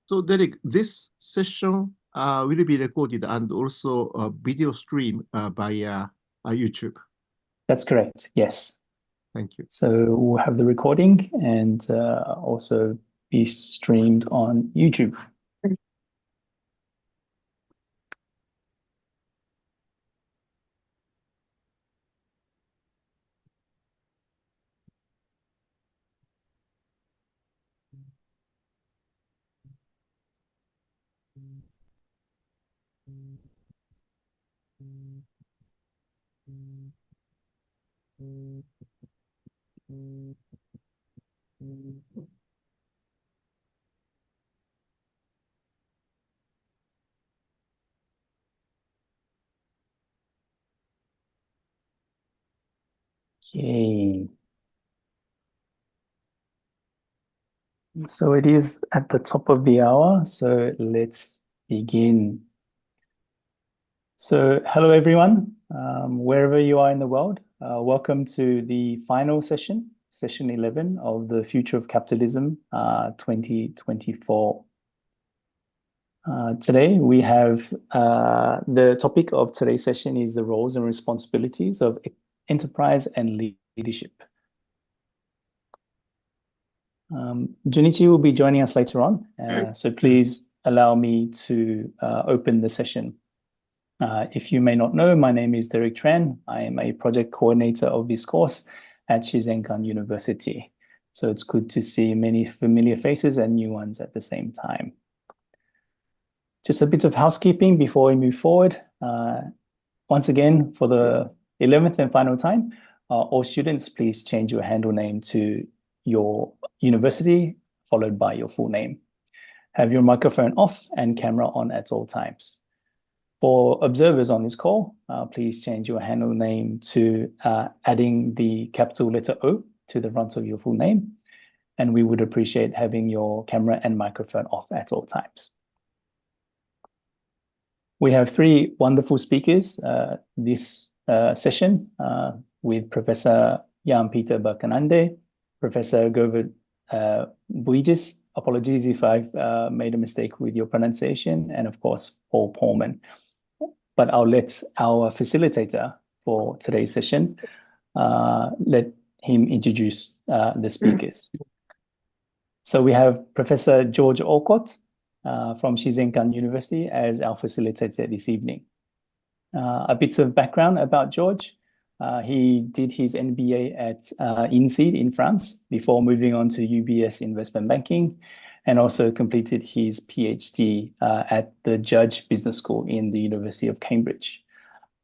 So Derek, this session will be recorded and also a video stream via YouTube. That's correct. Yes. Thank you. So we'll have the recording and also be streamed on YouTube. Okay. So it is at the top of the hour, so let's begin. So hello everyone, wherever you are in the world, welcome to the final session, session 11 of the Future of Capitalism 2024. Today we have the topic of today's session is the roles and responsibilities of enterprise and leadership. Junichi will be joining us later on, so please allow me to open the session. If you may not know, my name is Derek Tran. I am a project coordinator of this course at Shizenkan University. So it's good to see many familiar faces and new ones at the same time. Just a bit of housekeeping before we move forward. Once again, for the 11th and final time, all students, please change your handle name to your university, followed by your full name. Have your microphone off and camera on at all times. For observers on this call, please change your handle name to adding the capital letter O to the front of your full name. And we would appreciate having your camera and microphone off at all times. We have three wonderful speakers this session with Professor Jan-Peter Balkenende, Professor Govert Buijs, apologies if I've made a mistake with your pronunciation, and of course, Paul Pullman. But I'll let our facilitator for today's session, let him introduce the speakers. So we have Professor George Olcott from Shizenkan University as our facilitator this evening. A bit of background about George. He did his MBA at INSEAD in France before moving on to UBS Investment Banking, and also completed his PhD at the Judge Business School in the University of Cambridge.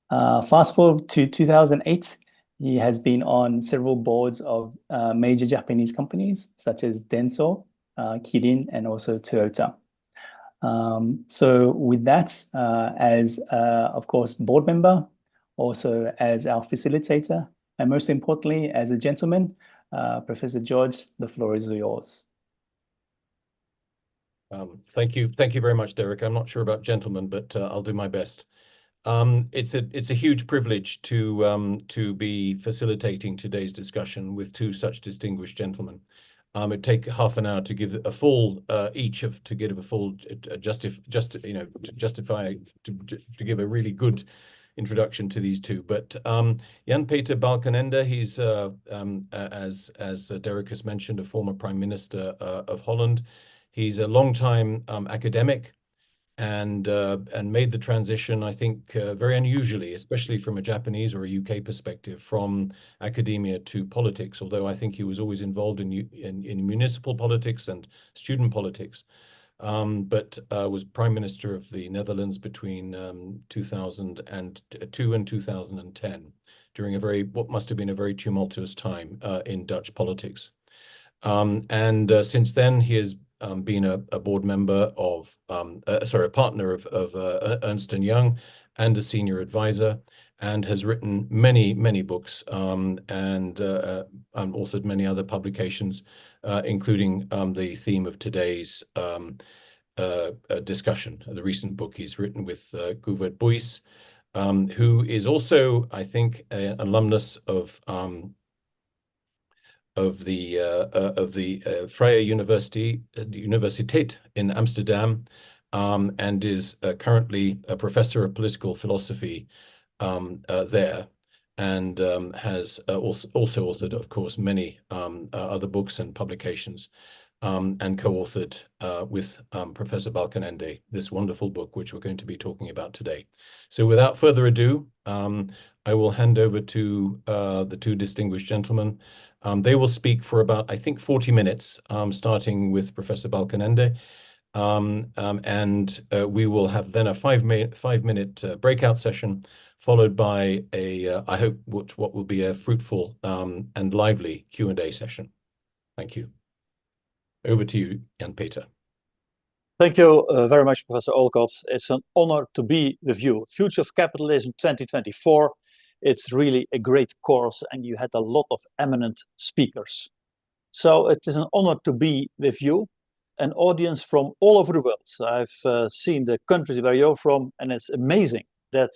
Fast forward to 2008, he has been on several boards of major Japanese companies such as Denso, Kirin, and also Toyota. So with that, as of course, board member, also as our facilitator, and most importantly, as a gentleman, Professor George, the floor is yours. Thank you very much, Derek. I'm not sure about gentlemen, but I'll do my best. It's a huge privilege to be facilitating today's discussion with two such distinguished gentlemen. It'd take half an hour to give a full to give a really good introduction to these two. But Jan-Peter Balkenende, he's as Derek has mentioned, a former Prime Minister of Holland. He's a long-time academic and made the transition, I think, very unusually, especially from a Japanese or a UK perspective, from academia to politics, although I think he was always involved in municipal politics and student politics, but was Prime Minister of the Netherlands between 2002 and 2010, during what must have been a very tumultuous time in Dutch politics. Since then, he has been a board member of, a partner of Ernst & Young and a senior advisor, and has written many books and authored many other publications, including the theme of today's discussion, the recent book he's written with Govert Buijs, who is also, I think, an alumnus of Vrije Universiteit in Amsterdam, and is currently a professor of political philosophy there, and has also authored, of course, many other books and publications, and co-authored with Professor Balkenende this wonderful book, which we're going to be talking about today. So without further ado, I will hand over to the two distinguished gentlemen. They will speak for about, I think, 40 minutes, starting with Professor Balkenende. We will have then a five-minute breakout session, followed by I hope, what will be a fruitful and lively Q&A session. Thank you. Over to you, Jan-Peter. Thank you very much, Professor Olcott. It's an honor to be with you. Future of Capitalism 2024. It's really a great course, and you had a lot of eminent speakers. So it is an honor to be with you, an audience from all over the world. I've seen the countries where you're from, and it's amazing that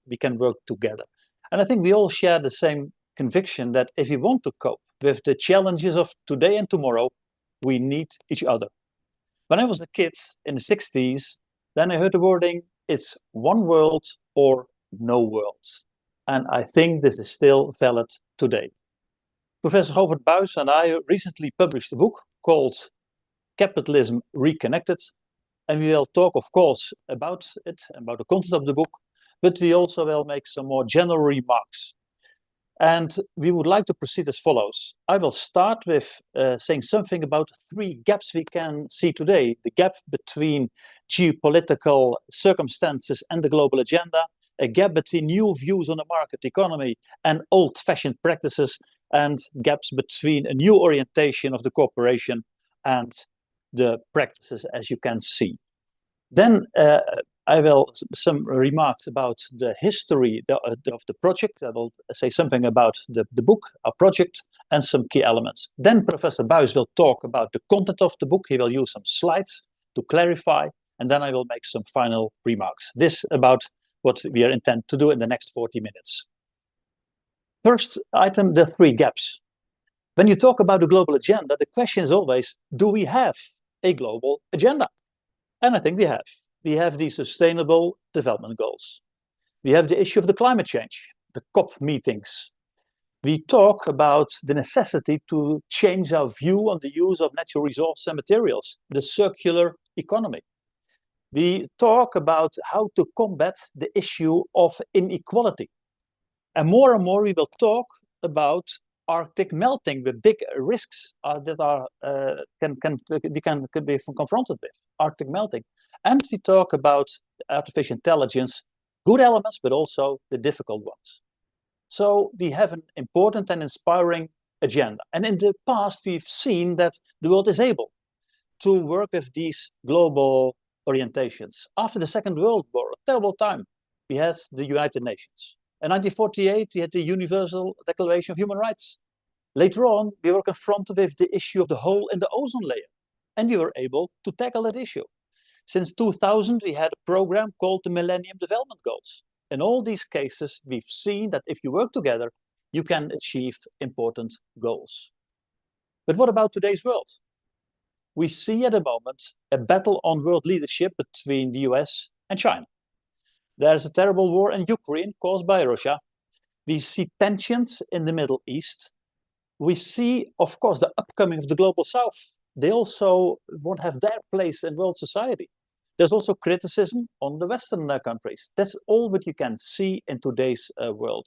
we can work together. And I think we all share the same conviction that if we want to cope with the challenges of today and tomorrow, we need each other. When I was a kid in the 60s, then I heard the wording, it's one world or no world. And I think this is still valid today. Professor Govert Buys and I recently published a book called Capitalism Reconnected. And we will talk, of course, about it, about the content of the book, but we also will make some more general remarks. And we would like to proceed as follows. I will start with saying something about three gaps we can see today. The gap between geopolitical circumstances and the global agenda, a gap between new views on the market economy and old-fashioned practices, and gaps between a new orientation of the corporation and the practices, as you can see. Then I will some remarks about the history of the project. I will say something about the book, our project, and some key elements. Then Professor Buys will talk about the content of the book. He will use some slides to clarify, and then I will make some final remarks. This about what we are intent to do in the next 40 minutes. First item, the three gaps. When you talk about the global agenda, the question is always, do we have a global agenda? And I think we have. We have the Sustainable Development Goals. We have the issue of the climate change, the COP meetings. We talk about the necessity to change our view on the use of natural resources and materials, the circular economy. We talk about how to combat the issue of inequality. And more we will talk about Arctic melting, the big risks that can be confronted with Arctic melting. And we talk about artificial intelligence, good elements, but also the difficult ones. So we have an important and inspiring agenda. And in the past, we've seen that the world is able to work with these global orientations. After the Second World War, a terrible time, we had the United Nations. In 1948, we had the Universal Declaration of Human Rights. Later on, we were confronted with the issue of the hole in the ozone layer, and we were able to tackle that issue. Since 2000, we had a program called the Millennium Development Goals. In all these cases, we've seen that if you work together, you can achieve important goals. But what about today's world? We see at the moment a battle on world leadership between the US and China. There's a terrible war in Ukraine caused by Russia. We see tensions in the Middle East. We see, of course, the upcoming of the Global South. They also won't have their place in world society. There's also criticism on the Western countries. That's all what you can see in today's world.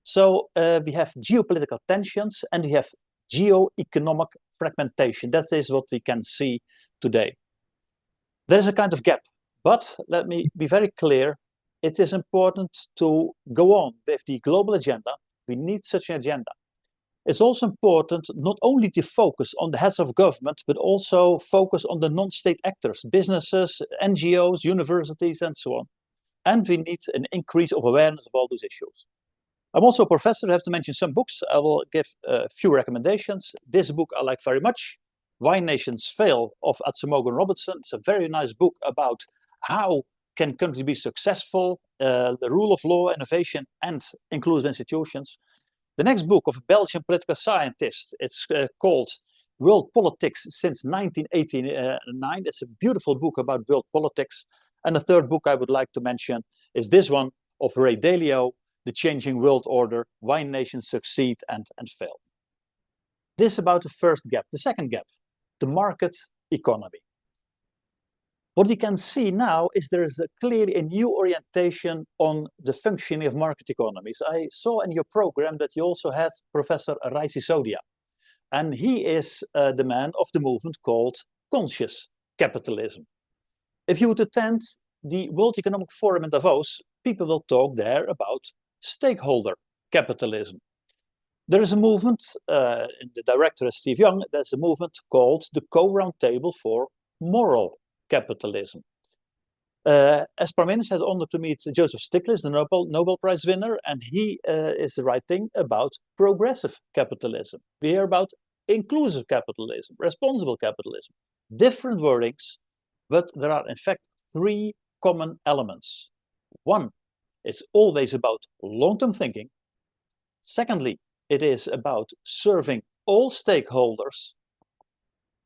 So we have geopolitical tensions and we have geo-economic fragmentation. That is what we can see today. There's a kind of gap, but let me be very clear. It is important to go on with the global agenda. We need such an agenda. It's also important not only to focus on the heads of government, but also focus on the non-state actors, businesses, NGOs, universities, and so on. And we need an increase of awareness of all those issues. I'm also a professor. I have to mention some books. I will give a few recommendations. This book I like very much, Why Nations Fail, of Atsumogo and Robertson. It's a very nice book about how can countries be successful, the rule of law, innovation, and inclusive institutions. The next book of a Belgian political scientist, it's called World Politics Since 1989. It's a beautiful book about world politics. And the third book I would like to mention is this one of Ray Dalio, The Changing World Order, Why Nations Succeed and Fail. This is about the first gap. The second gap, the market economy. What we can see now is there is clearly a new orientation on the functioning of market economies. I saw in your program that you also had Professor Raisi Sodia, and he is the man of the movement called conscious capitalism. If you would attend the World Economic Forum in Davos, people will talk there about stakeholder capitalism. There is a movement, the director is Steve Young, there's a movement called the Co-Roundtable for Moral Capitalism. As Prime Minister, I had the honor to meet Joseph Stiglitz, the Nobel Prize winner, and he is writing about progressive capitalism. We hear about inclusive capitalism, responsible capitalism, different wordings, but there are in fact three common elements. One, it's always about long-term thinking. Secondly, it is about serving all stakeholders,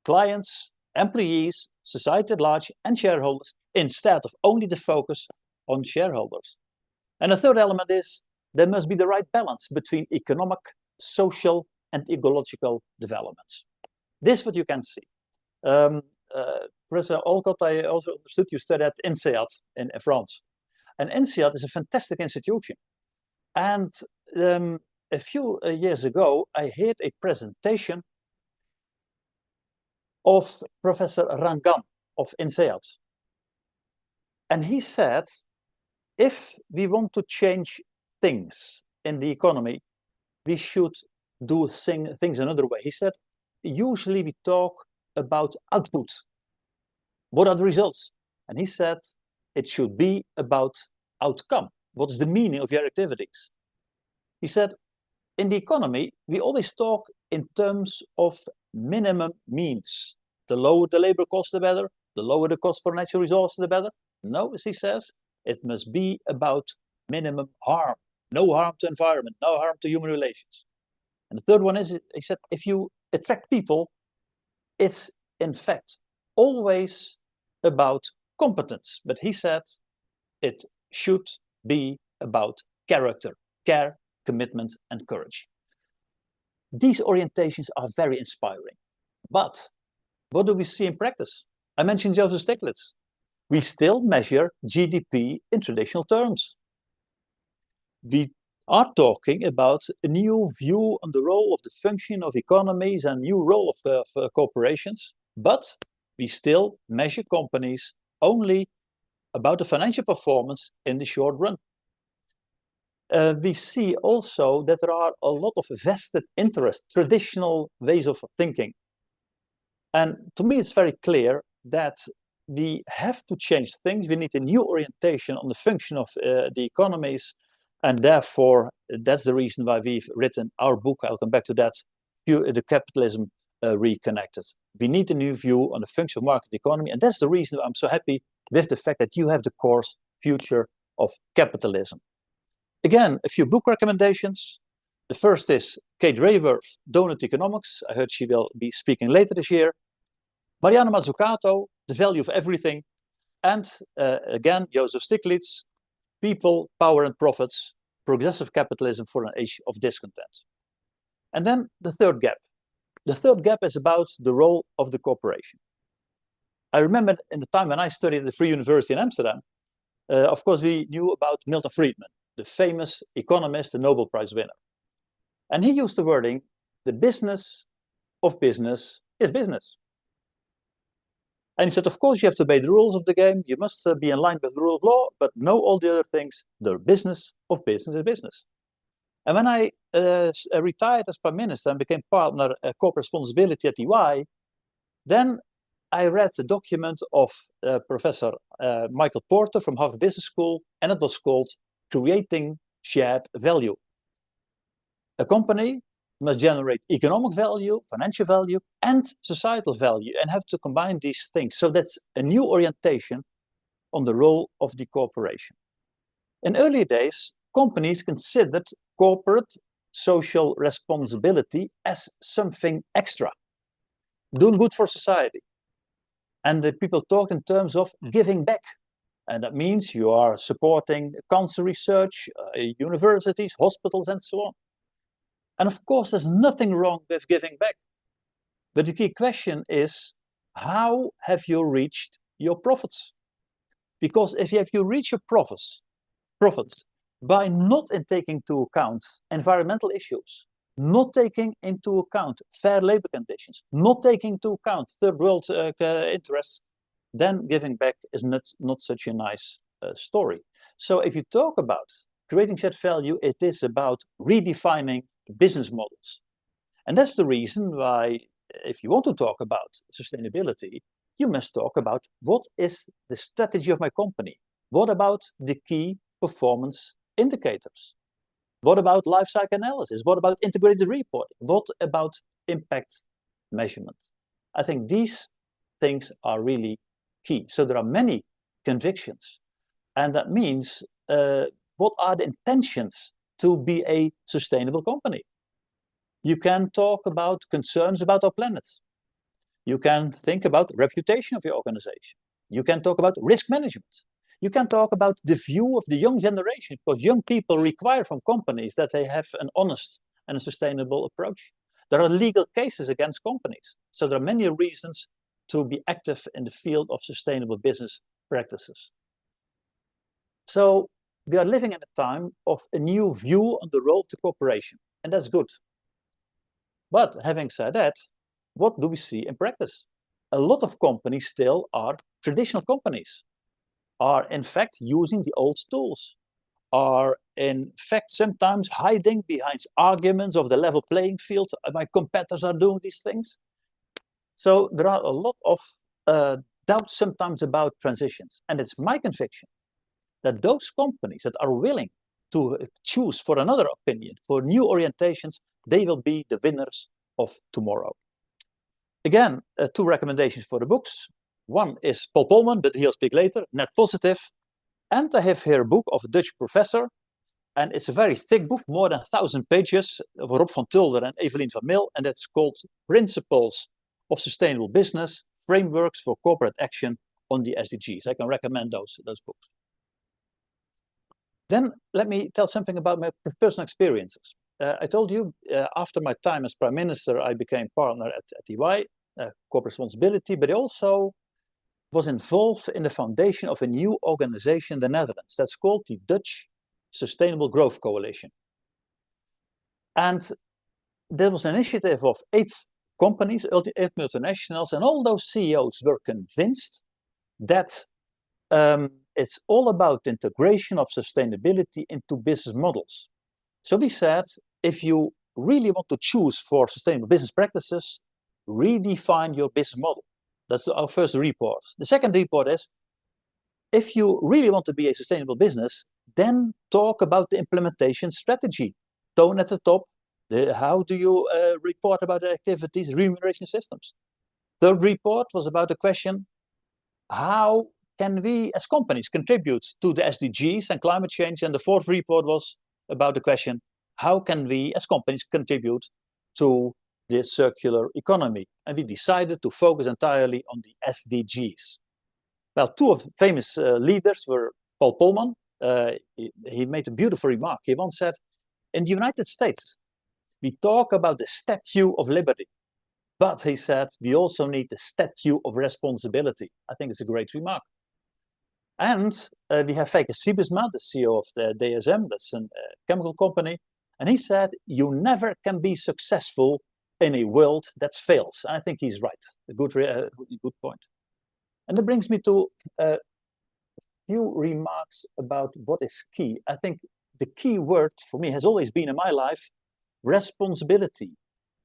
clients, employees, society at large, and shareholders, instead of only the focus on shareholders. And the third element is there must be the right balance between economic, social, and ecological developments. This is what you can see. Professor Olcott, I also understood you studied at INSEAD in France. And INSEAD is a fantastic institution. And a few years ago, I heard a presentation of Professor Rangan of INSEAD. And he said, if we want to change things in the economy, we should do things another way. He said, usually we talk about output. What are the results? And he said, it should be about outcome. What is the meaning of your activities? He said, in the economy, we always talk in terms of minimum means. The lower the labor cost, the better. The lower the cost for natural resources, the better. No, as he says, it must be about minimum harm. No harm to environment, no harm to human relations. And the third one is, he said, if you attract people, it's in fact always about competence. But he said it should be about character, care, commitment, and courage. These orientations are very inspiring. But what do we see in practice? I mentioned Joseph Stiglitz. We still measure GDP in traditional terms. We are talking about a new view on the role of the function of economies and new role of corporations, but we still measure companies only about the financial performance in the short run. We see also that there are a lot of vested interest, traditional ways of thinking. And to me, it's very clear that we have to change things. We need a new orientation on the function of the economies. And therefore, that's the reason why we've written our book. I'll come back to that, The Capitalism Reconnected. We need a new view on the function of market economy. And that's the reason I'm so happy with the fact that you have the course Future of Capitalism. Again, a few book recommendations. The first is Kate Raworth, Donut Economics. I heard she will be speaking later this year. Mariana Mazzucato, The Value of Everything. And again, Joseph Stiglitz, People, Power and Profits, Progressive Capitalism for an Age of Discontent. And then the third gap. The third gap is about the role of the corporation. I remember in the time when I studied at the Free University in Amsterdam, of course, we knew about Milton Friedman, the famous economist, the Nobel Prize winner. And he used the wording, the business of business is business. And he said, of course, you have to obey the rules of the game. You must be in line with the rule of law, but know all the other things. The business of business is business. And when I retired as Prime Minister and became partner corporate responsibility at EY, then I read the document of Professor Michael Porter from Harvard Business School, and it was called Creating Shared Value. A company must generate economic value, financial value, and societal value, and have to combine these things. So that's a new orientation on the role of the corporation. In earlier days, companies considered corporate social responsibility as something extra, doing good for society. And the people talk in terms of giving back. And that means you are supporting cancer research, universities, hospitals, and so on. And of course, there's nothing wrong with giving back. But the key question is, how have you reached your profits? Because if you reach your profits by not taking into account environmental issues, not taking into account fair labor conditions, not taking into account third world interests, then giving back is not such a nice story. So if you talk about creating shared value, it is about redefining business models. And that's the reason why, if you want to talk about sustainability, you must talk about what is the strategy of my company? What about the key performance indicators? What about life cycle analysis? What about integrated reporting? What about impact measurement? I think these things are really key. So there are many convictions. And that means what are the intentions to be a sustainable company? You can talk about concerns about our planet. You can think about reputation of your organization. You can talk about risk management. You can talk about the view of the young generation, because young people require from companies that they have an honest and a sustainable approach. There are legal cases against companies. So there are many reasons to be active in the field of sustainable business practices. So we are living in a time of a new view on the role of the corporation, and that's good. But having said that, what do we see in practice? A lot of companies still are traditional companies, are in fact using the old tools, are in fact sometimes hiding behind arguments of the level playing field. My competitors are doing these things. So there are a lot of doubts sometimes about transitions. And it's my conviction that those companies that are willing to choose for another opinion, for new orientations, they will be the winners of tomorrow. Again, two recommendations for the books. One is Paul Polman, but he'll speak later, Net Positive. And I have here a book of a Dutch professor, and it's a very thick book, more than 1,000 pages, of Rob van Tulder and Evelien van Mil, and it's called Principles of Sustainable Business, Frameworks for Corporate Action on the SDGs. I can recommend those books. Then let me tell something about my personal experiences. I told you, after my time as Prime Minister, I became partner at EY, corporate responsibility, but I also was involved in the foundation of a new organization in the Netherlands that's called the Dutch Sustainable Growth Coalition. And there was an initiative of 8 companies, 8 multinationals, and all those CEOs were convinced that it's all about the integration of sustainability into business models. So we said, if you really want to choose for sustainable business practices, redefine your business model. That's our first report. The second report is, if you really want to be a sustainable business, then talk about the implementation strategy. Tone at the top, how do you report about the activities, remuneration systems. Third report was about the question, how can we as companies contribute to the SDGs and climate change? And the fourth report was about the question, how can we as companies contribute to the circular economy? And we decided to focus entirely on the SDGs. Well, 2 of the famous leaders were Paul Polman. He made a beautiful remark. He once said, in the United States, we talk about the Statue of Liberty, but he said, we also need the Statue of Responsibility. I think it's a great remark. And we have Feike Sijbesma, the CEO of the DSM, that's a chemical company. And he said, you never can be successful in a world that fails. And I think he's right. A good point. And that brings me to a few remarks about what is key. I think the key word for me has always been in my life, responsibility.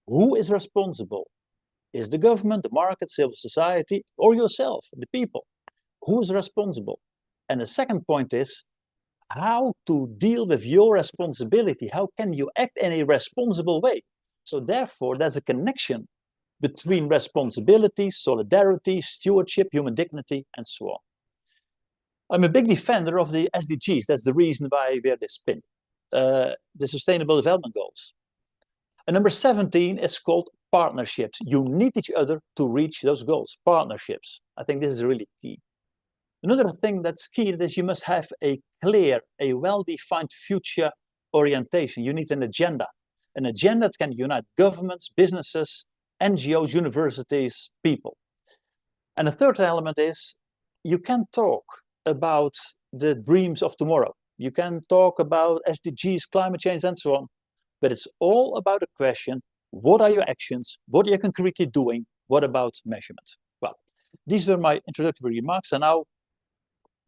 Who is responsible? Is the government, the market, civil society, or yourself, the people? Who is responsible? And the second point is how to deal with your responsibility. How can you act in a responsible way? So therefore, there's a connection between responsibility, solidarity, stewardship, human dignity, and so on. I'm a big defender of the SDGs. That's the reason why I wear this pin. The Sustainable Development Goals. And number 17 is called partnerships. You need each other to reach those goals, partnerships. I think this is really key. Another thing that's key is you must have a clear, a well-defined future orientation. You need an agenda that can unite governments, businesses, NGOs, universities, people. And the third element is you can talk about the dreams of tomorrow. You can talk about SDGs, climate change, and so on. But it's all about the question, what are your actions? What are you concretely doing? What about measurement? Well, these were my introductory remarks. And now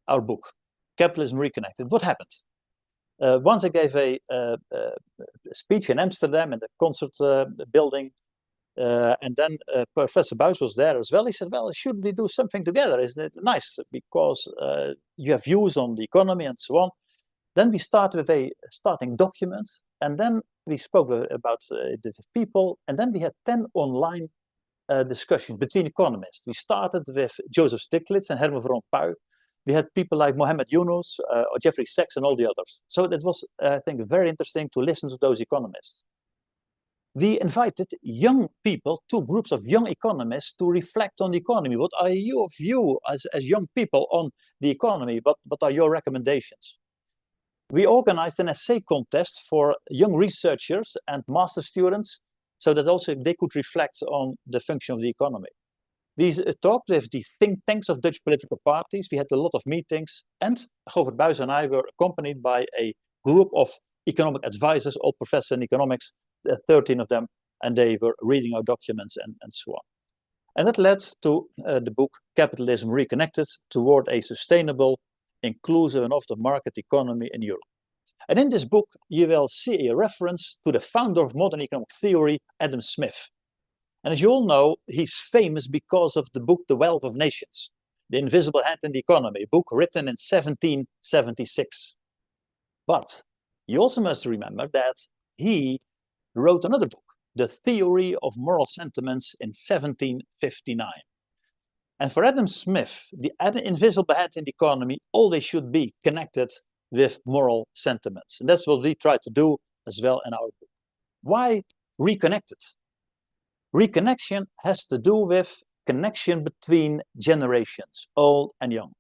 our book, Capitalism Reconnected. What happened? Once I gave a speech in Amsterdam in the concert building, and then Professor Buys was there as well. He said, well, should we do something together? Isn't it nice? Because you have views on the economy and so on. Then we started with a starting document, and then we spoke about the people, and then we had 10 online discussions between economists. We started with Joseph Stiglitz and Herman van Rompuy. We had people like Mohammed Yunus or Jeffrey Sachs and all the others. So it was, I think, very interesting to listen to those economists. We invited young people, 2 groups of young economists, to reflect on the economy. What are your views as young people on the economy? What are your recommendations? We organized an essay contest for young researchers and master students so that also they could reflect on the function of the economy. We talked with the think tanks of Dutch political parties. We had a lot of meetings, and Govert Buys and I were accompanied by a group of economic advisors, all professors in economics, 13 of them, and they were reading our documents and so on. And that led to the book Capitalism Reconnected toward a sustainable, inclusive and off-the-market economy in Europe. And in this book, you will see a reference to the founder of modern economic theory, Adam Smith. And as you all know, he's famous because of the book The Wealth of Nations, The Invisible Hand in the Economy, a book written in 1776. But you also must remember that he wrote another book, The Theory of Moral Sentiments, in 1759. And for Adam Smith, the invisible hand in the economy always should be connected with moral sentiments. And that's what we try to do as well in our book. Why reconnected? Reconnection has to do with connection between generations, old and young,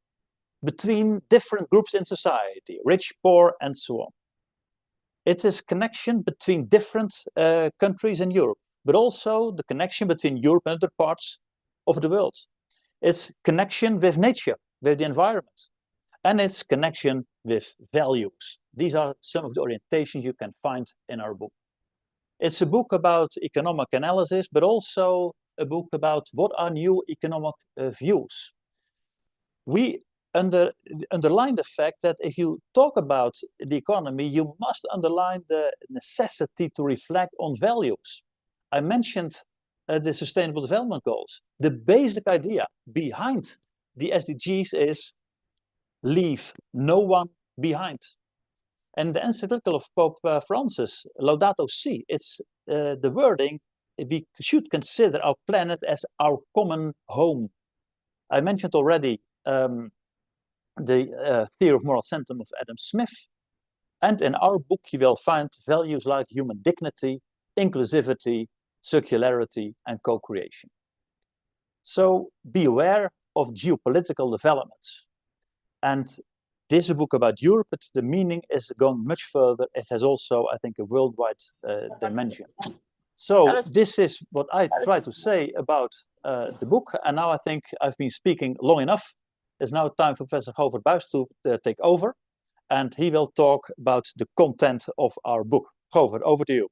between different groups in society, rich, poor, and so on. It is connection between different countries in Europe, but also the connection between Europe and other parts of the world. It's connection with nature, with the environment, and it's connection with values. These are some of the orientations you can find in our book. It's a book about economic analysis, but also a book about what are new economic views. We underline the fact that if you talk about the economy, you must underline the necessity to reflect on values. I mentioned the Sustainable Development Goals. The basic idea behind the SDGs is leave no one behind. And the encyclical of Pope Francis, Laudato Si, it's the wording, we should consider our planet as our common home. I mentioned already the theory of moral sentiment of Adam Smith. And in our book, you will find values like human dignity, inclusivity, circularity, and co-creation. So be aware of geopolitical developments. And this is a book about Europe, but the meaning is going much further. It has also, I think, a worldwide dimension. So this is what I try to say about the book. And now I think I've been speaking long enough. It's now time for Professor Govert Buys to take over. And he will talk about the content of our book. Govert, over to you.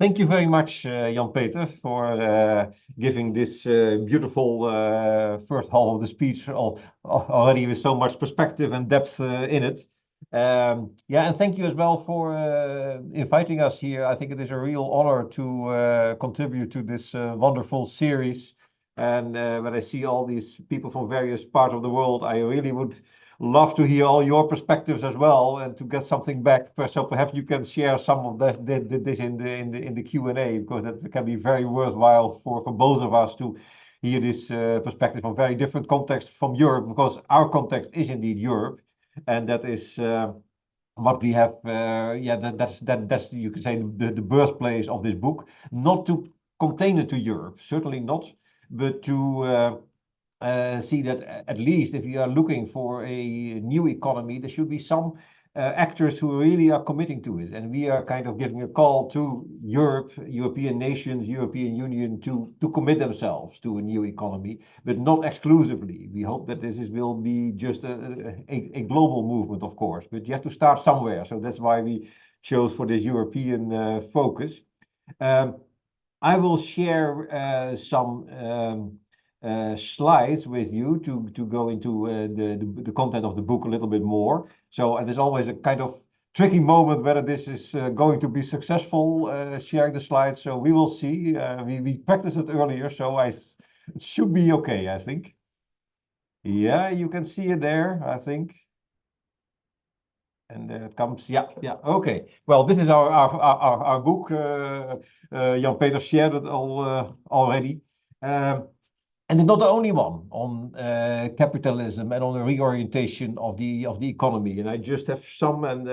Thank you very much, Jan-Peter, for giving this beautiful first half of the speech already with so much perspective and depth in it. Yeah, and thank you as well for inviting us here. I think it is a real honor to contribute to this wonderful series. And when I see all these people from various parts of the world, I really would love to hear all your perspectives as well, and to get something back. So perhaps you can share some of this in the Q&A, because that can be very worthwhile for both of us to hear this perspective from very different contexts from Europe, because our context is indeed Europe, and that is what we have, that's you could say the birthplace of this book. Not to contain it to Europe, certainly not, but to see that at least if you are looking for a new economy, there should be some actors who really are committing to it. And we are kind of giving a call to Europe, European nations, European Union to commit themselves to a new economy, but not exclusively. We hope that will be just a global movement, of course, but you have to start somewhere. So that's why we chose for this European focus. I will share some slides with you to go into the content of the book a little bit more. So it is always a kind of tricky moment whether this is going to be successful, sharing the slides. So we will see. We practiced it earlier, so it should be okay, I think. Yeah, you can see it there, I think. And there it comes. Yeah, okay. Well, this is our book. Jan-Peter shared it already. And it's not the only one on capitalism and on the reorientation of the economy. And I just have some, and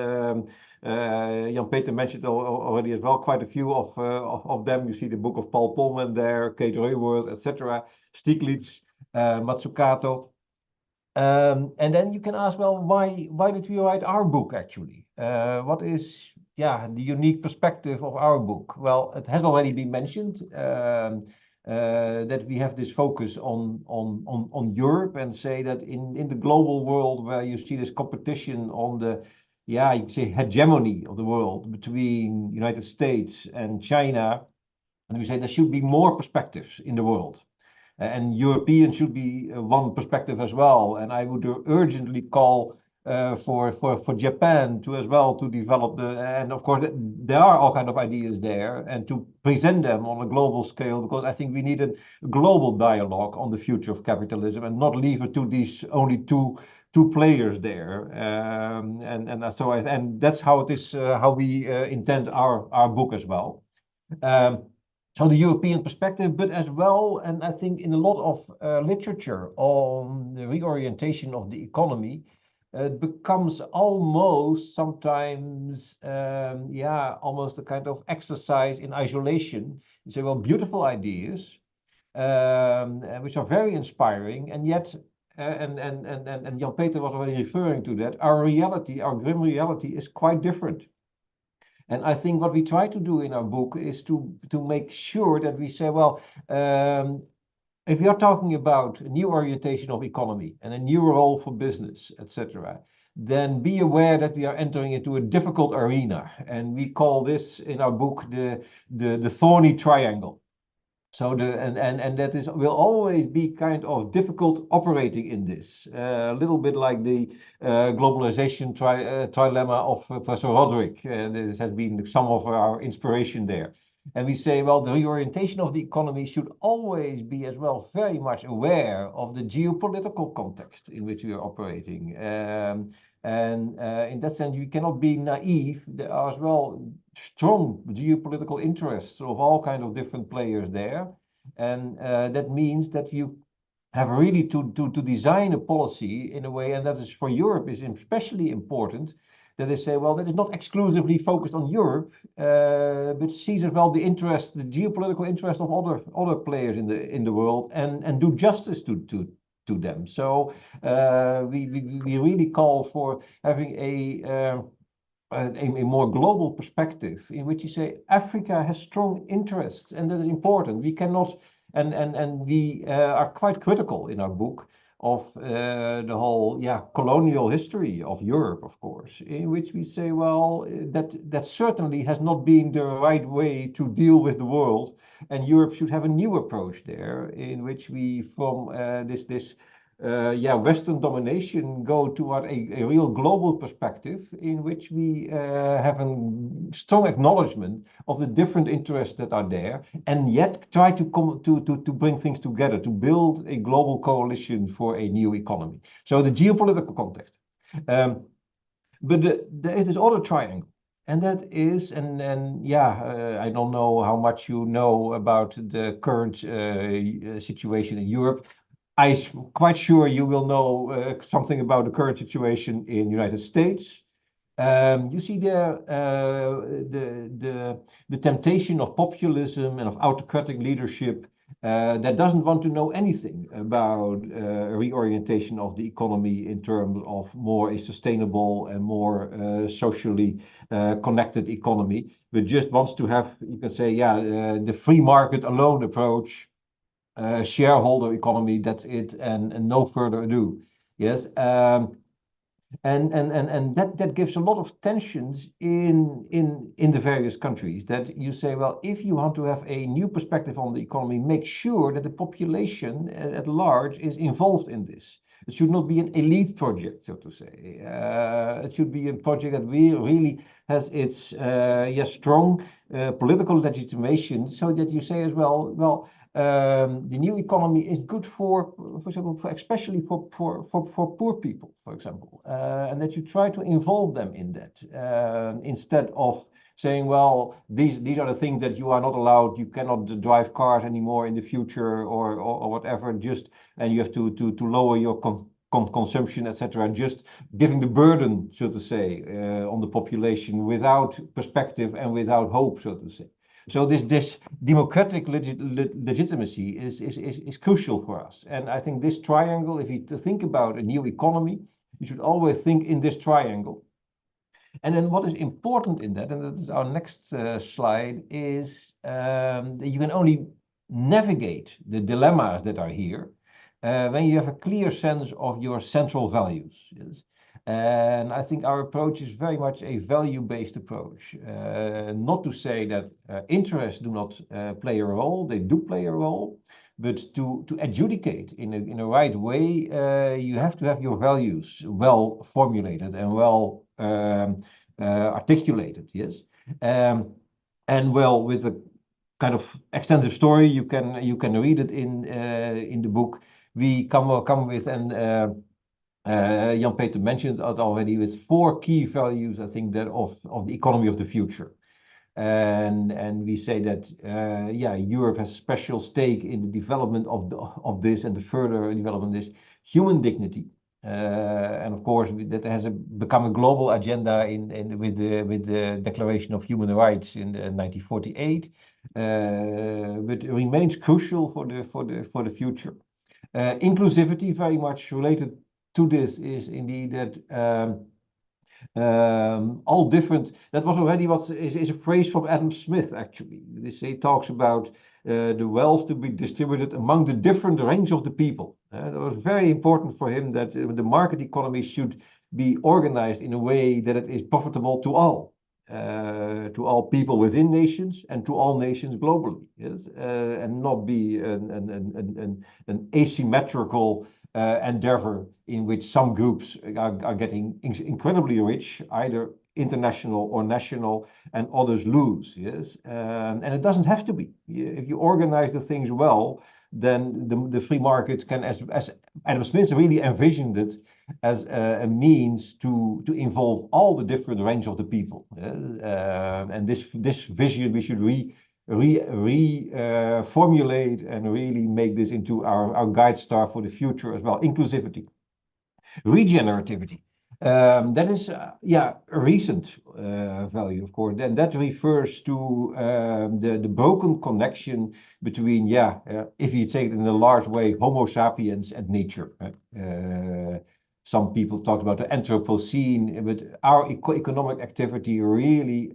Jan-Peter mentioned already as well, quite a few of them. You see the book of Paul Polman there, Kate Raworth, etc., Stiglitz, Mazzucato. And then you can ask, well, why did we write our book actually? What is the unique perspective of our book? Well, it has already been mentioned. That we have this focus on Europe, and say that in the global world where you see this competition on the you can say hegemony of the world between United States and China, and we say there should be more perspectives in the world, and European should be one perspective as well. And I would urgently call for Japan to as well to develop and of course there are all kind of ideas there, and to present them on a global scale, because I think we need a global dialogue on the future of capitalism and not leave it to these only two players there. And that's how it is, how we intend our book as well. So the European perspective, but as well, and I think in a lot of literature on the reorientation of the economy, it becomes almost sometimes, almost a kind of exercise in isolation. You say, well, beautiful ideas, which are very inspiring, and yet, and Jan-Peter was already referring to that, our reality, our grim reality, is quite different. And I think what we try to do in our book is to make sure that we say, well, if we are talking about a new orientation of economy and a new role for business, etc., then be aware that we are entering into a difficult arena. And we call this in our book the thorny triangle. So and that will always be kind of difficult operating in this, a little bit like the globalization trilemma of Professor Roderick. This has been some of our inspiration there. And we say, well, the reorientation of the economy should always be as well very much aware of the geopolitical context in which we are operating. In that sense, we cannot be naive. There are as well strong geopolitical interests of all kinds of different players there. And that means that you have really to design a policy in a way, and that is for Europe is especially important, that they say, well, that is not exclusively focused on Europe, but sees as well the interest, the geopolitical interest of other players in the world, and do justice to them. So we really call for having a more global perspective in which you say Africa has strong interests, and that is important. We cannot, and we are quite critical in our book of the whole colonial history of Europe, of course, in which we say, well, that certainly has not been the right way to deal with the world, and Europe should have a new approach there, in which we from this Western domination go toward a real global perspective, in which we have a strong acknowledgement of the different interests that are there, and yet try to bring things together, to build a global coalition for a new economy. So the geopolitical context. But there is this other triangle. And that is, I don't know how much you know about the current situation in Europe. I'm quite sure you will know something about the current situation in the United States. You see there the temptation of populism and of autocratic leadership that doesn't want to know anything about reorientation of the economy in terms of more a sustainable and more socially connected economy, but just wants to have, you can say, the free market alone approach, shareholder economy, that's it, and no further ado. Yes. And that gives a lot of tensions in the various countries, that you say, well, if you want to have a new perspective on the economy, make sure that the population at large is involved in this. It should not be an elite project, so to say. It should be a project that really has its strong political legitimation, so that you say as well, the new economy is good for example, especially for poor people, for example, and that you try to involve them in that, instead of saying, well, these are the things that you are not allowed. You cannot drive cars anymore in the future, or whatever. And you have to lower your consumption, etc. Just giving the burden, so to say, on the population without perspective and without hope, so to say. So this democratic legitimacy is crucial for us. And I think this triangle, if you think about a new economy, you should always think in this triangle. And then what is important in that, and that is our next slide, is that you can only navigate the dilemmas that are here when you have a clear sense of your central values. Yes? And I think our approach is very much a value-based approach. Not to say that interests do not play a role, they do play a role, but to adjudicate in a right way, you have to have your values well formulated and well articulated, yes. And well, with a kind of extensive story, you can read it in the book. We come with, and Jan-Peter mentioned it already, with 4 key values, I think, that of the economy of the future. And we say that Europe has a special stake in the development of this, and the further development of this human dignity. And of course, that has become a global agenda with the Declaration of Human Rights in 1948, but it remains crucial for the future. Inclusivity, very much related to this, is indeed that all different. That was already is a phrase from Adam Smith, actually. He talks about the wealth to be distributed among the different range of the people. That was very important for him, that the market economy should be organized in a way that it is profitable to all people within nations and to all nations globally. Yes? And not be an asymmetrical endeavor in which some groups are getting incredibly rich, either international or national, and others lose. Yes, and it doesn't have to be. If you organize the things well, then the free market can, as Adam Smith really envisioned it, as a means to involve all the different range of the people. And this vision we should formulate and really make this into our guide star for the future as well. Inclusivity, regenerativity. That is a recent value, of course, and that refers to the broken connection between, if you take it in a large way, Homo sapiens and nature. Some people talk about the Anthropocene, but our economic activity really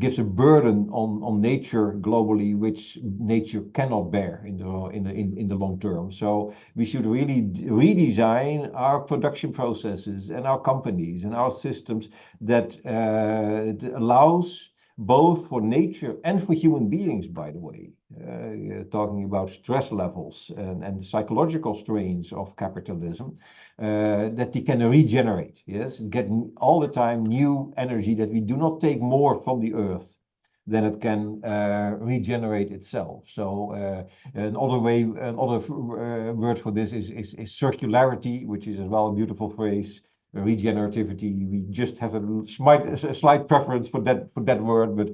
gives a burden on nature globally, which nature cannot bear in the long term. So we should really redesign our production processes and our companies and our systems that it allows both for nature and for human beings, by the way, talking about stress levels and psychological strains of capitalism, that they can regenerate, yes, getting all the time new energy, that we do not take more from the earth than it can regenerate itself. So another word for this is circularity, which is as well a beautiful phrase. Regenerativity, we just have a slight preference for that word, but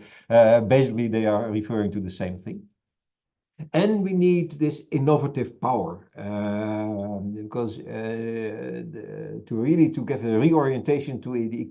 basically they are referring to the same thing. And we need this innovative power because to get a reorientation to the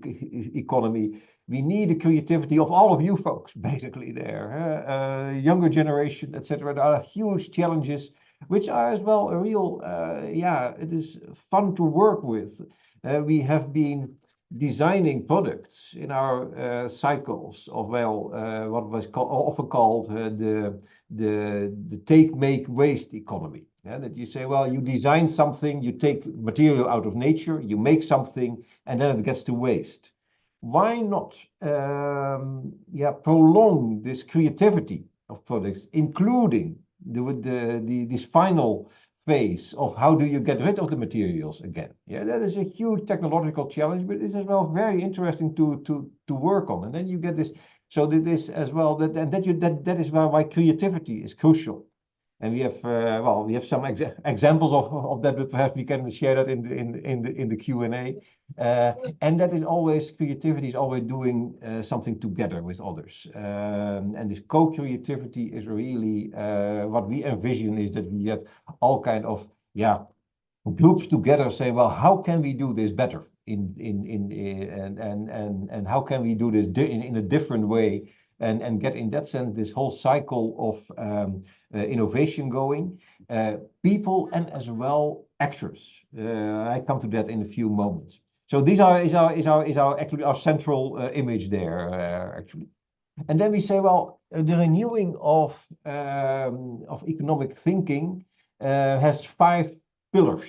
economy, we need the creativity of all of you folks, basically there, younger generation, etc. There are huge challenges, which are as well a real, it is fun to work with. We have been designing products in our cycles of what was often called the take, make, waste economy. Yeah, that you say, well, you design something, you take material out of nature, you make something, and then it gets to waste. Why not prolong this creativity of products, including this final phase of how do you get rid of the materials again? Yeah, that is a huge technological challenge, but it's as well very interesting to work on. And then you get this. So this as well that is why creativity is crucial. And we have some examples of that, but perhaps we can share that in the Q&A. And that is always creativity is always doing something together with others. And this co-creativity is really what we envision is that we get all kind of groups together say, well, how can we do this better and how can we do this in a different way and get in that sense this whole cycle of innovation going, people and as well actors. I come to that in a few moments. So these is our actually our central image there actually. And then we say, well, the renewing of economic thinking has 5 pillars.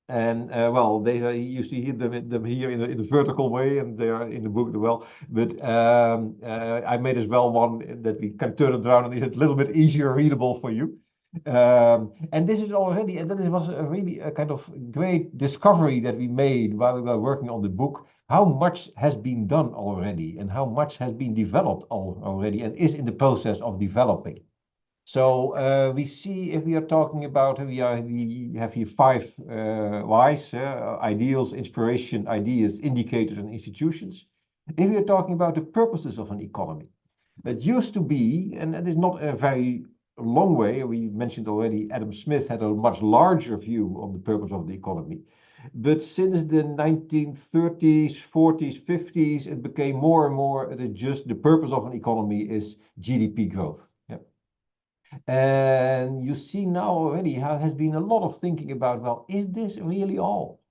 And you see them here in the vertical way, and they are in the book as well. But I made as well one that we can turn it around and it's a little bit easier readable for you. And this is already, and that was really a kind of great discovery that we made while we were working on the book. How much has been done already, and how much has been developed already, and is in the process of developing. So we see if we are talking about we have here 5 whys: ideals, inspiration, ideas, indicators, and institutions. If we are talking about the purposes of an economy, it used to be, and that is not a very long way. We mentioned already Adam Smith had a much larger view on the purpose of the economy. But since the 1930s, 40s, 50s, it became more and more that just the purpose of an economy is GDP growth. And you see now already how has been a lot of thinking about, well, is this really all?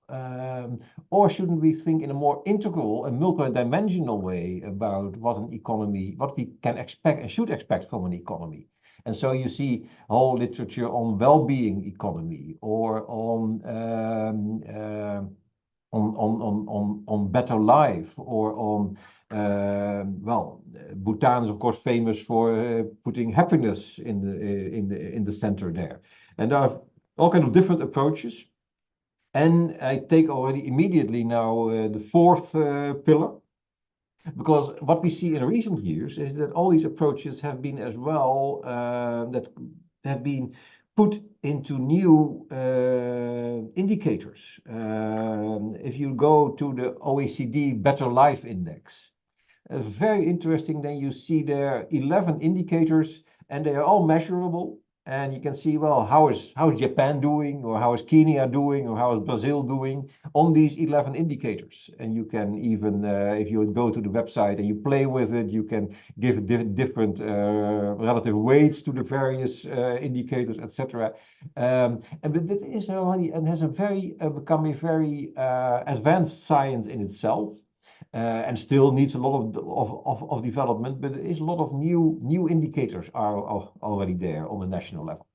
Or shouldn't we think in a more integral and multi-dimensional way about what an economy, what we can expect and should expect from an economy? And so you see whole literature on well-being economy or on better life or on Bhutan is of course famous for putting happiness in the center there, and there are all kinds of different approaches. And I take already immediately now the 4th pillar, because what we see in recent years is that all these approaches have been as well that have been put into new indicators. If you go to the OECD Better Life Index, very interesting, then you see there 11 indicators, and they are all measurable. And you can see, well, how is Japan doing, or how is Kenya doing, or how is Brazil doing on these 11 indicators. And you can even, if you go to the website and you play with it, you can give different relative weights to the various indicators, etc. But that is already and has become a very advanced science in itself. And still needs a lot of development, but there is a lot of new indicators are already there on the national level.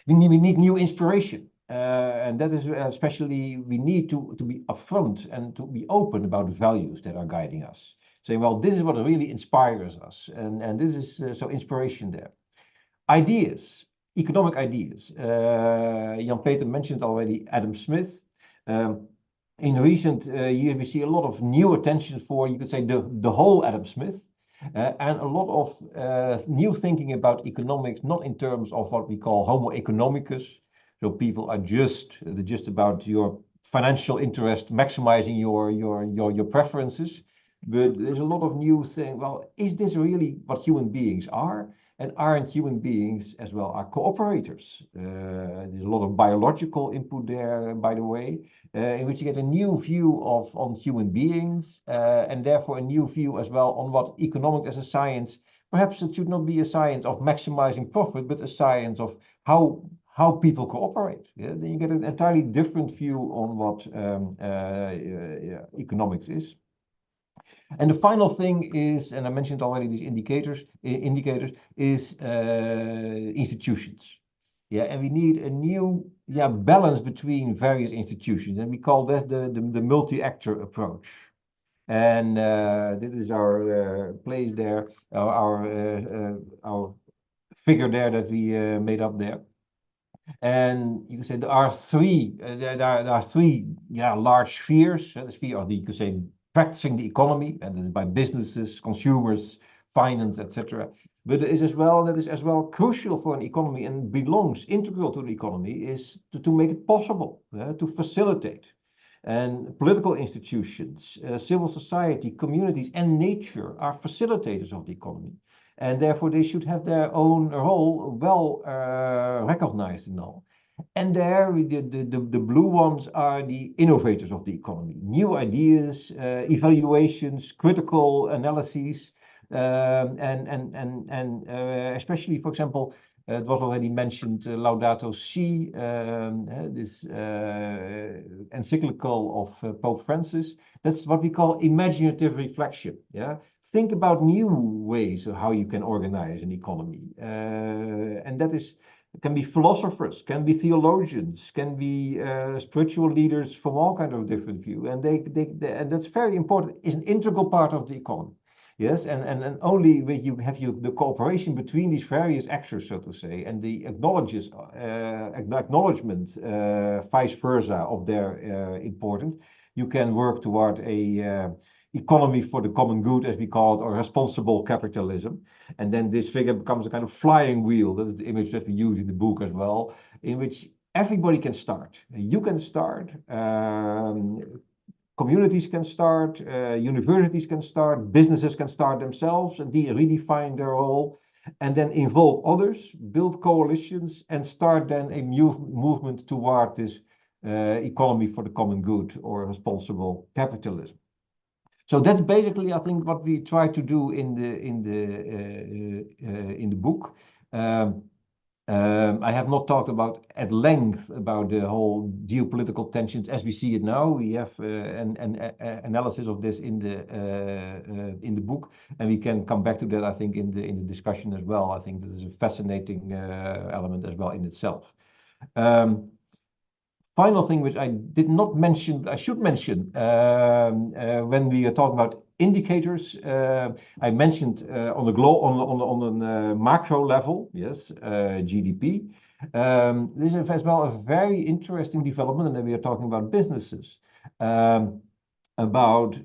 We need new inspiration, and that is especially we need to be upfront and to be open about the values that are guiding us. Saying, well, this is what really inspires us, and this is so inspiration there. Ideas, economic ideas. Jan-Peter mentioned already Adam Smith. In recent years, we see a lot of new attention for, you could say, the whole Adam Smith, and a lot of new thinking about economics, not in terms of what we call homo economicus. So people are just about your financial interest, maximizing your preferences. But there's a lot of new thing. Well, is this really what human beings are? And aren't human beings as well are cooperators? There's a lot of biological input there, by the way, in which you get a new view on human beings, and therefore a new view as well on what economics as a science. Perhaps it should not be a science of maximizing profit, but a science of how people cooperate. Yeah? Then you get an entirely different view on what economics is. And the final thing is, and I mentioned already these indicators is institutions. Yeah, and we need a new balance between various institutions, and we call that the multi-actor approach. And this is our place there, our figure there that we made up there. And you can say there are three large spheres. The sphere of you could say practicing the economy, and it's by businesses, consumers, finance, etc. But it is as well that is as well crucial for an economy and belongs integral to the economy is to make it possible, to facilitate. And political institutions, civil society, communities, and nature are facilitators of the economy. And therefore they should have their own role well recognized and all. And there, the blue ones are the innovators of the economy. New ideas, evaluations, critical analyses, and especially, for example, it was already mentioned Laudato Si, this encyclical of Pope Francis. That's what we call imaginative reflection. Yeah, think about new ways of how you can organize an economy, and that is. Can be philosophers, can be theologians, can be spiritual leaders from all kinds of different views, and and that's very important. Is an integral part of the economy. Yes, and only when you have the cooperation between these various actors, so to say, and the acknowledgement, vice versa, of their importance, you can work toward a economy for the common good, as we call it, or responsible capitalism. And then this figure becomes a kind of flying wheel. That is the image that we use in the book as well, in which everybody can start. You can start. Communities can start, universities can start, businesses can start themselves and redefine their role, and then involve others, build coalitions, and start then a movement toward this economy for the common good, or responsible capitalism. So that's basically, I think, what we try to do in the book. I have not talked about at length about the whole geopolitical tensions as we see it now. We have an analysis of this in the book, and we can come back to that, I think, in the discussion as well. I think this is a fascinating element as well in itself. Final thing which I did not mention, I should mention when we are talking about indicators. I mentioned on the macro level, yes, GDP. This is as well a very interesting development, and then we are talking about businesses, about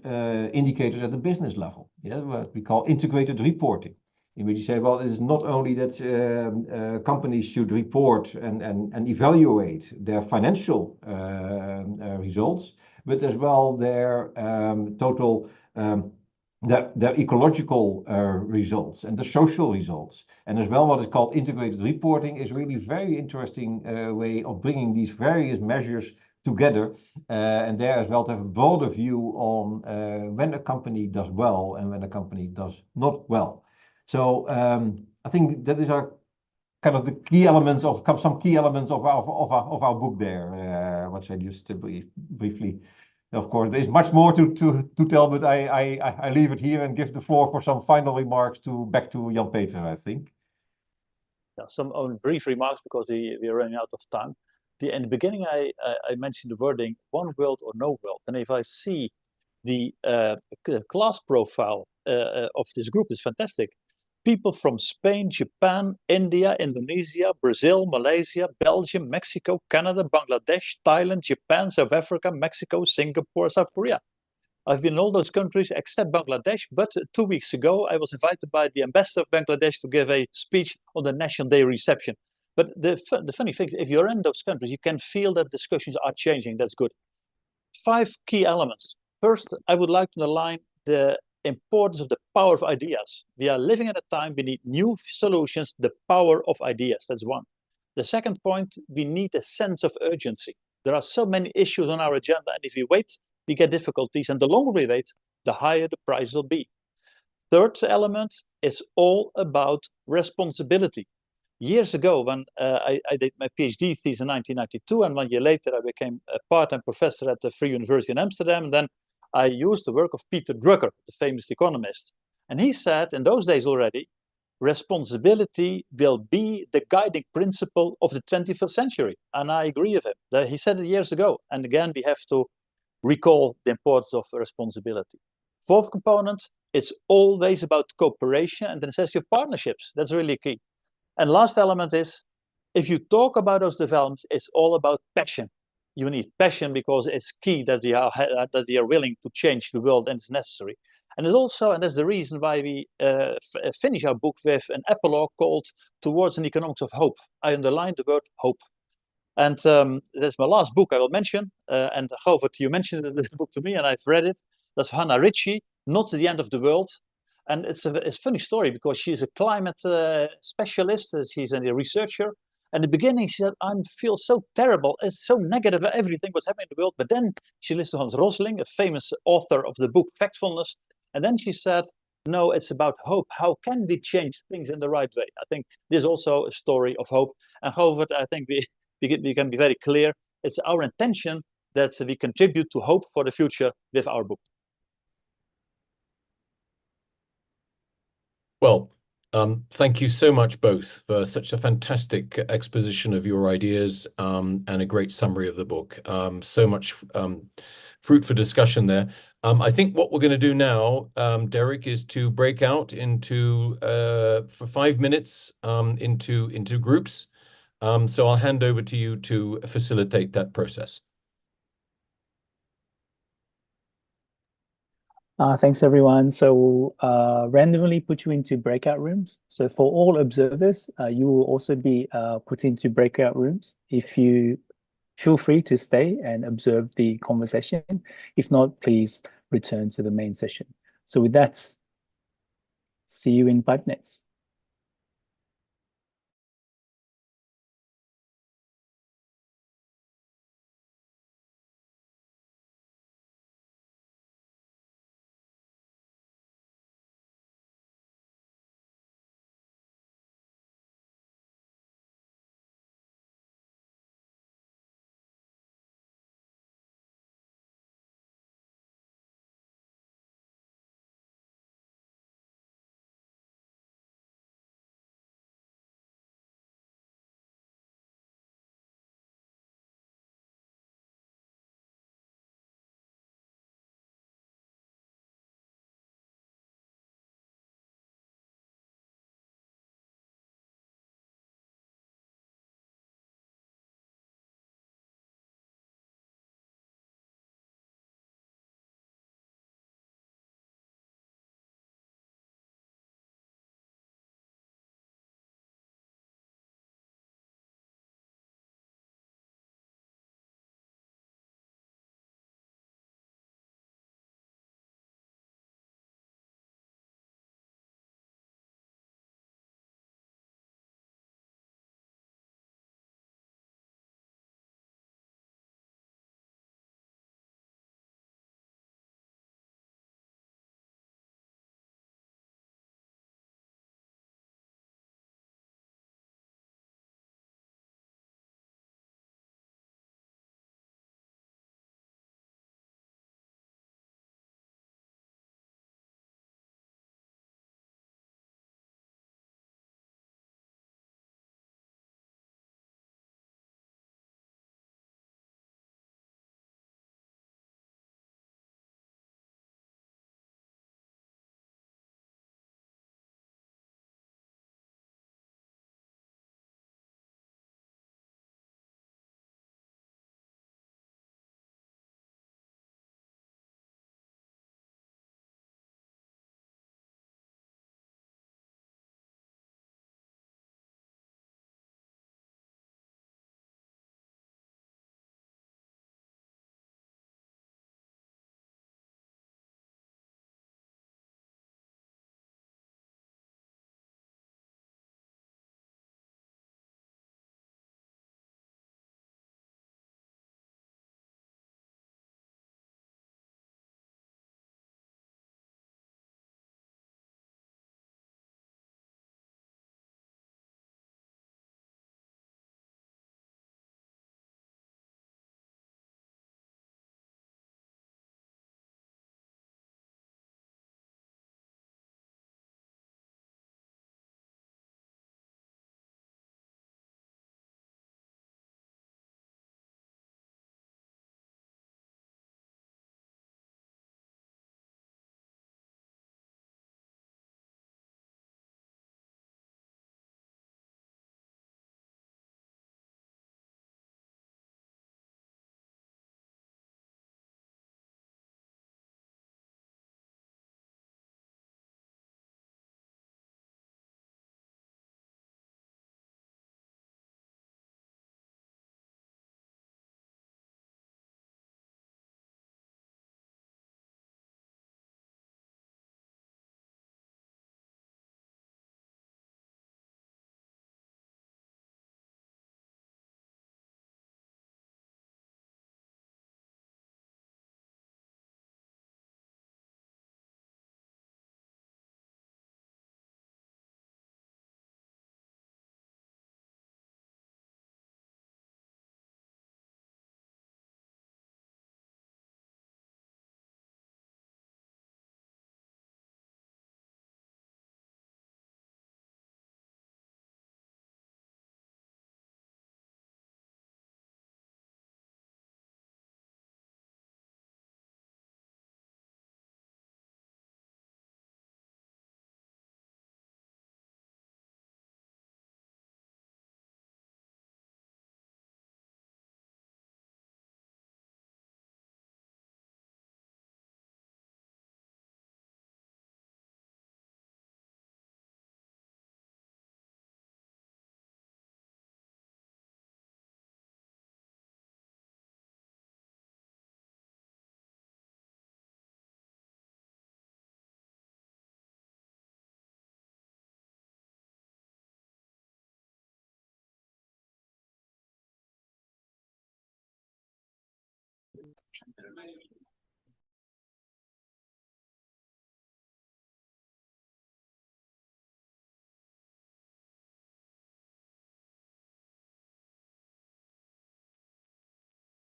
indicators at the business level. Yeah, what we call integrated reporting, in which you say, well, it is not only that companies should report and evaluate their financial results, but as well their total, their ecological results and the social results. And as well, what is called integrated reporting is really very interesting way of bringing these various measures together, and there as well to have a broader view on when a company does well and when a company does not well. So I think that is our kind of the key elements of some key elements of our book there, which I just briefly. Of course, there's much more to tell, but I leave it here and give the floor for some final remarks back to Jan Peter, I think. Yeah, some brief remarks because we are running out of time. In the beginning, I mentioned the wording "one world or no world," and if I see the class profile of this group, is fantastic. People from Spain, Japan, India, Indonesia, Brazil, Malaysia, Belgium, Mexico, Canada, Bangladesh, Thailand, Japan, South Africa, Mexico, Singapore, South Korea. I've been in all those countries except Bangladesh, but 2 weeks ago I was invited by the ambassador of Bangladesh to give a speech on the National Day reception. But the funny thing is, if you're in those countries, you can feel that discussions are changing. That's good. 5 key elements. First, I would like to align the importance of the power of ideas. We are living at a time we need new solutions, the power of ideas. That's one. The second point, we need a sense of urgency. There are so many issues on our agenda, and if we wait, we get difficulties, and the longer we wait, the higher the price will be. Third element is all about responsibility. Years ago, when I did my PhD thesis in 1992, and 1 year later I became a part-time professor at the Free University in Amsterdam, then I used the work of Peter Drucker, the famous economist. And he said, in those days already, responsibility will be the guiding principle of the 21st century. And I agree with him. He said it years ago. And again, we have to recall the importance of responsibility. Fourth component, it's always about cooperation and the necessity of partnerships. That's really key. And last element is, if you talk about those developments, it's all about passion. You need passion because it's key that we are willing to change the world, and it's necessary. And it's also, and that's the reason why we finish our book with an epilogue called Towards an Economics of Hope. I underlined the word hope. And that's my last book I will mention. And Govert, you mentioned the book to me, and I've read it. That's Hannah Ritchie, Not the End of the World. And it's a funny story because she's a climate specialist. She's a researcher. And in the beginning, she said, I feel so terrible. It's so negative, everything what's happening in the world. But then she listened to Hans Rosling, a famous author of the book Factfulness. And then she said, no, it's about hope. How can we change things in the right way? I think there's also a story of hope. And Govert, I think we can be very clear. It's our intention that we contribute to hope for the future with our book. Well, thank you so much both for such a fantastic exposition of your ideas and a great summary of the book. So much fruit for discussion there. I think what we're going to do now, Derek, is to break out into for 5 minutes into groups. So I'll hand over to you to facilitate that process. Thanks, everyone. So we'll randomly put you into breakout rooms. So for all observers, you will also be put into breakout rooms. If you feel free to stay and observe the conversation. If not, please return to the main session. So with that, see you in 5 minutes.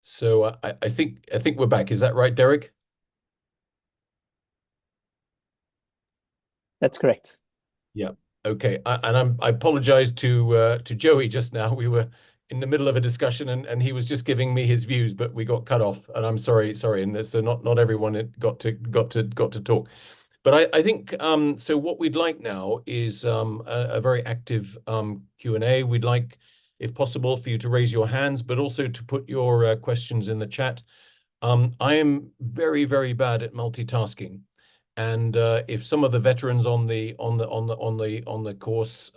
So I think we're back. Is that right, Derek? That's correct. Yeah. Okay. I apologize to Joey just now. We were in the middle of a discussion and he was just giving me his views, but we got cut off. And I'm sorry. And so not everyone got to talk. But I think so. What we'd like now is a very active Q&A. We'd like, if possible, for you to raise your hands, but also to put your questions in the chat. I am very, very bad at multitasking, and if some of the veterans on the course,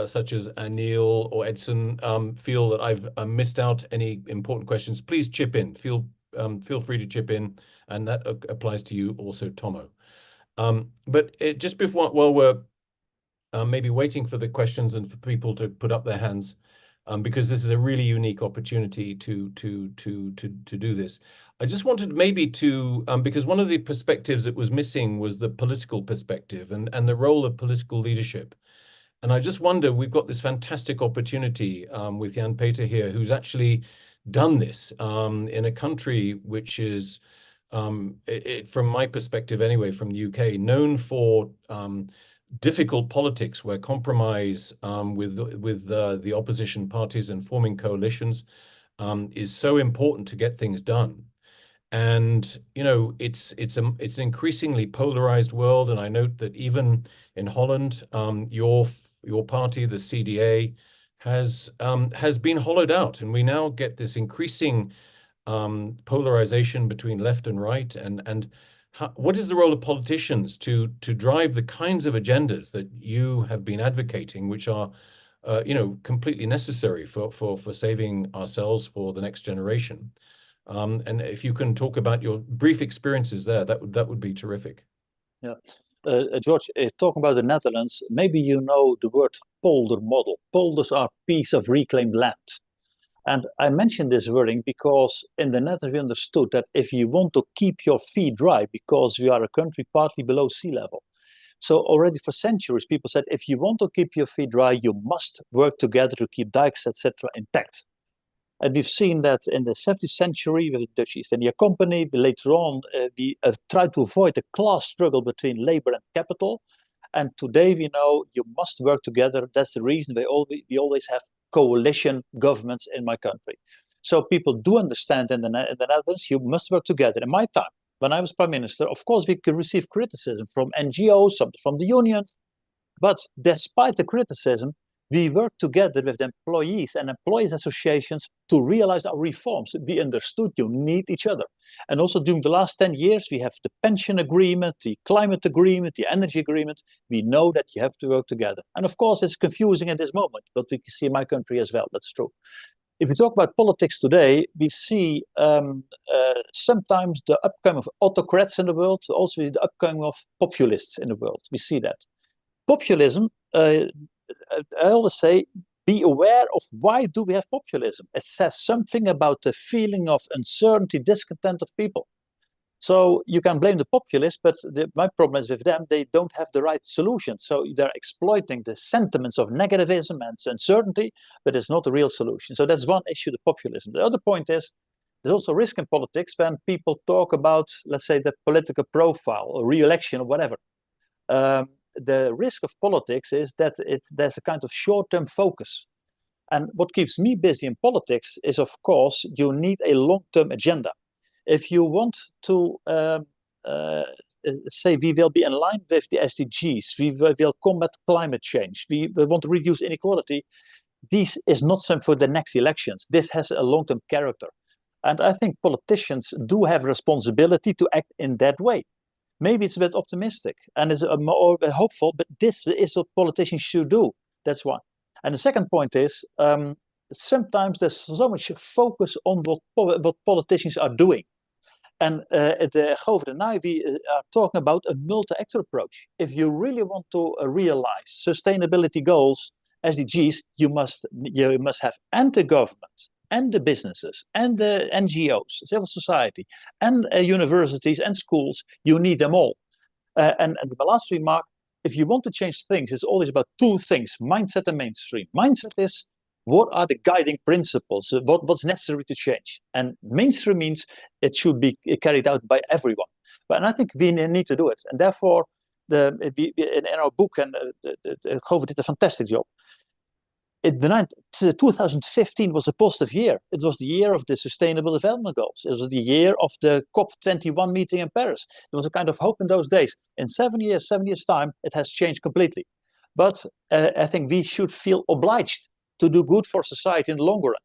such as Anil or Edson, feel that I've missed out any important questions, please chip in. Feel free to chip in, and that applies to you also, Tomo. But just before, while we're maybe waiting for the questions and for people to put up their hands, because this is a really unique opportunity to do this. I just wanted maybe to, because one of the perspectives that was missing was the political perspective and the role of political leadership. And I just wonder, we've got this fantastic opportunity with Jan Peter here, who's actually done this in a country which is, from my perspective anyway, from the UK, known for difficult politics where compromise with the opposition parties and forming coalitions is so important to get things done. And you know, it's an increasingly polarized world, and I note that even in Holland, your party, the CDA, has been hollowed out, and we now get this increasing polarization between left and right. And what is the role of politicians to drive the kinds of agendas that you have been advocating, which are completely necessary for saving ourselves for the next generation? And if you can talk about your brief experiences there, that would be terrific. Yeah. George, talking about the Netherlands, maybe you know the word polder model. Polders are piece of reclaimed land. And I mention this wording because in the Netherlands we understood that if you want to keep your feet dry, because we are a country partly below sea level. So already for centuries, people said, if you want to keep your feet dry, you must work together to keep dikes, etc., intact. And we've seen that in the 17th century with the Dutch East India Company. Later on, we tried to avoid the class struggle between labor and capital. And today we know you must work together. That's the reason we always have coalition governments in my country. So people do understand in the Netherlands, you must work together. In my time, when I was prime minister, of course, we could receive criticism from NGOs, some from the union. But despite the criticism, we worked together with the employees and employees associations to realize our reforms. We understood you need each other. And also during the last 10 years, we have the pension agreement, the climate agreement, the energy agreement. We know that you have to work together. And of course, it's confusing at this moment, but we can see in my country as well. That's true. If we talk about politics today, we see sometimes the upcoming of autocrats in the world, also the upcoming of populists in the world. We see that. Populism, I always say, be aware of why do we have populism. It says something about the feeling of uncertainty, discontent of people. So you can blame the populists, but my problem is with them, they don't have the right solution. So they're exploiting the sentiments of negativism and uncertainty, but it's not a real solution. So that's one issue, the populism. The other point is, there's also risk in politics when people talk about, let's say, the political profile or re-election or whatever. The risk of politics is that there's a kind of short-term focus. And what keeps me busy in politics is, of course, you need a long-term agenda. If you want to say we will be in line with the SDGs, we will combat climate change, we want to reduce inequality, this is not something for the next elections. This has a long-term character. And I think politicians do have a responsibility to act in that way. Maybe it's a bit optimistic and is more hopeful, but this is what politicians should do. That's one. And the second point is, sometimes there's so much focus on what politicians are doing. And at the Govert and I, we are talking about a multi-actor approach. If you really want to realize sustainability goals, SDGs, you must have the government, and the businesses and the NGOs, civil society, and universities and schools. You need them all. And the last remark, if you want to change things, it's always about two things, mindset and mainstream. Mindset is, what are the guiding principles? What's necessary to change? And mainstream means it should be carried out by everyone. And I think we need to do it. And therefore, in our book, and Govert did a fantastic job. 2015 was a positive year. It was the year of the Sustainable Development Goals. It was the year of the COP21 meeting in Paris. There was a kind of hope in those days. In 7 years' time, it has changed completely. But I think we should feel obliged to do good for society in the long run.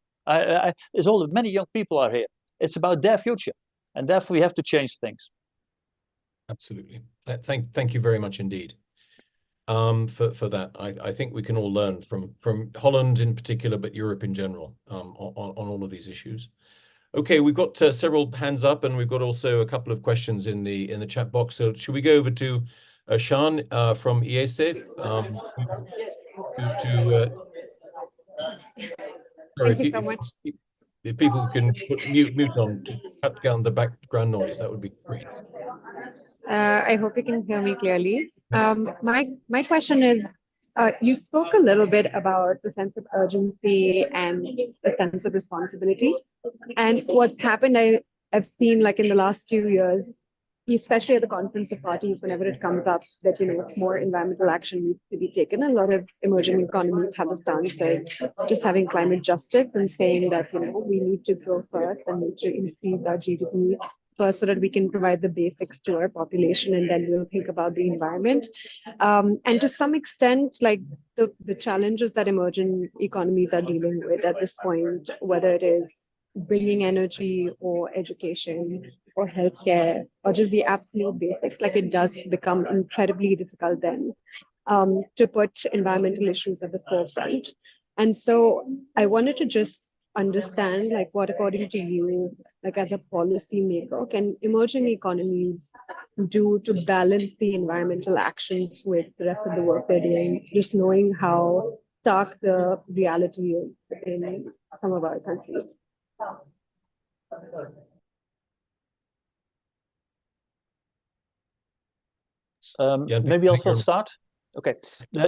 There's all many young people are here. It's about their future, and therefore we have to change things. Absolutely. Thank you very much indeed. For that. I think we can all learn from Holland in particular, but Europe in general, on all of these issues. Okay, we've got several hands up, and we've got also a couple of questions in the chat box. So should we go over to Sean from EASAFE? Sorry, Thank you so much. If people can put mute on to cut down the background noise, that would be great. I hope you can hear me clearly. My question is, you spoke a little bit about the sense of urgency and the sense of responsibility. And what's happened, I've seen like in the last few years, especially at the Conference of Parties, whenever it comes up that, more environmental action needs to be taken, a lot of emerging economies have a stance of just having climate justice and saying that, we need to grow first and need to increase our GDP first so that we can provide the basics to our population, and then we'll think about the environment. And to some extent, like the challenges that emerging economies are dealing with at this point, whether it is bringing energy or education or healthcare or just the absolute basics, like it does become incredibly difficult then to put environmental issues at the forefront. And so I wanted to just understand, like, what according to you, like as a policy maker, can emerging economies do to balance the environmental actions with the rest of the work they're doing, just knowing how stark the reality is in some of our countries? Maybe I'll first start. Okay,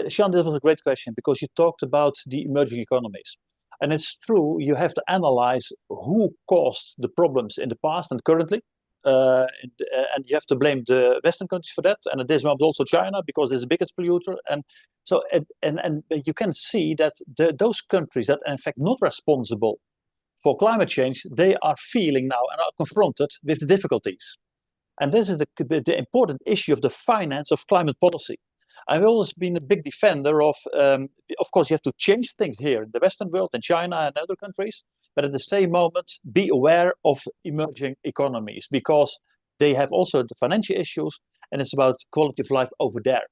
Sean, this was a great question because you talked about the emerging economies. And it's true, you have to analyze who caused the problems in the past and currently. And you have to blame the Western countries for that. And at this moment also China, because it's the biggest polluter. And so, and you can see that those countries that are in fact not responsible for climate change, they are feeling now and are confronted with the difficulties. And this is the important issue of the finance of climate policy. I've always been a big defender of course, you have to change things here in the Western world, in China and other countries, but at the same moment, be aware of emerging economies because they have also the financial issues, and it's about quality of life over there.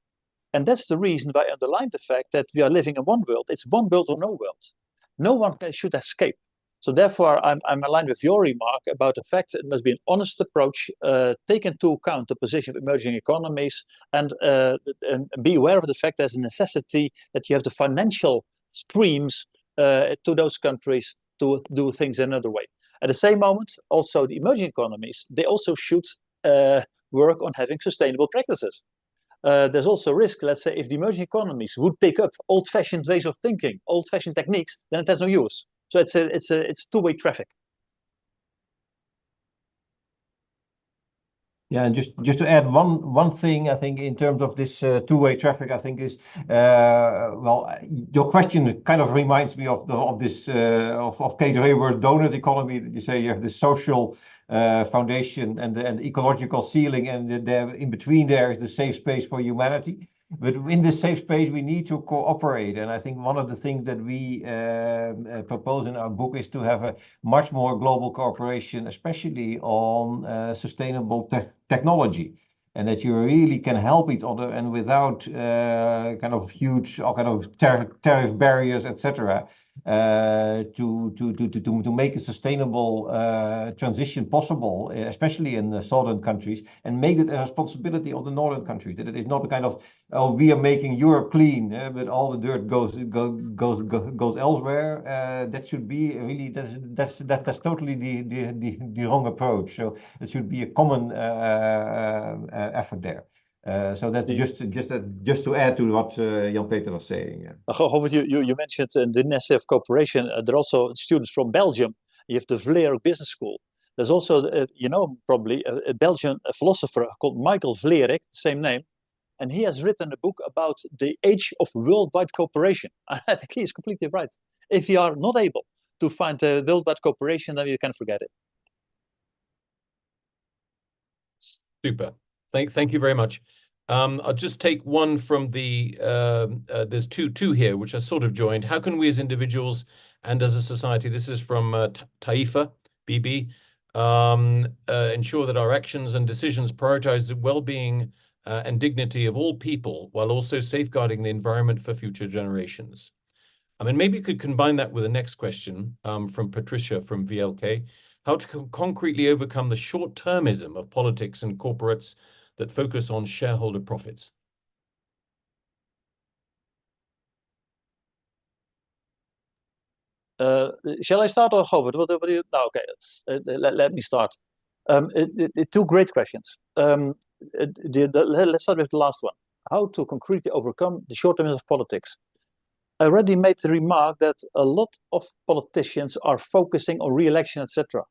And that's the reason why I underline the fact that we are living in one world. It's one world or no world. No one should escape. So therefore, I'm aligned with your remark about the fact that it must be an honest approach, take into account the position of emerging economies, and be aware of the fact there's a necessity that you have the financial streams to those countries to do things another way. At the same moment, also the emerging economies, they also should work on having sustainable practices. There's also risk, let's say, if the emerging economies would pick up old-fashioned ways of thinking, old-fashioned techniques, then it has no use. So it's two-way traffic. Yeah, and just to add one thing, I think in terms of this two-way traffic, I think is well, your question kind of reminds me of this Kate Raworth's donut economy. That you say you have the social foundation and the ecological ceiling, and there in between there is the safe space for humanity. But in this safe space, we need to cooperate. And I think one of the things that we propose in our book is to have a much more global cooperation, especially on sustainable technology. And that you really can help each other, and without kind of huge kind of tariff barriers, etc. to make a sustainable transition possible, especially in the southern countries, and make it a responsibility of the northern countries. That it is not a kind of, oh, we are making Europe clean, but all the dirt goes elsewhere. That should be really that's totally the wrong approach. So it should be a common effort there. So that just to add to what Jan-Peter was saying. Robert, you mentioned the necessity of cooperation. There are also students from Belgium. You have the Vleer Business School. There's also, you know, probably a Belgian philosopher called Michael Vleerik, same name, and he has written a book about the age of worldwide cooperation. I think he is completely right. If you are not able to find worldwide cooperation, then you can forget it. Super. Thank you very much. I'll just take one from the, there's two here, which are sort of joined. How can we as individuals and as a society, this is from Taifa, BB, ensure that our actions and decisions prioritize the well-being and dignity of all people while also safeguarding the environment for future generations? I mean, maybe you could combine that with the next question from Patricia from VLK. How to concretely overcome the short-termism of politics and corporates that focus on shareholder profits? Shall I start or Robert? What do you? No, okay. Let me start. Two great questions. Let's start with the last one. How to concretely overcome the short-termism of politics? I already made the remark that a lot of politicians are focusing on re-election, etc.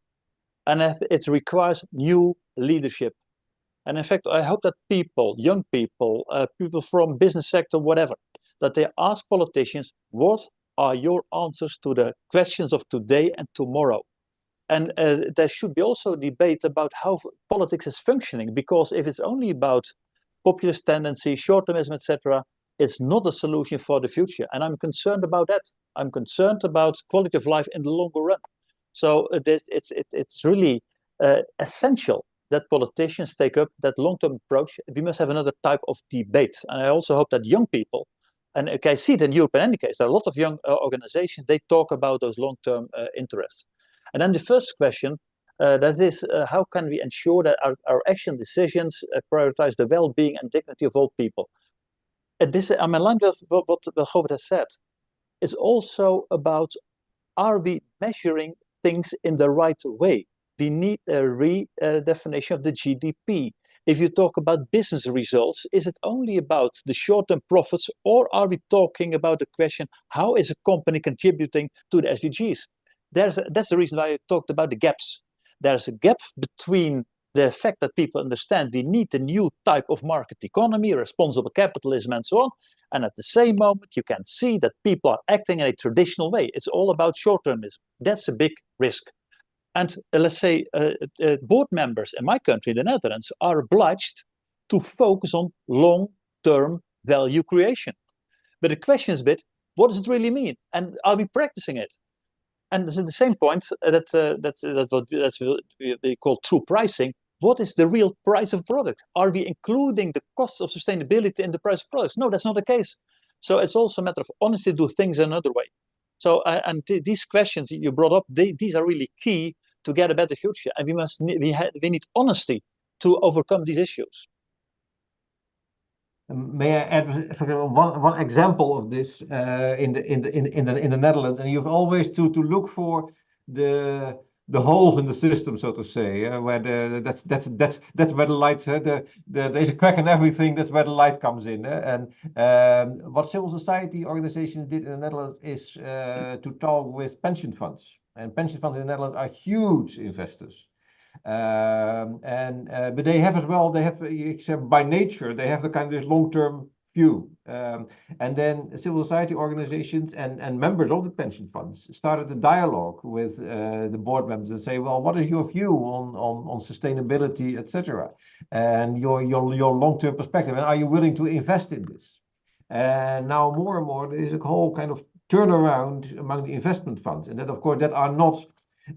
And it requires new leadership. And in fact, I hope that people, young people, people from business sector, whatever, that they ask politicians, what are your answers to the questions of today and tomorrow? And there should be also a debate about how politics is functioning, because if it's only about populist tendency, short-termism, etc., it's not a solution for the future. And I'm concerned about that. I'm concerned about quality of life in the longer run. So it's really essential that politicians take up that long-term approach. We must have another type of debate. And I also hope that young people, and I see it in Europe in any case, there are a lot of young organizations, they talk about those long-term interests. And then the first question, that is, how can we ensure that our action decisions prioritize the well-being and dignity of all people? I'm aligned with what Robert has said. It's also about, are we measuring things in the right way? We need a redefinition of the GDP. If you talk about business results, is it only about the short-term profits, or are we talking about the question, how is a company contributing to the SDGs? That's the reason why I talked about the gaps. There's a gap between the fact that people understand we need a new type of market economy, responsible capitalism, and so on. And at the same moment, you can see that people are acting in a traditional way. It's all about short-termism. That's a big risk. And let's say board members in my country, the Netherlands, are obliged to focus on long-term value creation. But the question is a bit, what does it really mean? And are we practicing it? And at the same point, that's what we call true pricing. What is the real price of product? Are we including the costs of sustainability in the price of products? No, that's not the case. So it's also a matter of honesty to do things another way. So these questions you brought up, these are really key to get a better future, and we need honesty to overcome these issues. May I add one example of this in the Netherlands? And you've always to look for the holes in the system, so to say, where that's where the light, there's a crack in everything. That's where the light comes in. And what civil society organizations did in the Netherlands is to talk with pension funds. And pension funds in the Netherlands are huge investors. But they have as well, by nature, they have the kind of long-term view. And then civil society organizations and members of the pension funds started a dialogue with the board members and say, well, what is your view on sustainability, etc., and your long-term perspective, and are you willing to invest in this? And now more and more there is a whole kind of turnaround among the investment funds, and that, of course, that are not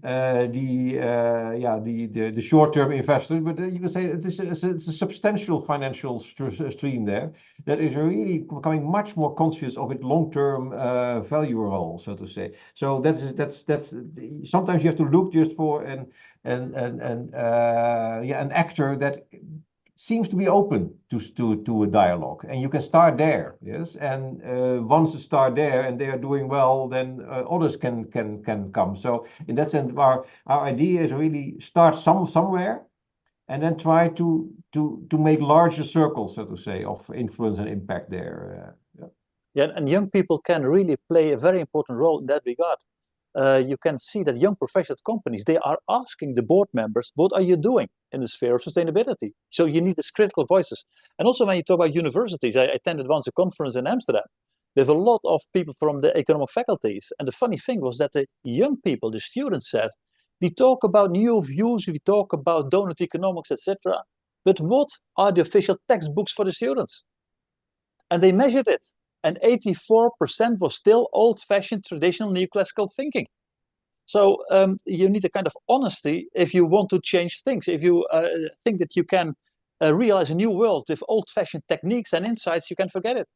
the short-term investors, but you can say it's a substantial financial stream there that is really becoming much more conscious of its long-term value role, so to say. So that's sometimes you have to look just for an actor that seems to be open to a dialogue, and you can start there, yes. And once you start there and they are doing well, then others can come. So in that sense, our idea is really start somewhere, and then try to make larger circles, so to say, of influence and impact there. Yeah, and young people can really play a very important role in that regard. You can see that young professional companies, they are asking the board members, what are you doing in the sphere of sustainability? So you need these critical voices. And also when you talk about universities, I attended once a conference in Amsterdam. There's a lot of people from the economic faculties. And the funny thing was that the young people, the students said, we talk about new views, we talk about donut economics, etc. But what are the official textbooks for the students? And they measured it. And 84% was still old-fashioned traditional neoclassical thinking. So you need a kind of honesty if you want to change things. If you think that you can realize a new world with old-fashioned techniques and insights, you can forget it.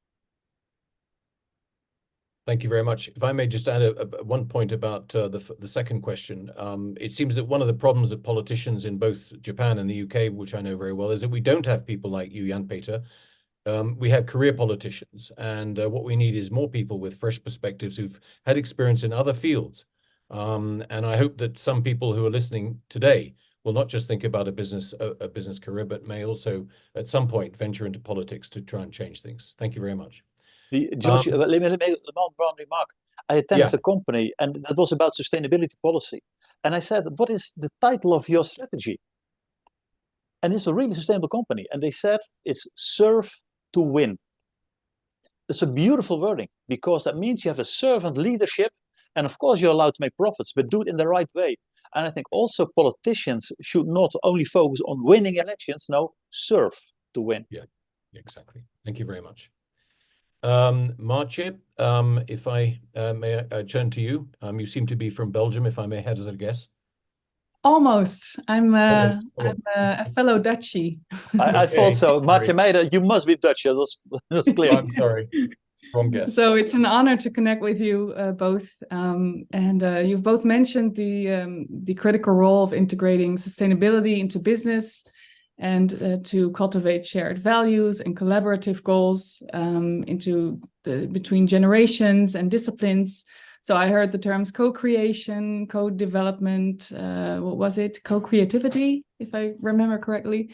Thank you very much. If I may just add one point about the second question. It seems that one of the problems of politicians in both Japan and the UK, which I know very well, is that we don't have people like you, Jan-Peter. We have career politicians, and what we need is more people with fresh perspectives who've had experience in other fields. And I hope that some people who are listening today will not just think about a business career, but may also at some point venture into politics to try and change things. Thank you very much. George, let me make one remark. I attended a company, and that was about sustainability policy. And I said, what is the title of your strategy? And it's a really sustainable company. And they said, it's serve to win. It's a beautiful wording, because that means you have a servant leadership, and of course you're allowed to make profits, but do it in the right way. And I think also politicians should not only focus on winning elections, no, serve to win. Yeah, exactly. Thank you very much. Martje, if I may turn to you. You seem to be from Belgium, if I may hazard a guess. Almost. I'm a fellow Dutchie. I thought so. Martje Meijer, you must be Dutch. That's clear. I'm sorry. Wrong guess. So it's an honor to connect with you both. And you've both mentioned the critical role of integrating sustainability into business and to cultivate shared values and collaborative goals between generations and disciplines. So I heard the terms co-creation, co-development, what was it? Co-creativity, if I remember correctly.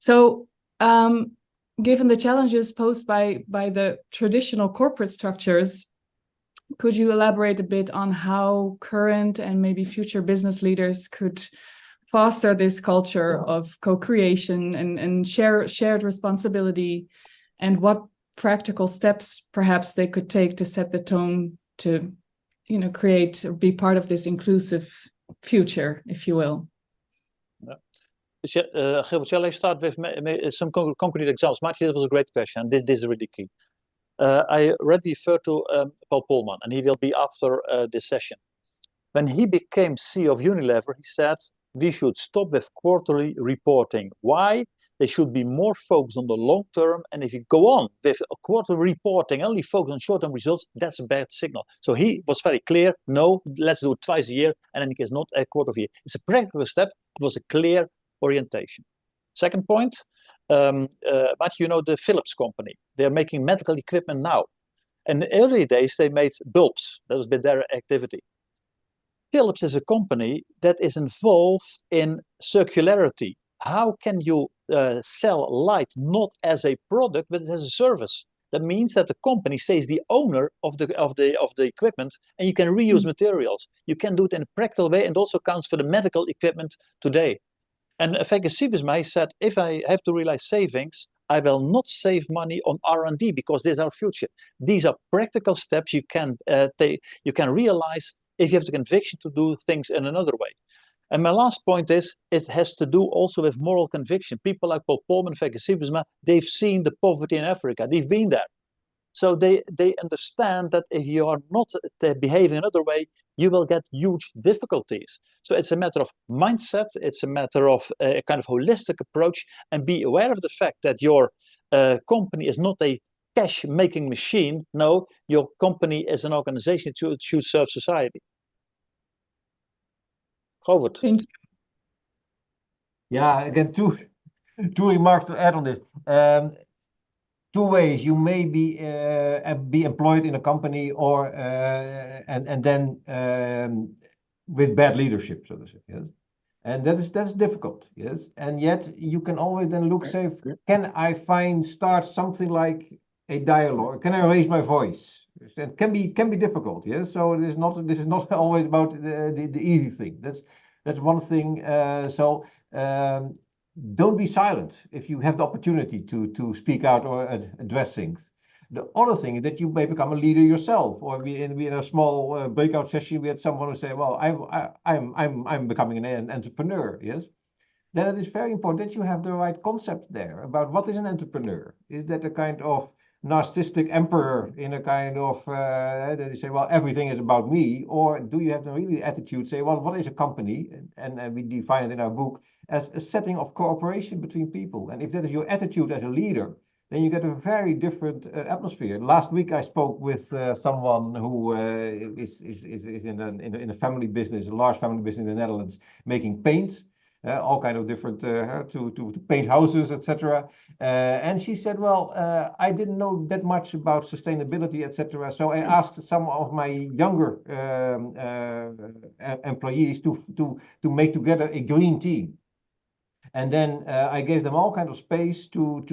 So given the challenges posed by the traditional corporate structures, could you elaborate a bit on how current and maybe future business leaders could foster this culture of co-creation and shared responsibility, and what practical steps perhaps they could take to set the tone to create or be part of this inclusive future, if you will? Gilbert, shall I start with some concrete examples? Martje, that was a great question. This is really key. I already referred to Paul Polman, and he will be after this session. When he became CEO of Unilever, he said, we should stop with quarterly reporting. Why? They should be more focused on the long term. And if you go on with a quarterly reporting, only focus on short-term results, that's a bad signal. So he was very clear, no, let's do it twice a year, and then it is not a quarter of a year. It's a practical step. It was a clear orientation. Second point, but the Philips company, they're making medical equipment now. In the early days, they made bulbs. That was been their activity. Philips is a company that is involved in circularity. How can you sell light not as a product, but as a service? That means that the company stays the owner of the equipment, and you can reuse materials. You can do it in a practical way, and also counts for the medical equipment today. And Capitalism said, if I have to realize savings, I will not save money on R&D, because this is our future. These are practical steps you can realize if you have the conviction to do things in another way. And my last point is, it has to do also with moral conviction. People like Paul Polman, they've seen the poverty in Africa. They've been there. So they understand that if you are not behaving another way, you will get huge difficulties. So it's a matter of mindset. It's a matter of a kind of holistic approach, and be aware of the fact that your company is not a cash-making machine. No, your company is an organization to serve society. Govert. Thank you. Yeah, again, two remarks to add on this. Two ways you may be employed in a company, or and then with bad leadership, so to say. Yes, and that's difficult. Yes, and yet you can always then look, say, can I start something like a dialogue? Can I raise my voice? It can be difficult. Yes, so this is not always about the easy thing. That's one thing. Don't be silent if you have the opportunity to speak out or address things. The other thing is that you may become a leader yourself, or we in a small breakout session we had someone who say, "Well, I'm becoming an entrepreneur." Yes, then it is very important that you have the right concept there about what is an entrepreneur. Is that a kind of narcissistic emperor in a kind of that you say, well, everything is about me, or do you have the really attitude, say, well, what is a company? And we define it in our book as a setting of cooperation between people. And if that is your attitude as a leader, then you get a very different atmosphere. Last week I spoke with someone who is in a family business, a large family business in the Netherlands, making paint. All kind of different to paint houses, etc. And she said, well, I didn't know that much about sustainability, etc. So I asked some of my younger employees to make together a green team. And then I gave them all kind of space to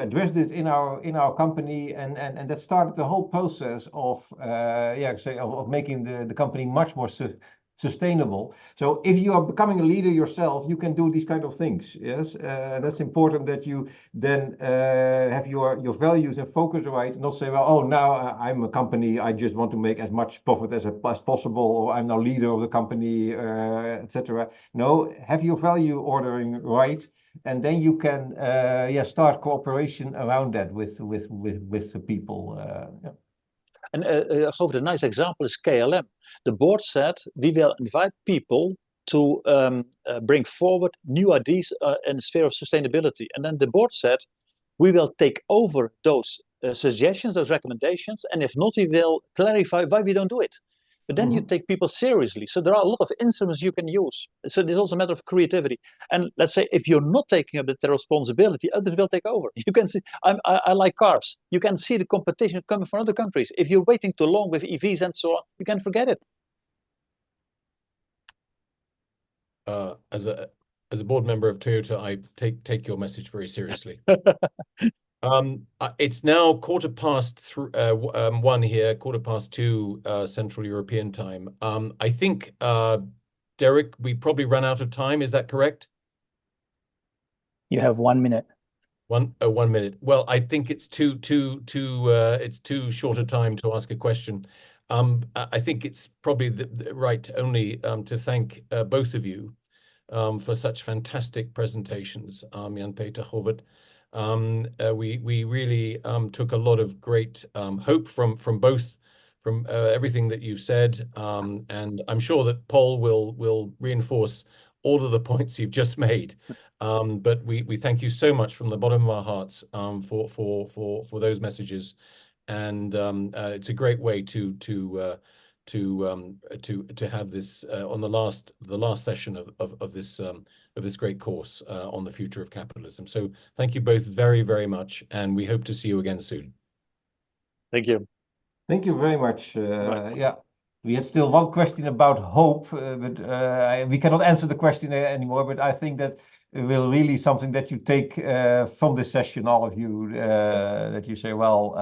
address this in our company, and that started the whole process of of making the company much more sustainable. So if you are becoming a leader yourself, you can do these kind of things. Yes, that's important that you then have your values and focus right. Not say, well, oh, now I'm a company, I just want to make as much profit as possible, or I'm now leader of the company, etc. No, have your value ordering right, and then you can start cooperation around that with the people. Yeah. And Govert, a nice example is KLM. The board said we will invite people to bring forward new ideas in the sphere of sustainability. And then the board said we will take over those suggestions, those recommendations, and if not, we will clarify why we don't do it. But then you take people seriously. So there are a lot of instruments you can use. So it's also a matter of creativity. And let's say if you're not taking up the responsibility, others will take over. You can see, I like cars. You can see the competition coming from other countries. If you're waiting too long with EVs and so on, you can forget it. As a board member of Toyota, I take your message very seriously. It's now 1:15 here, 2:15 Central European time. I think, Derek, we probably ran out of time. Is that correct? You have 1 minute. 1 minute. Well, I think it's too short a time to ask a question. I think it's probably right only to thank both of you for such fantastic presentations, Jan-Peter, Govert. We really took a lot of great hope from everything that you've said, and I'm sure that Paul will reinforce all of the points you've just made. But we thank you so much from the bottom of our hearts for those messages, and it's a great way to have this on the last session of this great course on the future of capitalism. So thank you both very, very much, and we hope to see you again soon. Thank you. Thank you very much. Yeah, we had still one question about hope, but we cannot answer the question anymore. But I think that it will really something that you take from this session, all of you, that you say, well,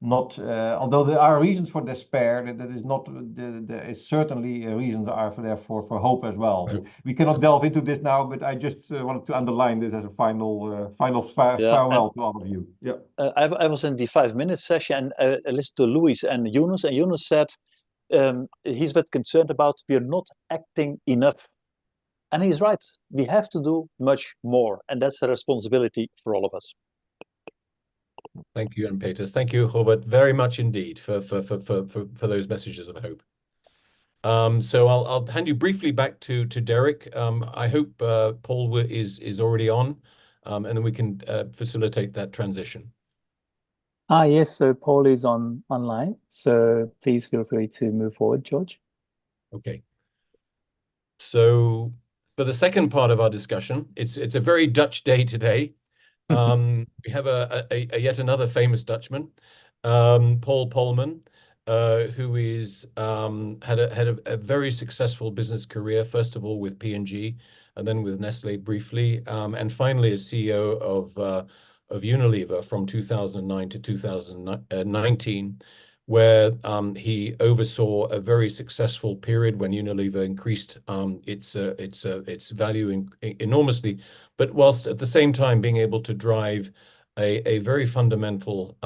not although there are reasons for despair, that is not. There is certainly reasons are for hope as well. We cannot delve into this now, but I just wanted to underline this as a final farewell to all of you. Yeah. I was in the 5-minute session, and I listened to Louis and Yunus said he's a bit concerned about we're not acting enough. And he's right. We have to do much more, and that's a responsibility for all of us. Thank you, Jan-Peter. Thank you, Robert, very much indeed for those messages of hope. So I'll hand you briefly back to Derek. I hope Paul is already on, and then we can facilitate that transition. Yes, so Paul is online, so please feel free to move forward, George. Okay. So for the second part of our discussion, it's a very Dutch day today. We have a yet another famous Dutchman, Paul Polman, who is had a very successful business career, first of all with P&G and then with Nestlé briefly, and finally as CEO of Unilever from 2009 to 2019, where he oversaw a very successful period when Unilever increased its value enormously, but whilst at the same time being able to drive a very fundamental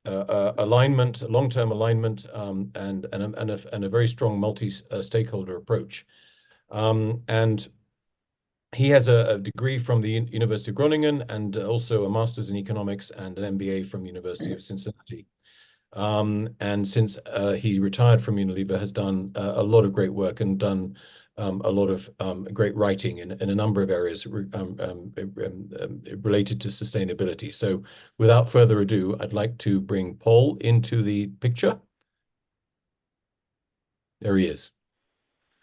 alignment, long-term alignment, and a very strong multi-stakeholder approach. And he has a degree from the University of Groningen and also a master's in economics and an MBA from University of Cincinnati. And since he retired from Unilever, has done a lot of great work and done a lot of great writing in a number of areas related to sustainability. So without further ado, I'd like to bring Paul into the picture. There he is.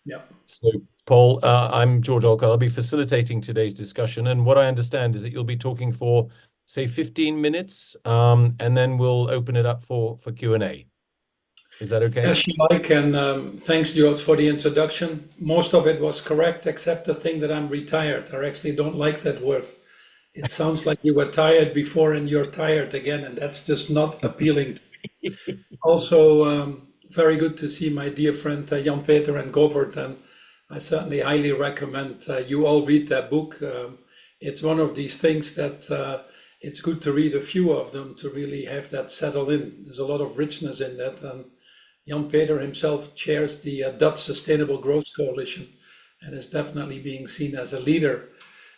Yeah. So Paul, I'm George Olcott. I'll be facilitating today's discussion. And what I understand is that you'll be talking for, say, 15 minutes, and then we'll open it up for Q&A. Is that okay? Yes, you like, and thanks, George, for the introduction. Most of it was correct, except the thing that I'm retired. I actually don't like that word. It sounds like you were tired before and you're tired again, and that's just not appealing to me. Also, very good to see my dear friend Jan-Peter and Govert, and I certainly highly recommend you all read that book. It's one of these things that it's good to read a few of them to really have that settle in. There's a lot of richness in that, and Jan-Peter himself chairs the Dutch Sustainable Growth Coalition and is definitely being seen as a leader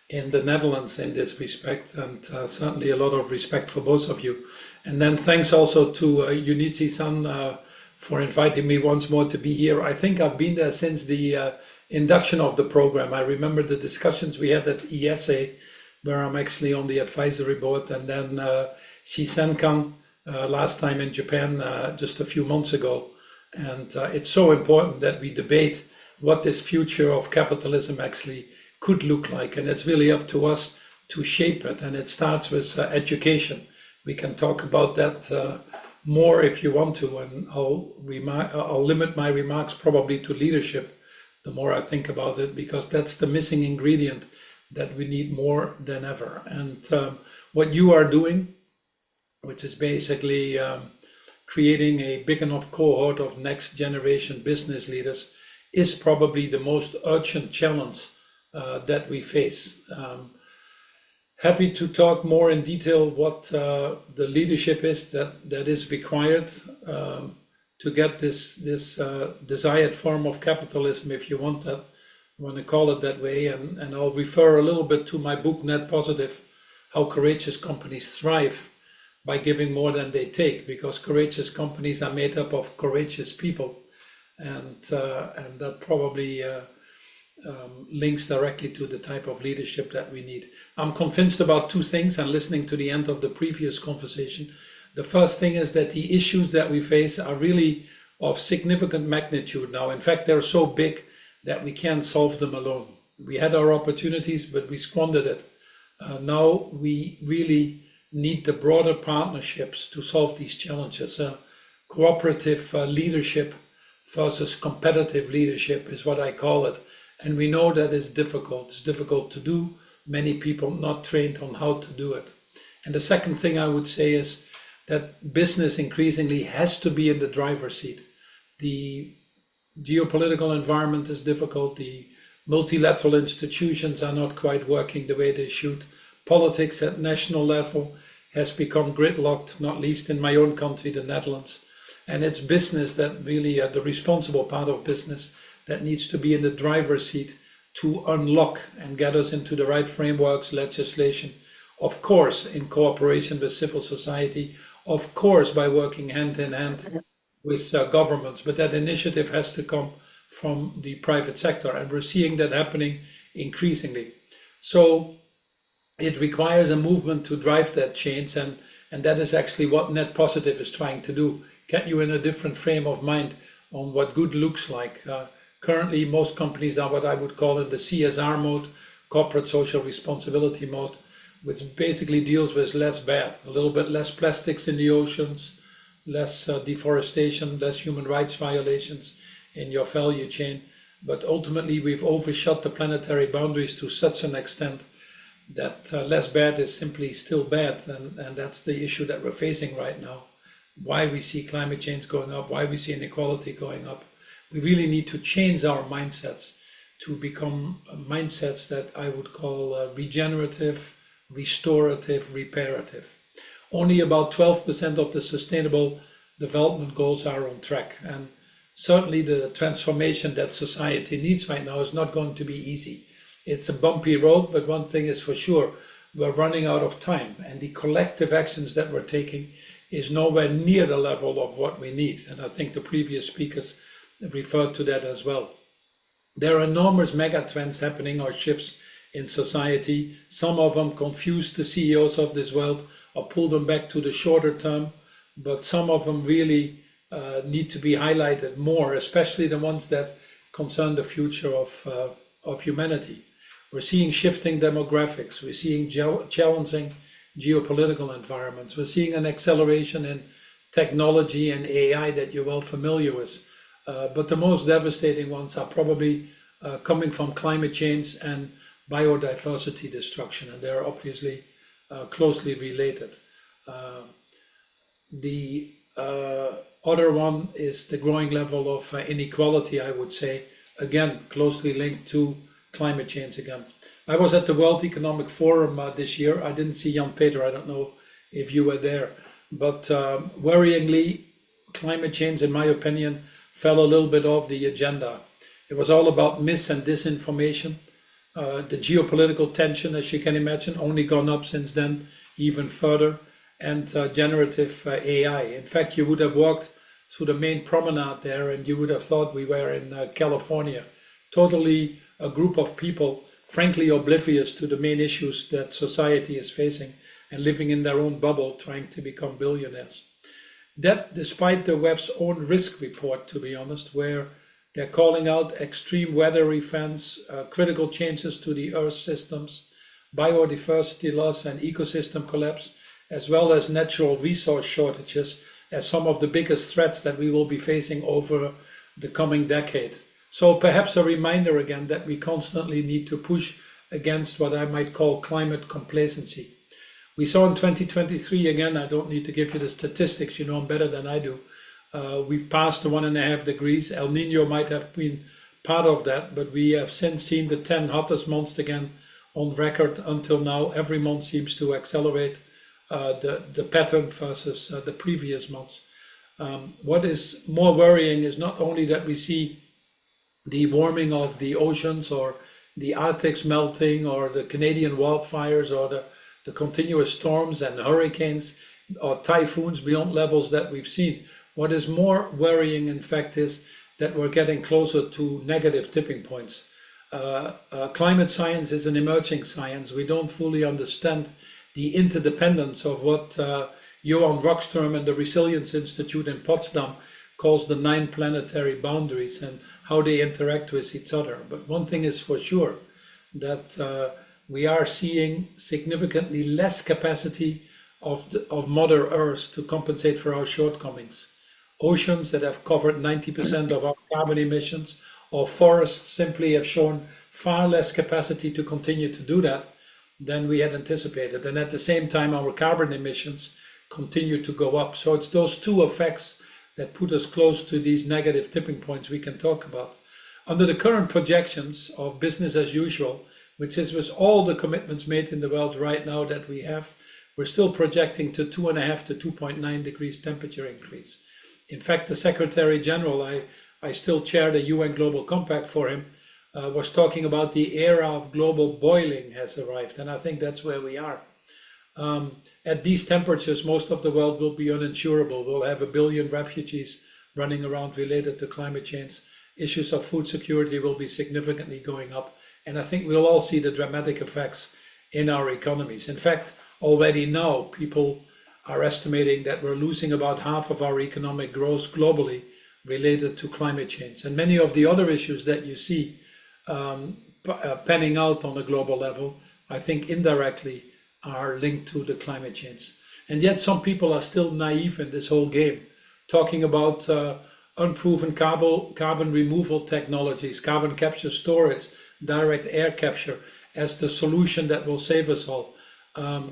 in the Netherlands in this respect, and certainly a lot of respect for both of you. And then thanks also to Junichi-san for inviting me once more to be here. I think I've been there since the induction of the program. I remember the discussions we had at ESA, where I'm actually on the advisory board, and then Shisenkan last time in Japan just a few months ago. And it's so important that we debate what this future of capitalism actually could look like. And it's really up to us to shape it. And it starts with education. We can talk about that more if you want to. And I'll limit my remarks probably to leadership the more I think about it, because that's the missing ingredient that we need more than ever. And what you are doing, which is basically creating a big enough cohort of next generation business leaders, is probably the most urgent challenge that we face. Happy to talk more in detail what the leadership is that is required to get this desired form of capitalism, if you want to call it that way. And I'll refer a little bit to my book, Net Positive, How Courageous Companies Thrive by Giving More Than They Take, because courageous companies are made up of courageous people. And that probably links directly to the type of leadership that we need. I'm convinced about two things, and listening to the end of the previous conversation. The first thing is that the issues that we face are really of significant magnitude now. In fact, they're so big that we can't solve them alone. We had our opportunities, but we squandered it. Now we really need the broader partnerships to solve these challenges. Cooperative leadership versus competitive leadership is what I call it. And we know that it's difficult. It's difficult to do. Many people not trained on how to do it. And the second thing I would say is that business increasingly has to be in the driver's seat. The geopolitical environment is difficult. The multilateral institutions are not quite working the way they should. Politics at national level has become gridlocked, not least in my own country, the Netherlands. And it's business that really, the responsible part of business, that needs to be in the driver's seat to unlock and get us into the right frameworks, legislation, of course, in cooperation with civil society, of course, by working hand in hand with governments, but that initiative has to come from the private sector, and we're seeing that happening increasingly. So it requires a movement to drive that change, and that is actually what Net Positive is trying to do, get you in a different frame of mind on what good looks like. Currently, most companies are what I would call in the CSR mode, corporate social responsibility mode, which basically deals with less bad, a little bit less plastics in the oceans, less deforestation, less human rights violations in your value chain. But ultimately, we've overshot the planetary boundaries to such an extent that less bad is simply still bad. And that's the issue that we're facing right now. Why we see climate change going up, why we see inequality going up. We really need to change our mindsets to become mindsets that I would call regenerative, restorative, reparative. Only about 12% of the sustainable development goals are on track. And certainly the transformation that society needs right now is not going to be easy. It's a bumpy road, but one thing is for sure, we're running out of time, and the collective actions that we're taking is nowhere near the level of what we need. And I think the previous speakers referred to that as well. There are enormous mega trends happening, or shifts in society. Some of them confuse the CEOs of this world or pull them back to the shorter term, but some of them really need to be highlighted more, especially the ones that concern the future of humanity. We're seeing shifting demographics, we're seeing challenging geopolitical environments, we're seeing an acceleration in technology and AI that you're well familiar with. But the most devastating ones are probably coming from climate change and biodiversity destruction, and they're obviously closely related. The other one is the growing level of inequality, I would say, again, closely linked to climate change again. I was at the World Economic Forum this year. I didn't see Jan-Peter, I don't know if you were there, but worryingly, climate change, in my opinion, fell a little bit off the agenda. It was all about mis and disinformation. The geopolitical tension, as you can imagine, only gone up since then, even further, and generative AI. In fact, you would have walked through the main promenade there and you would have thought we were in California. Totally a group of people, frankly oblivious to the main issues that society is facing and living in their own bubble, trying to become billionaires. That despite the WEF's own risk report, to be honest, where they're calling out extreme weather events, critical changes to the Earth systems, biodiversity loss and ecosystem collapse, as well as natural resource shortages as some of the biggest threats that we will be facing over the coming decade. So perhaps a reminder again that we constantly need to push against what I might call climate complacency. We saw in 2023, again, I don't need to give you the statistics, you know them better than I do. We've passed the 1.5 degrees. El Nino might have been part of that, but we have since seen the 10 hottest months again on record until now. Every month seems to accelerate the pattern versus the previous months. What is more worrying is not only that we see the warming of the oceans or the Arctic's melting or the Canadian wildfires or the continuous storms and hurricanes or typhoons beyond levels that we've seen. What is more worrying, in fact, is that we're getting closer to negative tipping points. Climate science is an emerging science. We don't fully understand the interdependence of what Johan Rockström and the Resilience Institute in Potsdam calls the 9 planetary boundaries and how they interact with each other. But one thing is for sure, that we are seeing significantly less capacity of Mother Earth to compensate for our shortcomings. Oceans that have covered 90% of our carbon emissions, or forests simply have shown far less capacity to continue to do that than we had anticipated. And at the same time, our carbon emissions continue to go up. So it's those two effects that put us close to these negative tipping points we can talk about. Under the current projections of business as usual, which is with all the commitments made in the world right now that we have, we're still projecting to 2.5 to 2.9 degrees temperature increase. In fact, the Secretary General, I still chair the UN Global Compact for him, was talking about the era of global boiling has arrived, and I think that's where we are. At these temperatures, most of the world will be uninsurable. We'll have 1 billion refugees running around related to climate change. Issues of food security will be significantly going up. And I think we'll all see the dramatic effects in our economies. In fact, already now, people are estimating that we're losing about half of our economic growth globally related to climate change. And many of the other issues that you see panning out on a global level, I think indirectly are linked to the climate change. And yet some people are still naive in this whole game, talking about unproven carbon removal technologies, carbon capture storage, direct air capture as the solution that will save us all.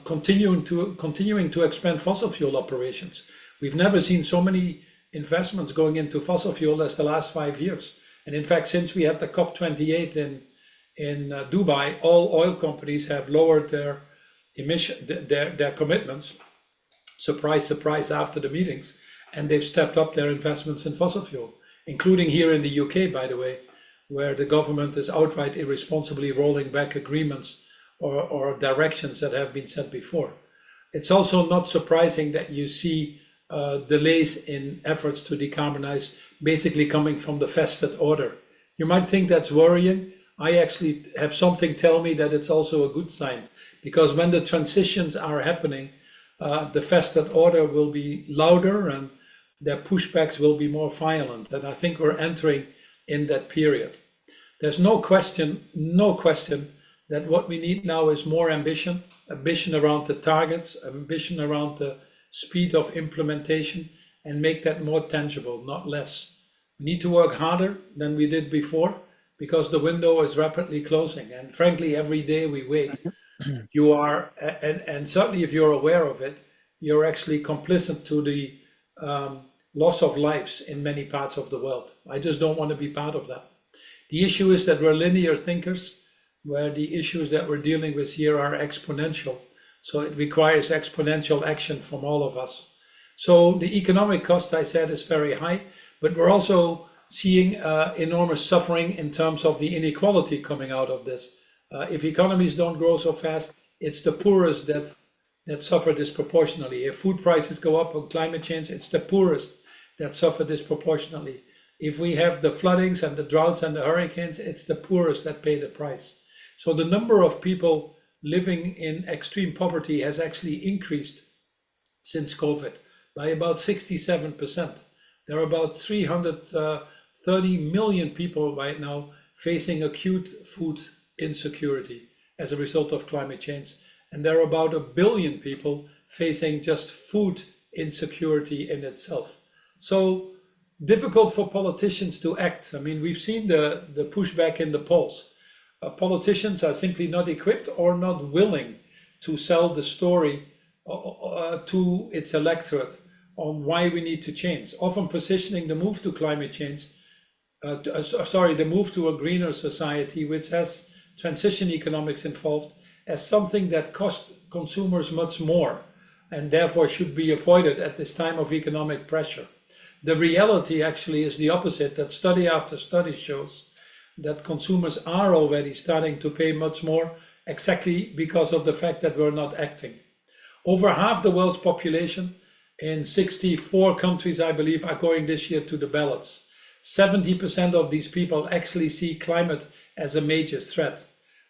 Continuing to expand fossil fuel operations. We've never seen so many investments going into fossil fuel as the last 5 years. And in fact, since we had the COP28 in Dubai, all oil companies have lowered their their commitments. Surprise, surprise, after the meetings, and they've stepped up their investments in fossil fuel, including here in the UK, by the way, where the government is outright irresponsibly rolling back agreements or directions that have been set before. It's also not surprising that you see delays in efforts to decarbonize basically coming from the vested order. You might think that's worrying. I actually have something tell me that it's also a good sign, because when the transitions are happening, the vested order will be louder and their pushbacks will be more violent. And I think we're entering in that period. There's no question that what we need now is more ambition around the targets, ambition around the speed of implementation, and make that more tangible, not less. We need to work harder than we did before, because the window is rapidly closing. And frankly, every day we wait, you are, and certainly if you're aware of it, you're actually complicit to the loss of lives in many parts of the world. I just don't want to be part of that. The issue is that we're linear thinkers, where the issues that we're dealing with here are exponential. So it requires exponential action from all of us. So the economic cost, I said, is very high, but we're also seeing enormous suffering in terms of the inequality coming out of this. If economies don't grow so fast, it's the poorest that suffer disproportionately. If food prices go up on climate change, it's the poorest that suffer disproportionately. If we have the floodings and the droughts and the hurricanes, it's the poorest that pay the price. So the number of people living in extreme poverty has actually increased since COVID by about 67%. There are about 330 million people right now facing acute food insecurity as a result of climate change. And there are about 1 billion people facing just food insecurity in itself. So difficult for politicians to act. I mean, we've seen the pushback in the polls. Politicians are simply not equipped or not willing to sell the story to its electorate on why we need to change, often positioning the move to climate change, the move to a greener society, which has transition economics involved, as something that costs consumers much more and therefore should be avoided at this time of economic pressure. The reality actually is the opposite, that study after study shows that consumers are already starting to pay much more, exactly because of the fact that we're not acting. Over half the world's population in 64 countries, I believe, are going this year to the ballots. 70% of these people actually see climate as a major threat.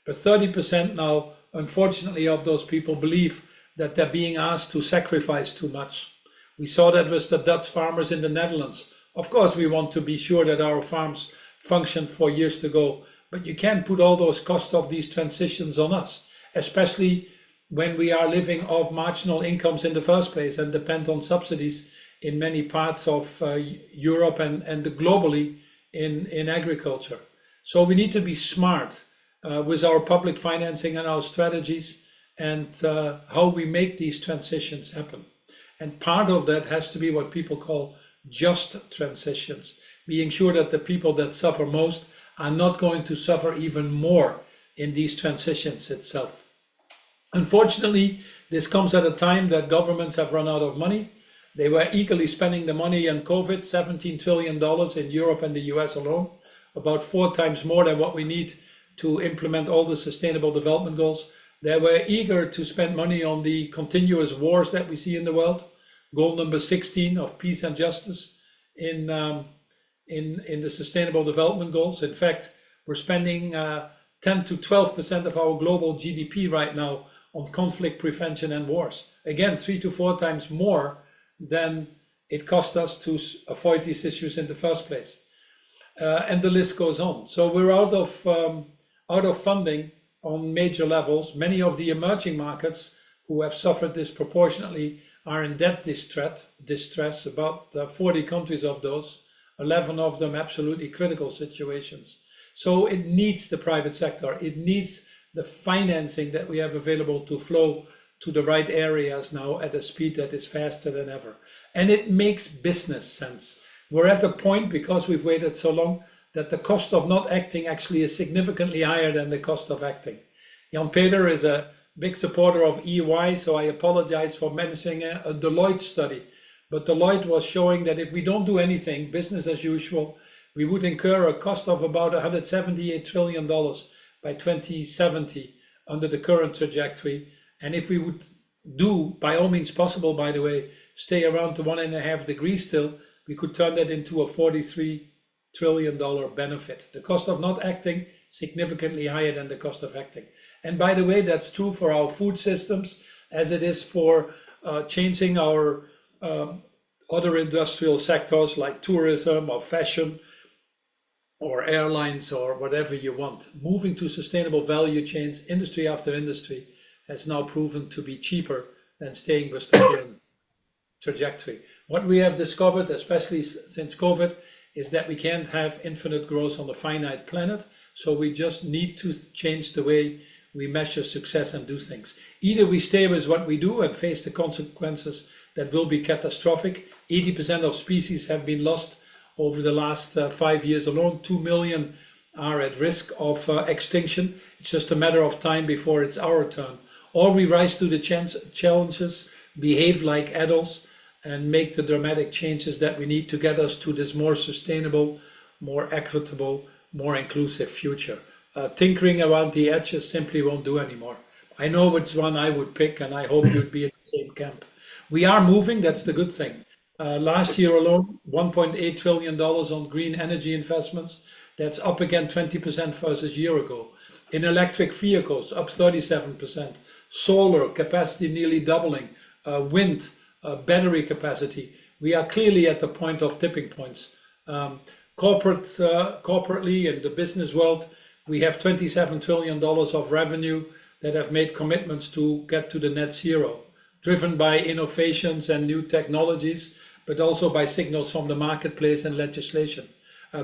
But 30% now, unfortunately, of those people believe that they're being asked to sacrifice too much. We saw that with the Dutch farmers in the Netherlands. Of course, we want to be sure that our farms function for years to go, but you can't put all those costs of these transitions on us, especially when we are living off marginal incomes in the first place and depend on subsidies in many parts of Europe and globally in agriculture. So we need to be smart with our public financing and our strategies and how we make these transitions happen. And part of that has to be what people call just transitions, being sure that the people that suffer most are not going to suffer even more in these transitions itself. Unfortunately, this comes at a time that governments have run out of money. They were eagerly spending the money on COVID, $17 trillion in Europe and the US alone, about 4 times more than what we need to implement all the sustainable development goals. They were eager to spend money on the continuous wars that we see in the world. Goal number 16 of peace and justice in the Sustainable Development Goals. In fact, we're spending 10 to 12% of our global GDP right now on conflict prevention and wars. Again, 3 to 4 times more than it cost us to avoid these issues in the first place. And the list goes on. So we're out of funding on major levels. Many of the emerging markets who have suffered disproportionately are in debt distress, about 40 countries of those, 11 of them absolutely critical situations. So it needs the private sector. It needs the financing that we have available to flow to the right areas now at a speed that is faster than ever. And it makes business sense. We're at the point, because we've waited so long, that the cost of not acting actually is significantly higher than the cost of acting. Jan-Peter is a big supporter of EY, so I apologize for mentioning a Deloitte study. But Deloitte was showing that if we don't do anything, business as usual, we would incur a cost of about $178 trillion by 2070 under the current trajectory. And if we would do, by all means possible, by the way, stay around the 1.5 degrees still, we could turn that into a $43 trillion benefit. The cost of not acting significantly higher than the cost of acting. And by the way, that's true for our food systems as it is for changing our other industrial sectors like tourism or fashion or airlines or whatever you want. Moving to sustainable value chains, industry after industry, has now proven to be cheaper than staying with the current trajectory. What we have discovered, especially since COVID, is that we can't have infinite growth on a finite planet. So we just need to change the way we measure success and do things. Either we stay with what we do and face the consequences that will be catastrophic. 80% of species have been lost over the last 5 years alone. 2 million are at risk of extinction. It's just a matter of time before it's our turn. Or we rise to the challenges, behave like adults, and make the dramatic changes that we need to get us to this more sustainable, more equitable, more inclusive future. Tinkering around the edges simply won't do anymore. I know which one I would pick, and I hope you'd be in the same camp. We are moving, that's the good thing. Last year alone, $1.8 trillion on green energy investments. That's up again 20% versus a year ago. In electric vehicles, up 37%. Solar capacity nearly doubling. Wind, battery capacity. We are clearly at the point of tipping points. Corporately in the business world, we have $27 trillion of revenue that have made commitments to get to the net zero, driven by innovations and new technologies, but also by signals from the marketplace and legislation.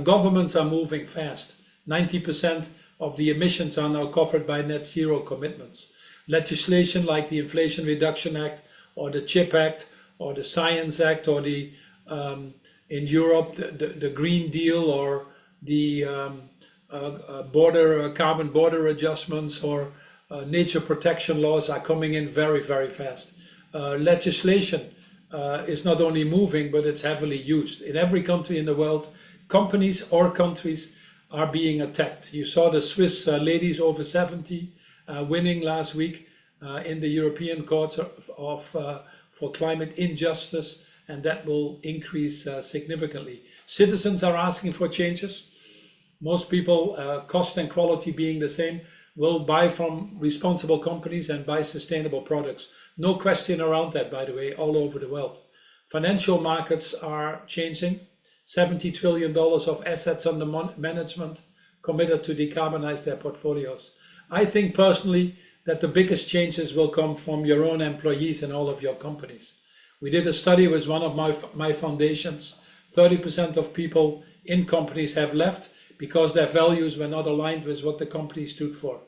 Governments are moving fast. 90% of the emissions are now covered by net zero commitments. Legislation like the Inflation Reduction Act or the CHIP Act or the Science Act or the in Europe the Green Deal or the carbon border adjustments or nature protection laws are coming in very, very fast. Legislation is not only moving, but it's heavily used. In every country in the world, companies or countries are being attacked. You saw the Swiss ladies over 70 winning last week in the European Court for Climate Injustice, and that will increase significantly. Citizens are asking for changes. Most people, cost and quality being the same, will buy from responsible companies and buy sustainable products. No question around that, by the way, all over the world. Financial markets are changing. $70 trillion of assets under management committed to decarbonize their portfolios. I think personally that the biggest changes will come from your own employees and all of your companies. We did a study with one of my foundations. 30% of people in companies have left because their values were not aligned with what the company stood for.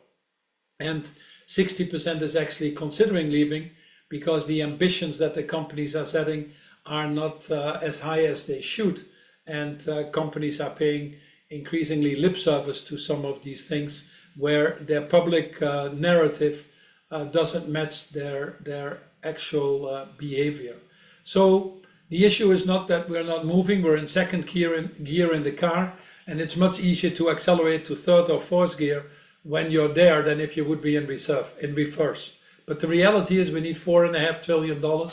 And 60% is actually considering leaving because the ambitions that the companies are setting are not as high as they should. And companies are paying increasingly lip service to some of these things where their public narrative doesn't match their actual behavior. So the issue is not that we're not moving, we're in second gear in the car, and it's much easier to accelerate to third or fourth gear when you're there than if you would be in reverse. But the reality is we need $4.5 trillion,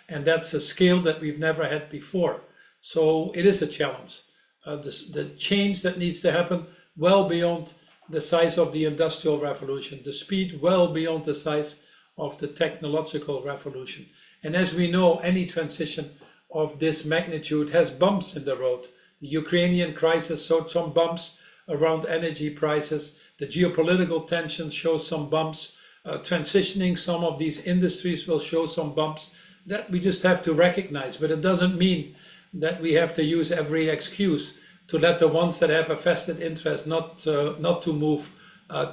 and that's a scale that we've never had before. So it is a challenge. The change that needs to happen well beyond the size of the Industrial Revolution, the speed well beyond the size of the technological revolution. And as we know, any transition of this magnitude has bumps in the road. The Ukrainian crisis showed some bumps around energy prices. The geopolitical tensions show some bumps. Transitioning some of these industries will show some bumps that we just have to recognize. But it doesn't mean that we have to use every excuse to let the ones that have a vested interest not to move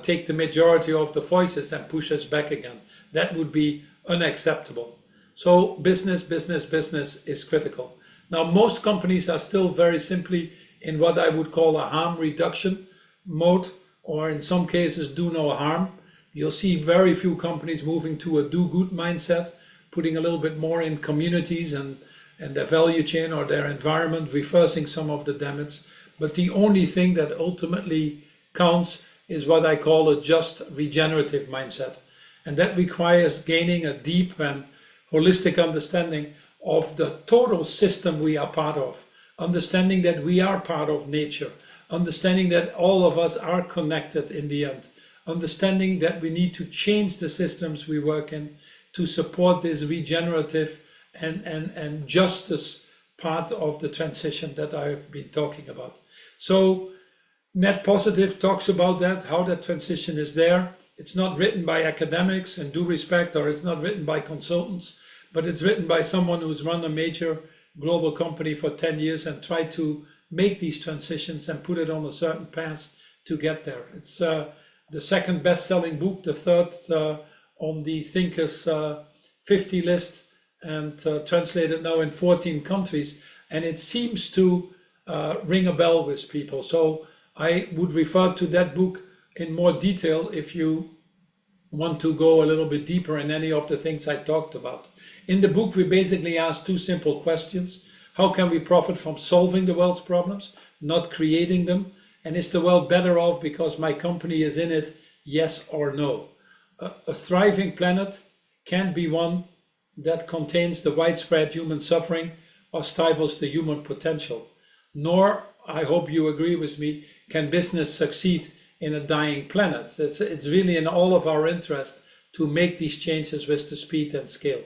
take the majority of the voices and push us back again. That would be unacceptable. So business is critical. Now, most companies are still very simply in what I would call a harm reduction mode, or in some cases do no harm. You'll see very few companies moving to a do-good mindset, putting a little bit more in communities and their value chain or their environment, reversing some of the damage. But the only thing that ultimately counts is what I call a just regenerative mindset. And that requires gaining a deep and holistic understanding of the total system we are part of, understanding that we are part of nature, understanding that all of us are connected in the end, understanding that we need to change the systems we work in to support this regenerative and justice part of the transition that I've been talking about. So Net Positive talks about that, how that transition is there. It's not written by academics, in due respect, or it's not written by consultants, but it's written by someone who's run a major global company for 10 years and tried to make these transitions and put it on a certain path to get there. It's the second best-selling book, the third on the Thinkers 50 list, and translated now in 14 countries. And it seems to ring a bell with people. So I would refer to that book in more detail if you want to go a little bit deeper in any of the things I talked about. In the book, we basically ask two simple questions. How can we profit from solving the world's problems, not creating them? And is the world better off because my company is in it, yes or no? A thriving planet can't be one that contains the widespread human suffering or stifles the human potential. Nor, I hope you agree with me, can business succeed in a dying planet. It's really in all of our interest to make these changes with the speed and scale.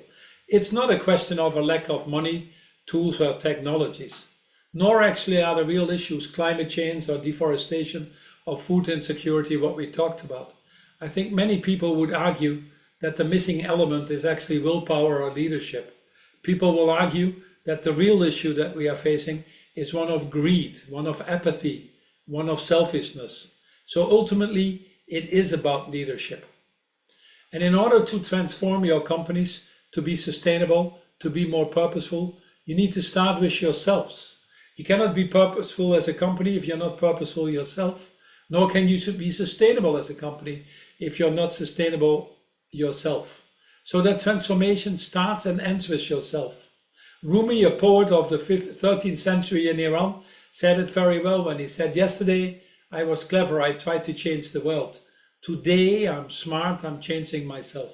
It's not a question of a lack of money, tools, or technologies, nor actually are the real issues climate change or deforestation or food insecurity, what we talked about. I think many people would argue that the missing element is actually willpower or leadership. People will argue that the real issue that we are facing is one of greed, one of apathy, one of selfishness. So ultimately, it is about leadership. And in order to transform your companies to be sustainable, to be more purposeful, you need to start with yourselves. You cannot be purposeful as a company if you're not purposeful yourself, nor can you be sustainable as a company if you're not sustainable yourself. So that transformation starts and ends with yourself. Rumi, a poet of the 13th century in Iran, said it very well when he said, yesterday I was clever, I tried to change the world. Today I'm smart, I'm changing myself.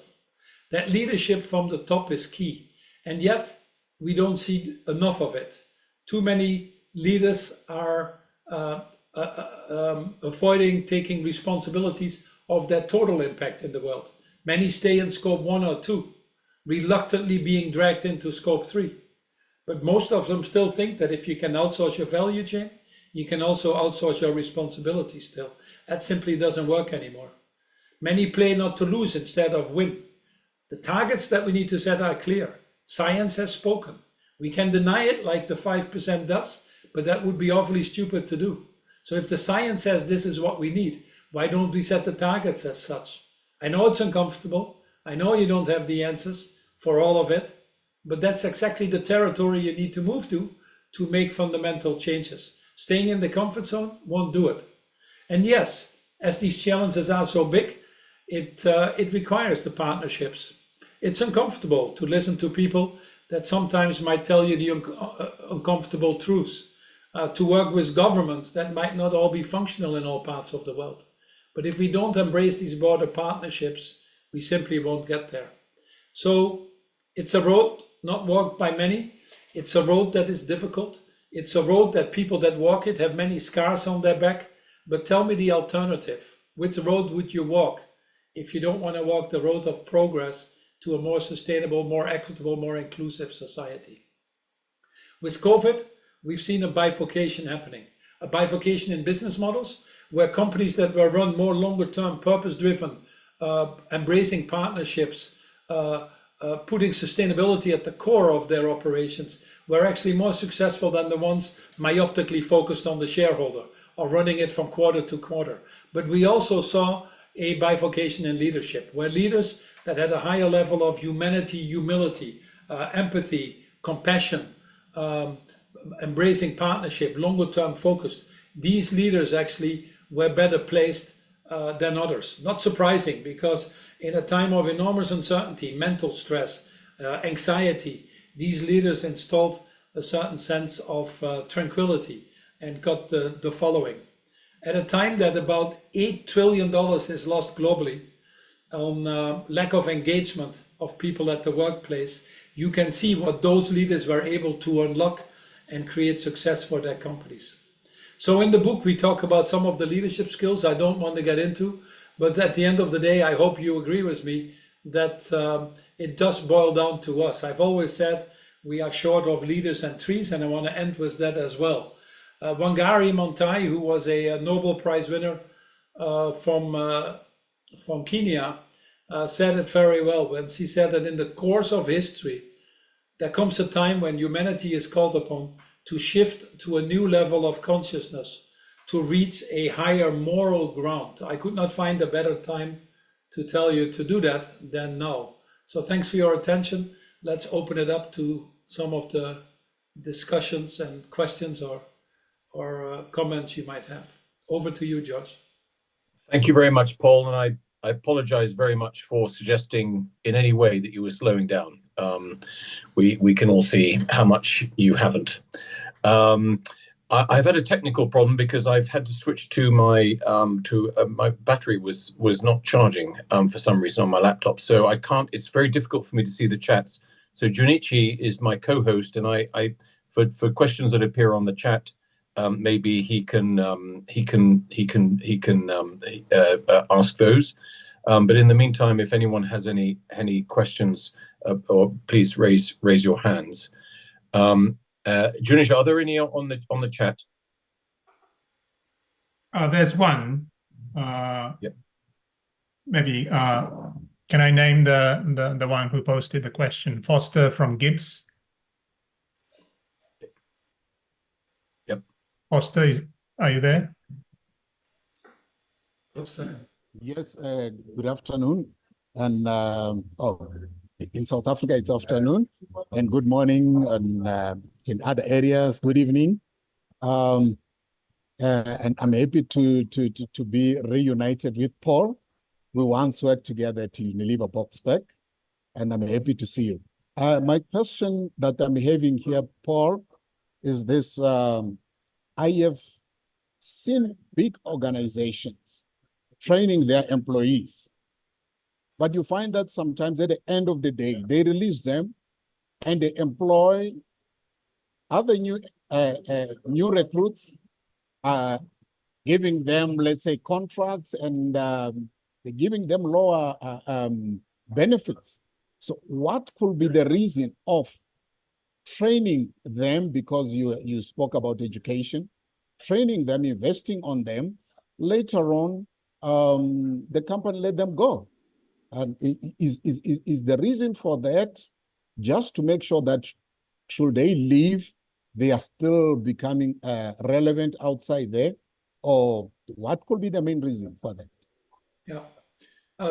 That leadership from the top is key. And yet we don't see enough of it. Too many leaders are avoiding taking responsibilities of their total impact in the world. Many stay in scope 1 or 2, reluctantly being dragged into scope 3. But most of them still think that if you can outsource your value chain, you can also outsource your responsibility still. That simply doesn't work anymore. Many play not to lose instead of win. The targets that we need to set are clear. Science has spoken. We can deny it like the 5% does, but that would be awfully stupid to do. So if the science says this is what we need, why don't we set the targets as such? I know it's uncomfortable. I know you don't have the answers for all of it, but that's exactly the territory you need to move to make fundamental changes. Staying in the comfort zone won't do it. And yes, as these challenges are so big, it requires the partnerships. It's uncomfortable to listen to people that sometimes might tell you the uncomfortable truths, to work with governments that might not all be functional in all parts of the world. But if we don't embrace these broader partnerships, we simply won't get there. So it's a road not walked by many. It's a road that is difficult. It's a road that people that walk it have many scars on their back. But tell me the alternative. Which road would you walk if you don't want to walk the road of progress to a more sustainable, more equitable, more inclusive society? With COVID, we've seen a bifurcation happening. A bifurcation in business models, where companies that were run more longer-term, purpose-driven, embracing partnerships, putting sustainability at the core of their operations, were actually more successful than the ones myopically focused on the shareholder or running it from quarter to quarter. But we also saw a bifurcation in leadership, where leaders that had a higher level of humanity, humility, empathy, compassion, embracing partnership, longer-term focused, these leaders actually were better placed than others. Not surprising, because in a time of enormous uncertainty, mental stress, anxiety, these leaders installed a certain sense of tranquility and got the following. At a time that about $8 trillion is lost globally on lack of engagement of people at the workplace, you can see what those leaders were able to unlock and create success for their companies. So in the book, we talk about some of the leadership skills I don't want to get into, but at the end of the day, I hope you agree with me that it does boil down to us. I've always said we are short of leaders and trees, and I want to end with that as well. Wangari Maathai, who was a Nobel Prize winner from Kenya, said it very well when she said that in the course of history, there comes a time when humanity is called upon to shift to a new level of consciousness, to reach a higher moral ground. I could not find a better time to tell you to do that than now. So thanks for your attention. Let's open it up to some of the discussions and questions or comments you might have. Over to you, Josh. Thank you very much, Paul. And I apologize very much for suggesting in any way that you were slowing down. We can all see how much you haven't. I've had a technical problem because I've had to switch to my battery was not charging for some reason on my laptop, so I can't. It's very difficult for me to see the chats. So Junichi is my co-host, and I for questions that appear on the chat, maybe he can ask those. But in the meantime, if anyone has any questions, or please raise your hands. Junichi, are there any on the chat? There's one. Yep. Maybe can I name the one who posted the question? Foster from Gibbs. Yep. Foster, are you there? Foster. Yes, good afternoon. And in South Africa, it's afternoon, and good morning, and in other areas, good evening. And I'm happy to be reunited with Paul. We once worked together at Unilever Boxback, and I'm happy to see you. My question that I'm having here, Paul, is this: I have seen big organizations training their employees, but you find that sometimes at the end of the day, they release them and they employ other new recruits, giving them, let's say, contracts, and they're giving them lower benefits. So what could be the reason of training them? Because you spoke about education, training them, investing on them, later on, the company let them go. And is the reason for that just to make sure that should they leave, they are still becoming relevant outside there? Or what could be the main reason for that? Yeah.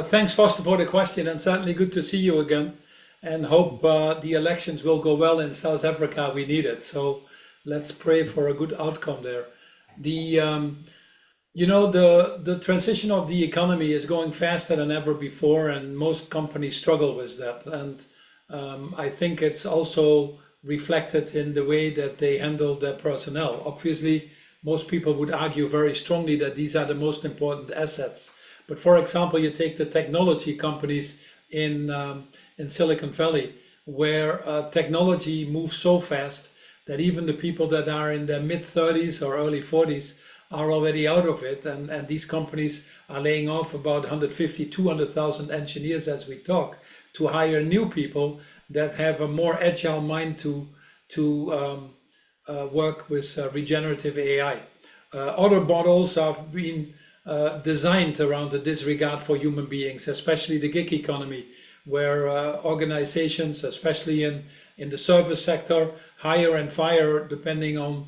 Thanks, Foster, for the question, and certainly good to see you again, and hope the elections will go well in South Africa. We need it. So let's pray for a good outcome there. The transition of the economy is going faster than ever before, and most companies struggle with that. And I think it's also reflected in the way that they handle their personnel. Obviously, most people would argue very strongly that these are the most important assets. But for example, you take the technology companies in Silicon Valley, where technology moves so fast that even the people that are in their mid-30s or early 40s are already out of it. And these companies are laying off about 150, 200,000 engineers as we talk, to hire new people that have a more agile mind to work with regenerative AI. Other models have been designed around the disregard for human beings, especially the gig economy, where organizations, especially in the service sector, hire and fire depending on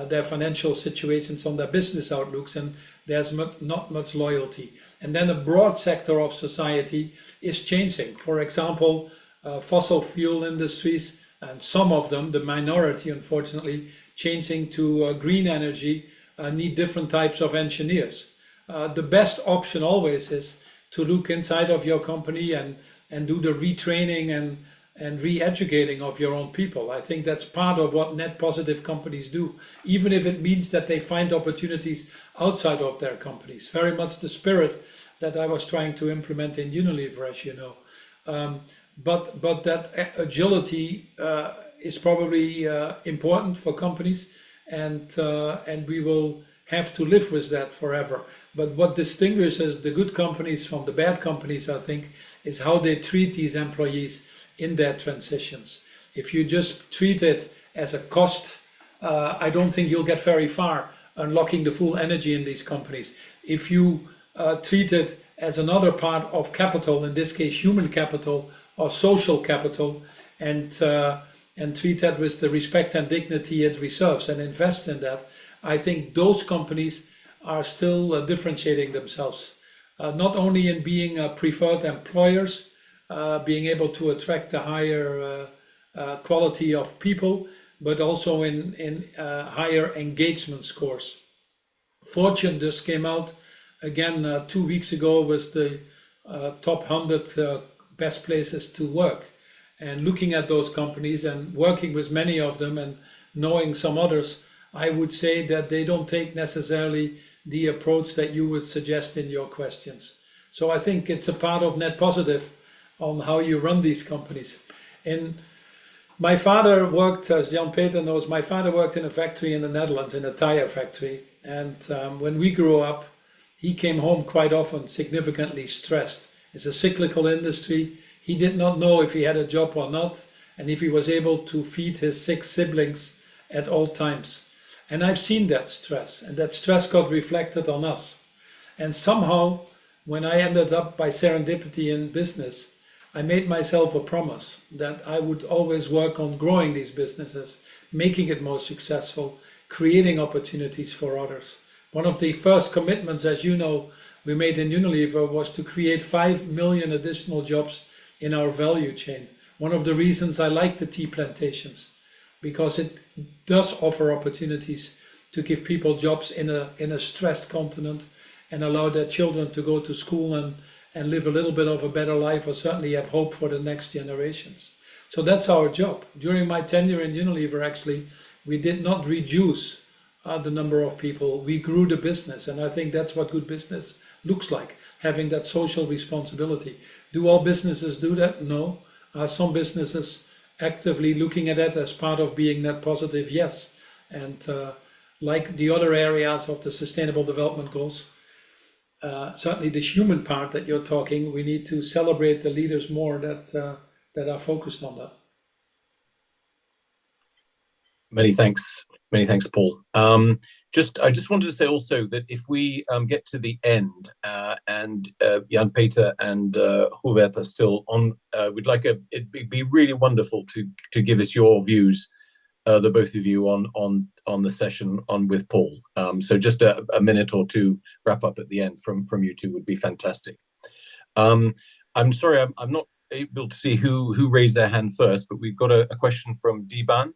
their financial situations, on their business outlooks, and there's not much loyalty. And then a broad sector of society is changing. For example, fossil fuel industries, and some of them, the minority unfortunately, changing to green energy, need different types of engineers. The best option always is to look inside of your company and do the retraining and re-educating of your own people. I think that's part of what net positive companies do, even if it means that they find opportunities outside of their companies. Very much the spirit that I was trying to implement in Unilever, as you know. But that agility is probably important for companies, and we will have to live with that forever. But what distinguishes the good companies from the bad companies, I think, is how they treat these employees in their transitions. If you just treat it as a cost, I don't think you'll get very far unlocking the full energy in these companies. If you treat it as another part of capital, in this case human capital or social capital, and treat that with the respect and dignity it deserves and invest in that, I think those companies are still differentiating themselves, not only in being preferred employers, being able to attract a higher quality of people, but also in higher engagement scores. Fortune just came out again 2 weeks ago with the top 100 best places to work. And looking at those companies and working with many of them and knowing some others, I would say that they don't take necessarily the approach that you would suggest in your questions. So I think it's a part of net positive on how you run these companies. And my father worked, as Jan Peter knows, my father worked in a factory in the Netherlands, in a tire factory. And when we grew up, he came home quite often significantly stressed. It's a cyclical industry. He did not know if he had a job or not, and if he was able to feed his 6 siblings at all times. And I've seen that stress, and that stress got reflected on us. And somehow, when I ended up by serendipity in business, I made myself a promise that I would always work on growing these businesses, making it more successful, creating opportunities for others. One of the first commitments, as you know, we made in Unilever was to create 5 million additional jobs in our value chain. One of the reasons I like the tea plantations, because it does offer opportunities to give people jobs in a stressed continent and allow their children to go to school and live a little bit of a better life, or certainly have hope for the next generations. So that's our job. During my tenure in Unilever, actually, we did not reduce the number of people. We grew the business, and I think that's what good business looks like, having that social responsibility. Do all businesses do that? No. Are some businesses actively looking at that as part of being net positive? Yes. And like the other areas of the Sustainable Development Goals, certainly the human part that you're talking, we need to celebrate the leaders more that are focused on that. Many thanks, Paul. I just wanted to say also that if we get to the end and Jan Peter and Hubert are still on, it'd be really wonderful to give us your views, the both of you, on the session with Paul. So just a minute or two wrap up at the end from you two would be fantastic. I'm sorry, I'm not able to see who raised their hand first, but we've got a question from Diban.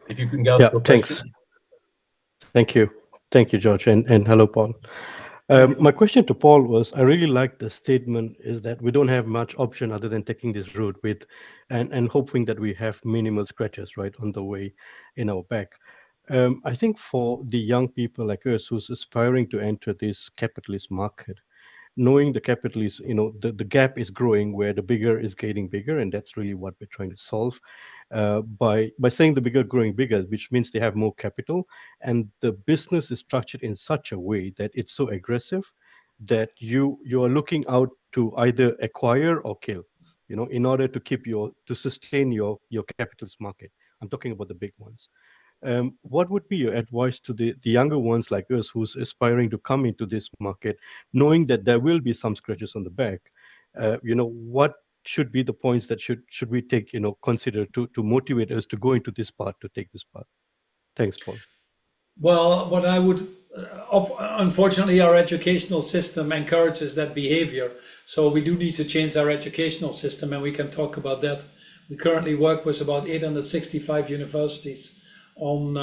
If you can go. Yeah, thanks. Thank you, George, and hello, Paul. My question to Paul was, I really like the statement is that we don't have much option other than taking this route with, and hoping that we have minimal scratches right on the way in our back. I think for the young people like us who's aspiring to enter this capitalist market, knowing the capitalist, the gap is growing where the bigger is getting bigger, and that's really what we're trying to solve by saying the bigger growing bigger, which means they have more capital, and the business is structured in such a way that it's so aggressive that you are looking out to either acquire or kill, in order to to sustain your capitalist market. I'm talking about the big ones. What would be your advice to the younger ones like us who's aspiring to come into this market, knowing that there will be some scratches on the back? What should be the points that should we take, consider to motivate us to go into this path, to take this path? Thanks, Paul. Well, what I would, unfortunately, our educational system encourages that behavior. So we do need to change our educational system, and we can talk about that. We currently work with about 865 universities on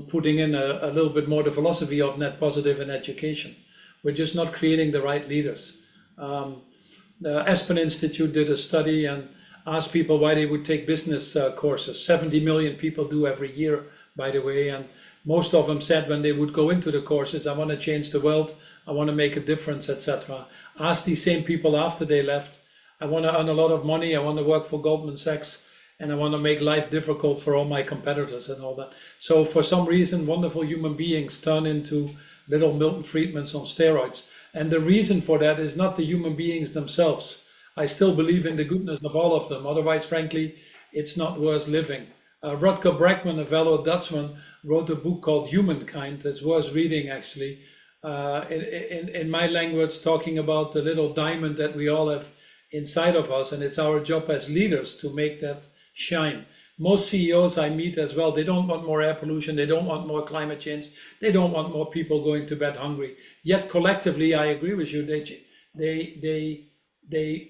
putting in a little bit more the philosophy of net positive in education. We're just not creating the right leaders. The Aspen Institute did a study and asked people why they would take business courses. 70 million people do every year, by the way, and most of them said when they would go into the courses, I want to change the world, I want to make a difference, etc. Ask these same people after they left, I want to earn a lot of money, I want to work for Goldman Sachs, and I want to make life difficult for all my competitors and all that. So for some reason, wonderful human beings turn into little Milton Friedmans on steroids. And the reason for that is not the human beings themselves. I still believe in the goodness of all of them. Otherwise, frankly, it's not worth living. Rutger Bregman, a fellow Dutchman, wrote a book called Humankind that's worth reading, actually, in my language, talking about the little diamond that we all have inside of us. And it's our job as leaders to make that shine. Most CEOs I meet as well, they don't want more air pollution, they don't want more climate change, they don't want more people going to bed hungry. Yet collectively, I agree with you, they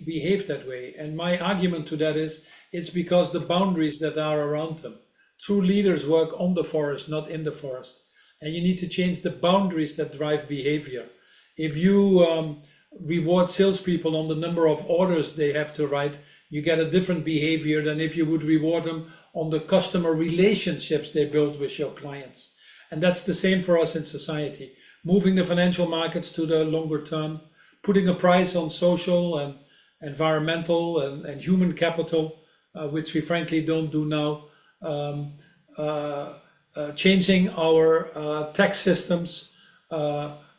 behave that way. And my argument to that is, it's because the boundaries that are around them. True leaders work on the forest, not in the forest. And you need to change the boundaries that drive behavior. If you reward salespeople on the number of orders they have to write, you get a different behavior than if you would reward them on the customer relationships they build with your clients. And that's the same for us in society. Moving the financial markets to the longer term, putting a price on social and environmental and human capital, which we frankly don't do now. Changing our tax systems,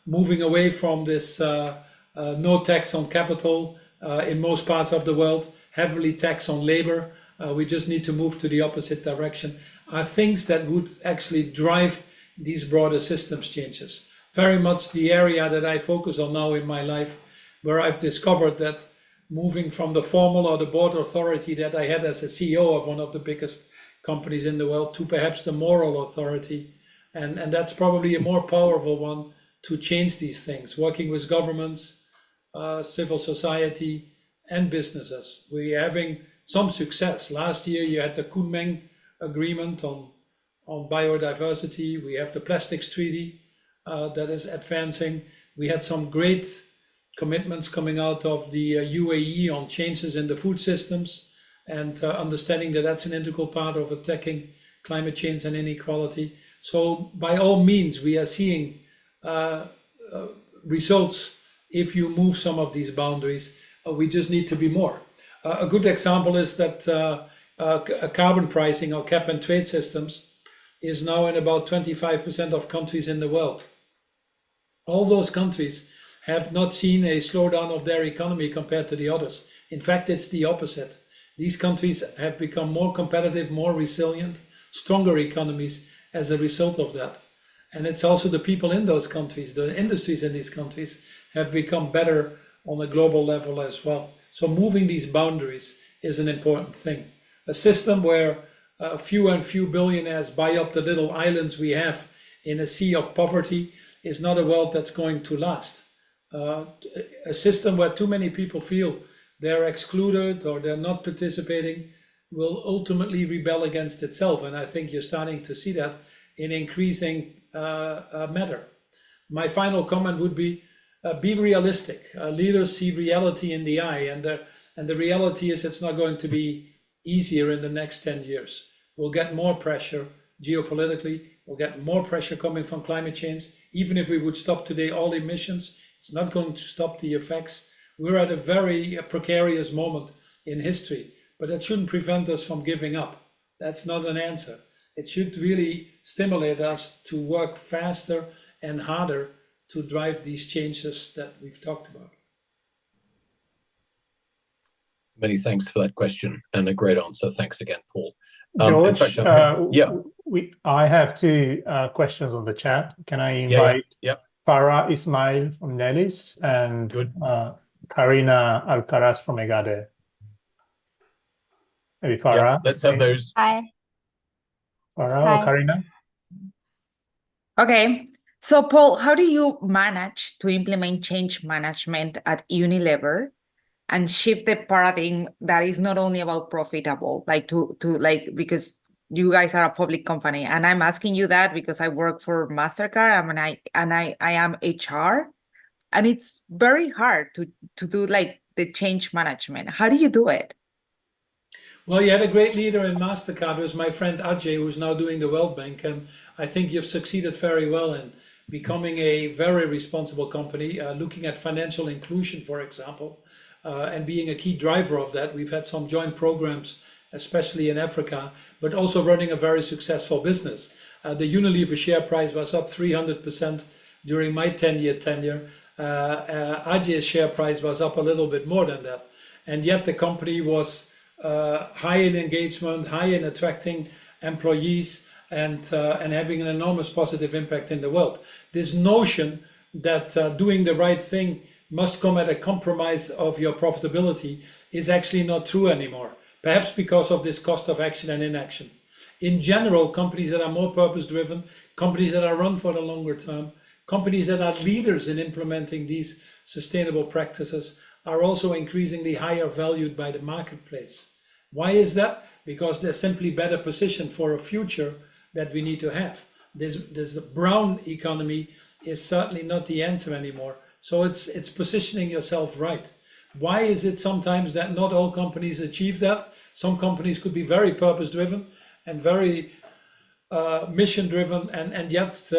moving away from this no tax on capital in most parts of the world, heavily tax on labor. We just need to move to the opposite direction, are things that would actually drive these broader systems changes. Very much the area that I focus on now in my life, where I've discovered that moving from the formal or the board authority that I had as a CEO of one of the biggest companies in the world to perhaps the moral authority. And that's probably a more powerful one to change these things, working with governments, civil society, and businesses. We're having some success. Last year, you had the Kunming Agreement on biodiversity. We have the Plastics Treaty that is advancing. We had some great commitments coming out of the UAE on changes in the food systems and understanding that that's an integral part of attacking climate change and inequality. So by all means, we are seeing results if you move some of these boundaries. We just need to be more. A good example is that carbon pricing or cap and trade systems is now in about 25% of countries in the world. All those countries have not seen a slowdown of their economy compared to the others. In fact, it's the opposite. These countries have become more competitive, more resilient, stronger economies as a result of that. And it's also the people in those countries, the industries in these countries have become better on a global level as well. So moving these boundaries is an important thing. A system where few billionaires buy up the little islands we have in a sea of poverty is not a world that's going to last. A system where too many people feel they're excluded or they're not participating will ultimately rebel against itself. And I think you're starting to see that in increasing matter. My final comment would be realistic. Leaders see reality in the eye, and the reality is it's not going to be easier in the next 10 years. We'll get more pressure geopolitically. We'll get more pressure coming from climate change. Even if we would stop today all emissions, it's not going to stop the effects. We're at a very precarious moment in history, but that shouldn't prevent us from giving up. That's not an answer. It should really stimulate us to work faster and harder to drive these changes that we've talked about. Many thanks for that question and a great answer. Thanks again, Paul. George, in fact, I have two questions on the chat. Can I invite Farah Ismail from Nellis and Karina Alcaraz from Egade? Maybe Farah. Let's have those. Hi. Farah or Karina? Okay. So, Paul, how do you manage to implement change management at Unilever and shift the paradigm that is not only about profitable, because you guys are a public company, and I'm asking you that because I work for MasterCard and I am HR, and it's very hard to do like the change management. How do you do it? Well, you had a great leader in MasterCard, who's my friend Ajay, who's now doing the World Bank, and I think you've succeeded very well in becoming a very responsible company, looking at financial inclusion, for example, and being a key driver of that. We've had some joint programs, especially in Africa, but also running a very successful business. The Unilever share price was up 300% during my 10-year tenure. Ajay's share price was up a little bit more than that. And yet the company was high in engagement, high in attracting employees, and having an enormous positive impact in the world. This notion that doing the right thing must come at a compromise of your profitability is actually not true anymore, perhaps because of this cost of action and inaction. In general, companies that are more purpose-driven, companies that are run for the longer term, companies that are leaders in implementing these sustainable practices are also increasingly higher valued by the marketplace. Why is that? Because they're simply better positioned for a future that we need to have. This brown economy is certainly not the answer anymore. So it's positioning yourself right. Why is it sometimes that not all companies achieve that? Some companies could be very purpose-driven and very mission-driven and yet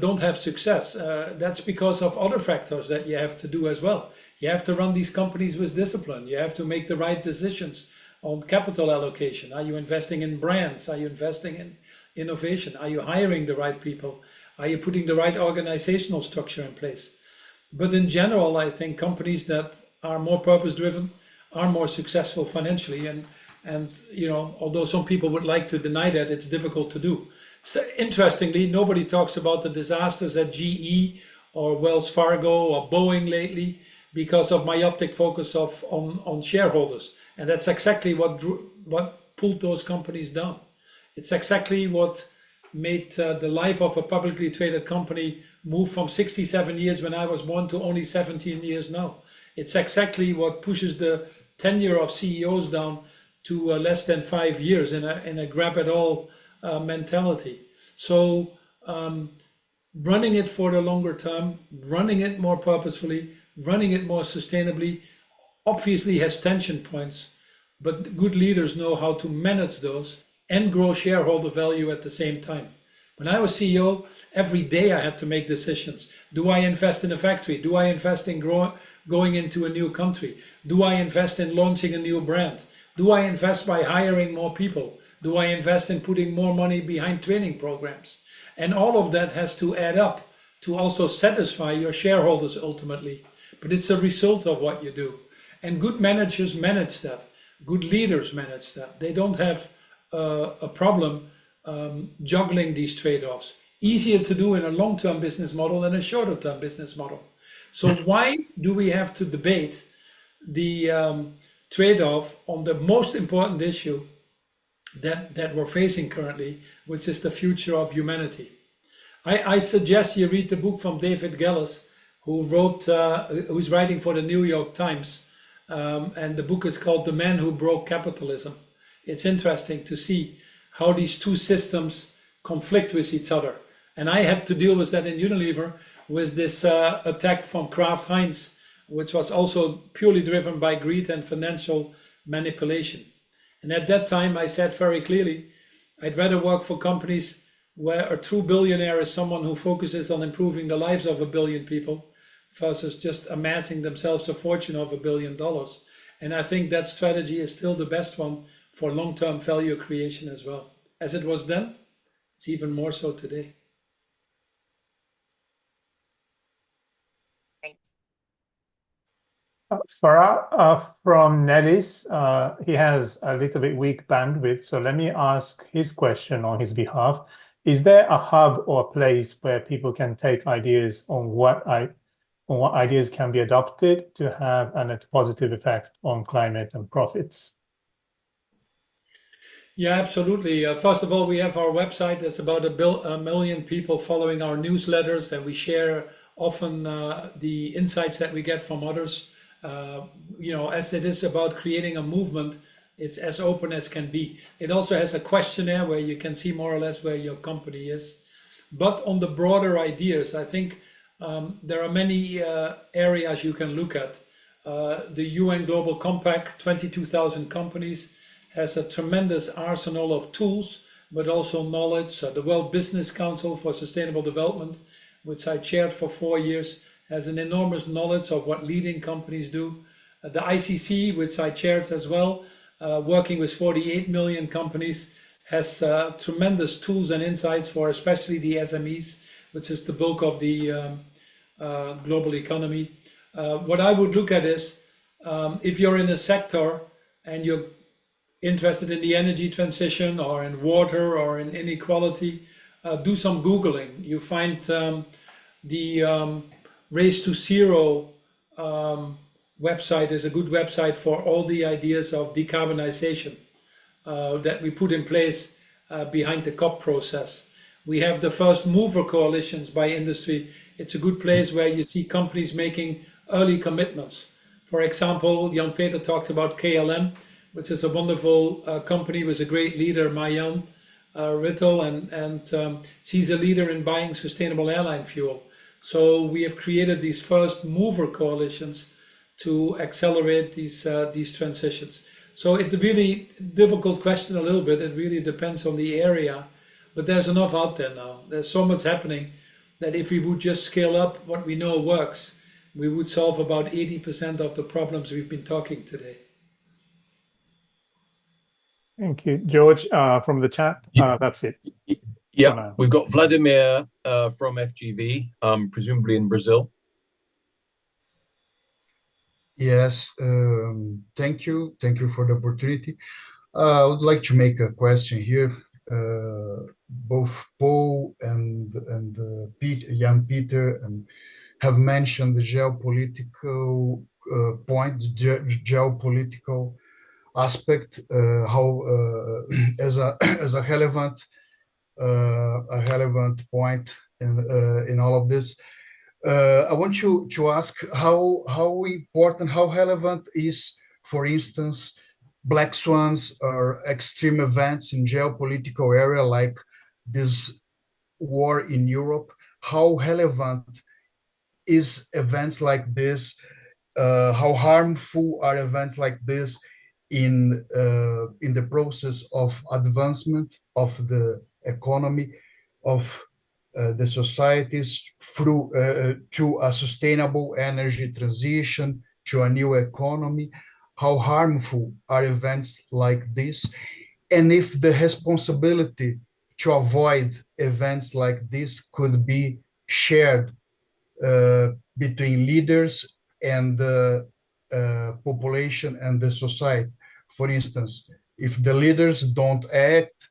don't have success. That's because of other factors that you have to do as well. You have to run these companies with discipline. You have to make the right decisions on capital allocation. Are you investing in brands? Are you investing in innovation? Are you hiring the right people? Are you putting the right organizational structure in place? But in general, I think companies that are more purpose-driven are more successful financially. And you know, although some people would like to deny that, it's difficult to do. So interestingly, nobody talks about the disasters at GE or Wells Fargo or Boeing lately because of myopic focus on shareholders. And that's exactly what pulled those companies down. It's exactly what made the life of a publicly traded company move from 67 years when I was born to only 17 years now. It's exactly what pushes the tenure of CEOs down to less than 5 years in a grab-it-all mentality. So running it for the longer term, running it more purposefully, running it more sustainably, obviously has tension points, but good leaders know how to manage those and grow shareholder value at the same time. When I was CEO, every day I had to make decisions. Do I invest in a factory? Do I invest in going into a new country? Do I invest in launching a new brand? Do I invest by hiring more people? Do I invest in putting more money behind training programs? And all of that has to add up to also satisfy your shareholders ultimately. But it's a result of what you do. And good managers manage that. Good leaders manage that. They don't have a problem juggling these trade-offs. Easier to do in a long-term business model than a shorter-term business model. So why do we have to debate the trade-off on the most important issue that we're facing currently, which is the future of humanity? I suggest you read the book from David Gelles, who's writing for the New York Times, and the book is called The Man Who Broke Capitalism. It's interesting to see how these two systems conflict with each other. And I had to deal with that in Unilever with this attack from Kraft Heinz, which was also purely driven by greed and financial manipulation. And at that time, I said very clearly, I'd rather work for companies where a true billionaire is someone who focuses on improving the lives of 1 billion people versus just amassing themselves a fortune of $1 billion. And I think that strategy is still the best one for long-term value creation as well. As it was then, it's even more so today. Farah from Nellis, he has a little bit weak bandwidth, so let me ask his question on his behalf. Is there a hub or a place where people can take ideas on what ideas can be adopted to have a positive effect on climate and profits? Yeah, absolutely. First of all, we have our website. There's about a million people following our newsletters, and we share often the insights that we get from others. As it is about creating a movement, it's as open as can be. It also has a questionnaire where you can see more or less where your company is. But on the broader ideas, I think there are many areas you can look at. The UN Global Compact, 22,000 companies, has a tremendous arsenal of tools, but also knowledge. The World Business Council for Sustainable Development, which I chaired for 4 years, has an enormous knowledge of what leading companies do. The ICC, which I chaired as well, working with 48 million companies, has tremendous tools and insights for especially the SMEs, which is the bulk of the global economy. What I would look at is, if you're in a sector and you're interested in the energy transition or in water or in inequality, do some Googling. You find the Race to Zero website is a good website for all the ideas of decarbonization that we put in place behind the COP process. We have the first mover coalitions by industry. It's a good place where you see companies making early commitments. For example, Jan-Peter talked about KLM, which is a wonderful company with a great leader, Marjan Rittel, and she's a leader in buying sustainable airline fuel. So we have created these first mover coalitions to accelerate these transitions. So it's a really difficult question a little bit. It really depends on the area, but there's enough out there now. There's so much happening that if we would just scale up what we know works, we would solve about 80% of the problems we've been talking today. Thank you. George, from the chat, that's it. Yeah, we've got Vladimir from FGV, presumably in Brazil. Yes, thank you. Thank you for the opportunity. I would like to make a question here. Both Paul and Jan-Peter have mentioned the geopolitical point, geopolitical aspect, how as a relevant point in all of this. I want to ask how important, how relevant is, for instance, black swans or extreme events in geopolitical area like this war in Europe. How relevant is events like this? How harmful are events like this in the process of advancement of the economy, of the societies through to a sustainable energy transition, to a new economy? How harmful are events like this? And if the responsibility to avoid events like this could be shared between leaders and the population and the society. For instance, if the leaders don't act,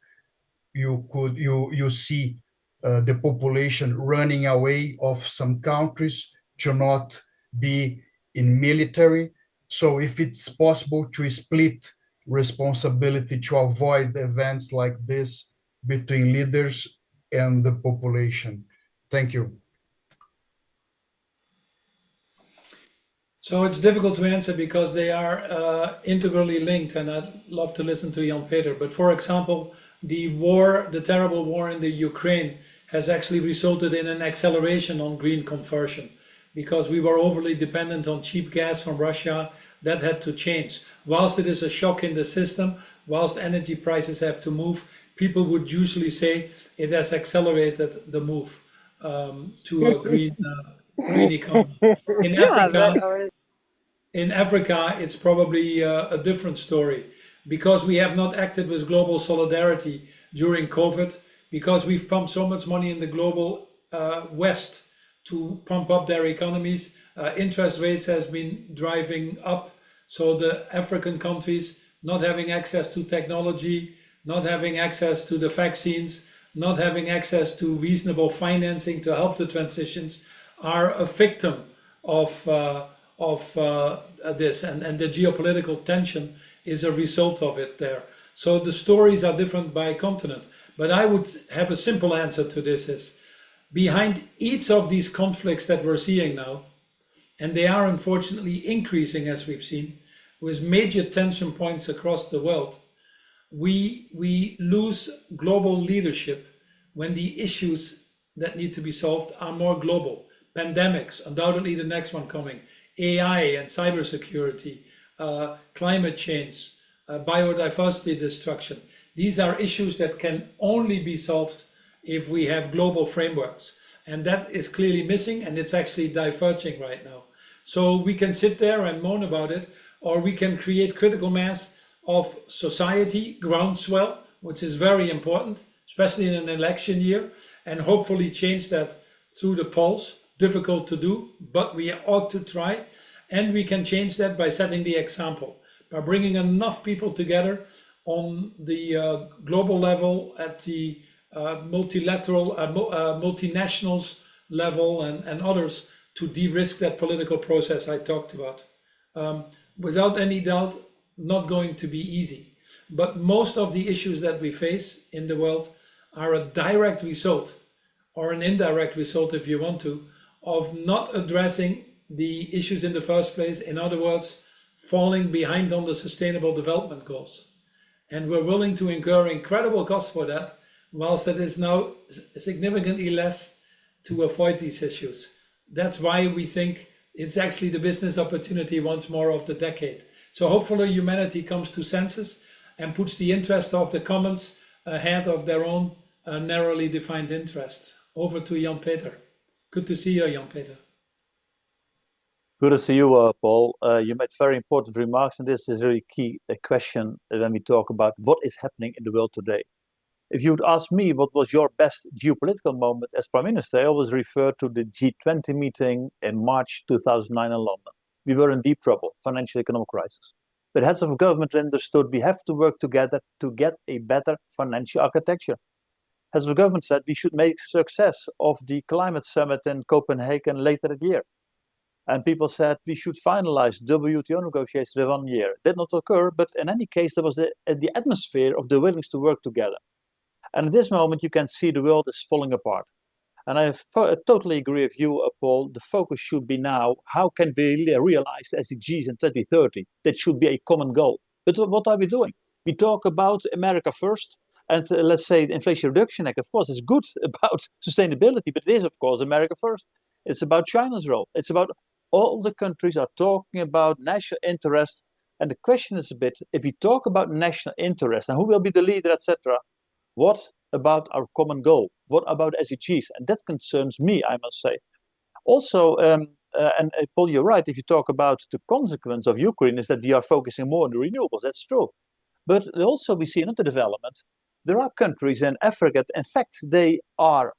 you see the population running away of some countries to not be in military. So if it's possible to split responsibility to avoid events like this between leaders and the population. Thank you. So it's difficult to answer because they are integrally linked, and I'd love to listen to Jan-Peter. But for example, the terrible war in the Ukraine has actually resulted in an acceleration on green conversion because we were overly dependent on cheap gas from Russia. That had to change. Whilst it is a shock in the system, whilst energy prices have to move, people would usually say it has accelerated the move to a green economy. In Africa, it's probably a different story because we have not acted with global solidarity during COVID, because we've pumped so much money in the global West to pump up their economies. Interest rates has been driving up. So the African countries not having access to technology, not having access to the vaccines, not having access to reasonable financing to help the transitions are a victim of this, and the geopolitical tension is a result of it there. So the stories are different by continent. But I would have a simple answer to this is, behind each of these conflicts that we're seeing now, and they are unfortunately increasing as we've seen, with major tension points across the world, we lose global leadership when the issues that need to be solved are more global. Pandemics, undoubtedly the next one coming, AI and cybersecurity, climate change, biodiversity destruction. These are issues that can only be solved if we have global frameworks. And that is clearly missing, and it's actually diverging right now. So we can sit there and moan about it, or we can create critical mass of society, groundswell, which is very important, especially in an election year, and hopefully change that through the polls. Difficult to do, but we ought to try. And we can change that by setting the example, by bringing enough people together on the global level, at the multilateral, multinationals level, and others, to de-risk that political process I talked about. Without any doubt, not going to be easy. But most of the issues that we face in the world are a direct result, or an indirect result if you want to, of not addressing the issues in the first place. In other words, falling behind on the Sustainable Development Goals. And we're willing to incur incredible costs for that, whilst that is now significantly less to avoid these issues. That's why we think it's actually the business opportunity once more of the decade. So hopefully humanity comes to senses and puts the interest of the commons ahead of their own narrowly defined interest. Over to Jan-Peter. Good to see you, Jan-Peter. Good to see you, Paul. You made very important remarks, and this is a really key question when we talk about what is happening in the world today. If you would ask me what was your best geopolitical moment as Prime Minister, I always refer to the G20 meeting in March 2009 in London. We were in deep trouble, financial economic crisis. But heads of government understood we have to work together to get a better financial architecture. Heads of government said we should make success of the climate summit in Copenhagen later that year. And people said we should finalize WTO negotiations in 1 year. Did not occur, but in any case, there was the atmosphere of the willingness to work together. And at this moment, you can see the world is falling apart. And I totally agree with you, Paul. The focus should be now, how can we realize SDGs in 2030? That should be a common goal. But what are we doing? We talk about America first. And let's say the Inflation Reduction Act, of course, is good about sustainability, but it is, of course, America first. It's about China's role. It's about all the countries are talking about national interest. And the question is a bit, if we talk about national interest and who will be the leader, etc., what about our common goal? What about SDGs? And that concerns me, I must say. Also, and Paul, you're right, if you talk about the consequence of Ukraine is that we are focusing more on the renewables. That's true. But also we see another development. There are countries in Africa, in fact, they are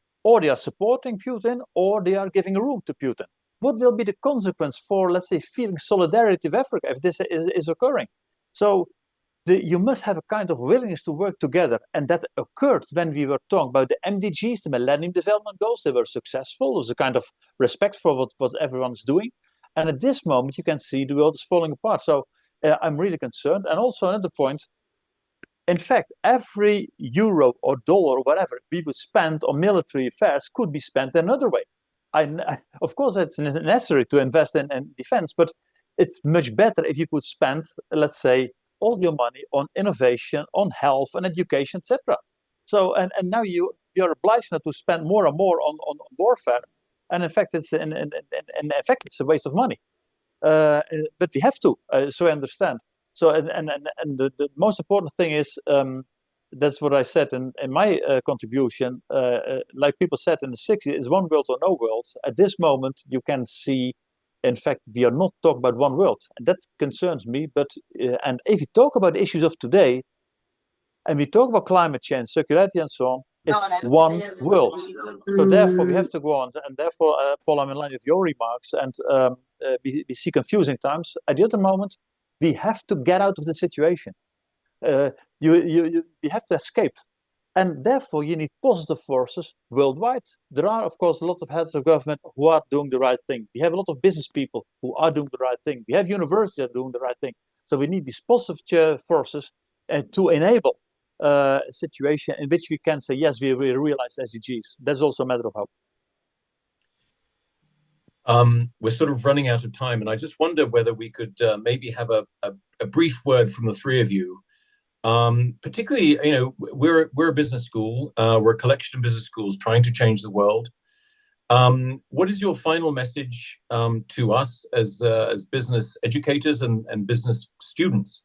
supporting Putin or they are giving room to Putin. What will be the consequence for, let's say, feeling solidarity with Africa if this is occurring? So you must have a kind of willingness to work together. And that occurred when we were talking about the MDGs, the Millennium Development Goals. They were successful. There was a kind of respect for what everyone's doing. And at this moment, you can see the world is falling apart. So I'm really concerned. And also another point, in fact, every euro or dollar or whatever we would spend on military affairs could be spent another way. Of course, it's necessary to invest in defense, but it's much better if you could spend, let's say, all your money on innovation, on health and education, etc. So, and now you're obliged now to spend more and more on warfare, and in fact, it's a waste of money. But we have to, so I understand. So, and the most important thing is that's what I said in my contribution. Like people said in the 60s, is one world or no world. At this moment, you can see, in fact, we are not talking about one world, and that concerns me. But and if you talk about issues of today, and we talk about climate change, circularity, and so on, it's one world. So therefore, we have to go on, and therefore, Paul, I'm in line with your remarks, and we see confusing times. At the other moment, we have to get out of the situation. You have to escape, and therefore you need positive forces worldwide. There are, of course, a lot of heads of government who are doing the right thing. We have a lot of business people who are doing the right thing. We have universities that are doing the right thing. So we need these positive forces to enable a situation in which we can say, yes, we realize SDGs. That's also a matter of hope. We're sort of running out of time, and I just wonder whether we could maybe have a brief word from the three of you. Particularly, you know, we're a business school. We're a collection of business schools trying to change the world. What is your final message to us as business educators and business students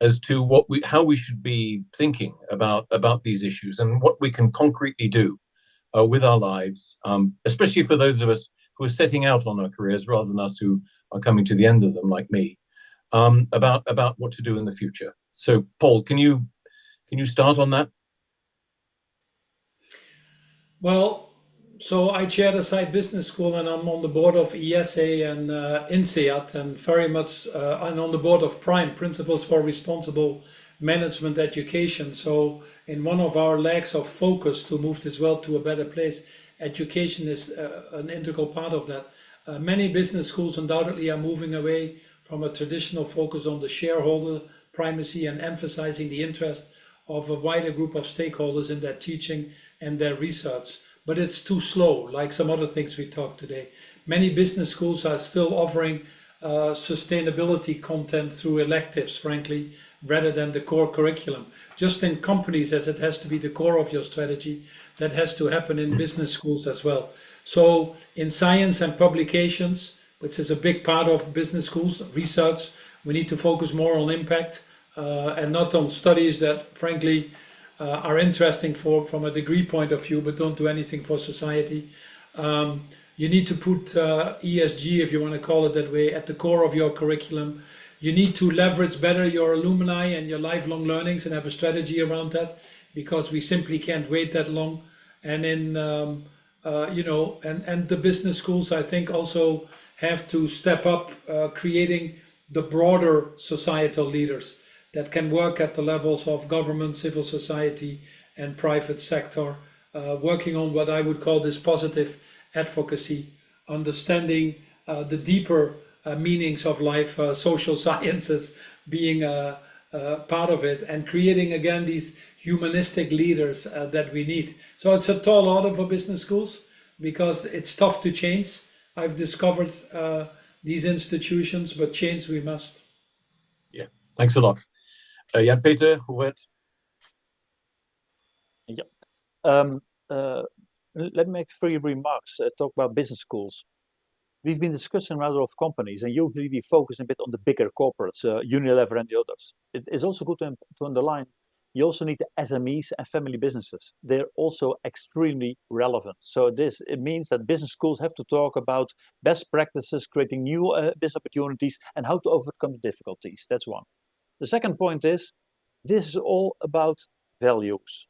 as to how we should be thinking about these issues and what we can concretely do with our lives, especially for those of us who are setting out on our careers rather than us who are coming to the end of them, like me, about what to do in the future. So, Paul, can you start on that? Well, so I chair the site business school, and I'm on the board of ESA and INSEAD, and very much I'm on the board of PRIME, Principles for Responsible Management Education. So in one of our legs of focus to move this world to a better place, education is an integral part of that. Many business schools undoubtedly are moving away from a traditional focus on the shareholder primacy and emphasizing the interest of a wider group of stakeholders in their teaching and their research. But it's too slow, like some other things we talked today. Many business schools are still offering sustainability content through electives, frankly, rather than the core curriculum. Just in companies, as it has to be the core of your strategy, that has to happen in business schools as well. So in science and publications, which is a big part of business schools, research, we need to focus more on impact and not on studies that, frankly, are interesting from a degree point of view, but don't do anything for society. You need to put ESG, if you want to call it that way, at the core of your curriculum. You need to leverage better your alumni and your lifelong learnings and have a strategy around that, because we simply can't wait that long. And in you know, and the business schools, I think, also have to step up creating the broader societal leaders that can work at the levels of government, civil society, and private sector, working on what I would call this positive advocacy, understanding the deeper meanings of life, social sciences being part of it, and creating again these humanistic leaders that we need. So it's a tall order for business schools because it's tough to change. I've discovered these institutions, but change we must. Yeah, thanks a lot. Jan-Peter, Robert? Yeah. Let me make 3 remarks, talk about business schools. We've been discussing a lot of companies, and usually we focus a bit on the bigger corporates, Unilever and the others. It is also good to underline, you also need the SMEs and family businesses. They're also extremely relevant. So it means that business schools have to talk about best practices, creating new business opportunities, and how to overcome the difficulties. That's one. The second point is, this is all about values.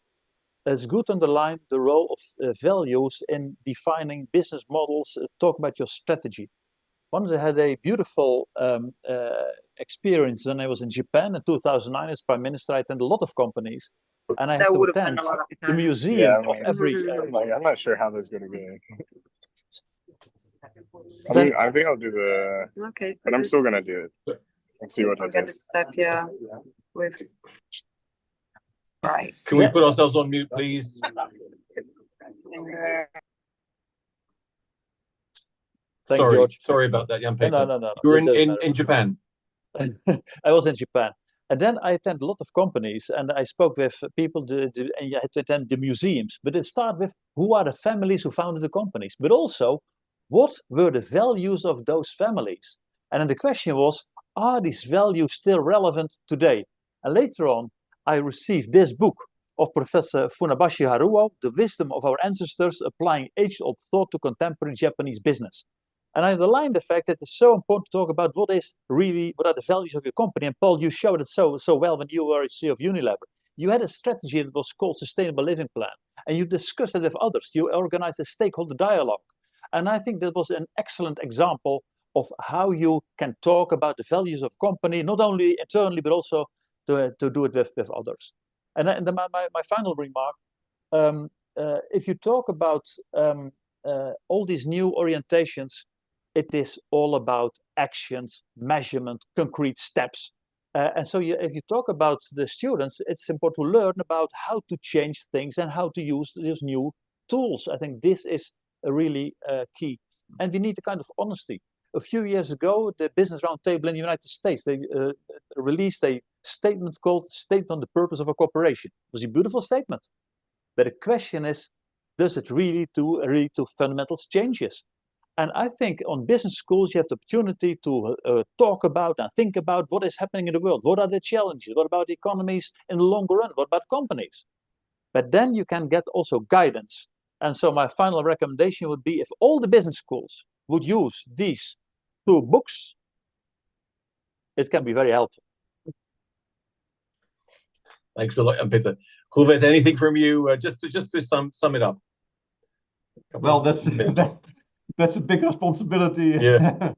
It's good to underline the role of values in defining business models. Talk about your strategy. One had a beautiful experience when I was in Japan in 2009 as Prime Minister. I attended a lot of companies, and I had to attend the museum of every. I'm not sure how this is going to go. I think I'll do the. Okay. But I'm still going to do it. Let's see what I do. Step here with. Right. Can we put ourselves on mute, please? Sorry about that, Jan-Peter. No. You were in Japan. I was in Japan. And then I attended a lot of companies, and I spoke with people, and you had to attend the museums. But it started with who are the families who founded the companies, but also what were the values of those families? And then the question was, are these values still relevant today? And later on, I received this book of Professor Funabashi Haruo, The Wisdom of Our Ancestors, Applying Age-Old Thought to Contemporary Japanese Business. And I underline the fact that it's so important to talk about what are the values of your company. And Paul, you showed it so well when you were CEO of Unilever. You had a strategy that was called Sustainable Living Plan, and you discussed it with others. You organized a stakeholder dialogue. And I think that was an excellent example of how you can talk about the values of company, not only internally, but also to do it with others. And then my final remark, if you talk about all these new orientations, it is all about actions, measurement, concrete steps. And so if you talk about the students, it's important to learn about how to change things and how to use these new tools. I think this is really key. And we need a kind of honesty. A few years ago, the Business Roundtable in the United States, they released a statement called Statement on the Purpose of a Corporation. It was a beautiful statement. But the question is, does it really lead to fundamental changes? And I think on business schools, you have the opportunity to talk about and think about what is happening in the world. What are the challenges? What about the economies in the longer run? What about companies? But then you can get also guidance. And so my final recommendation would be if all the business schools would use these 2 books, it can be very helpful. Thanks a lot, Jan-Peter. Gilbert, anything from you, just to sum it up? Well, that's a big responsibility. Yeah.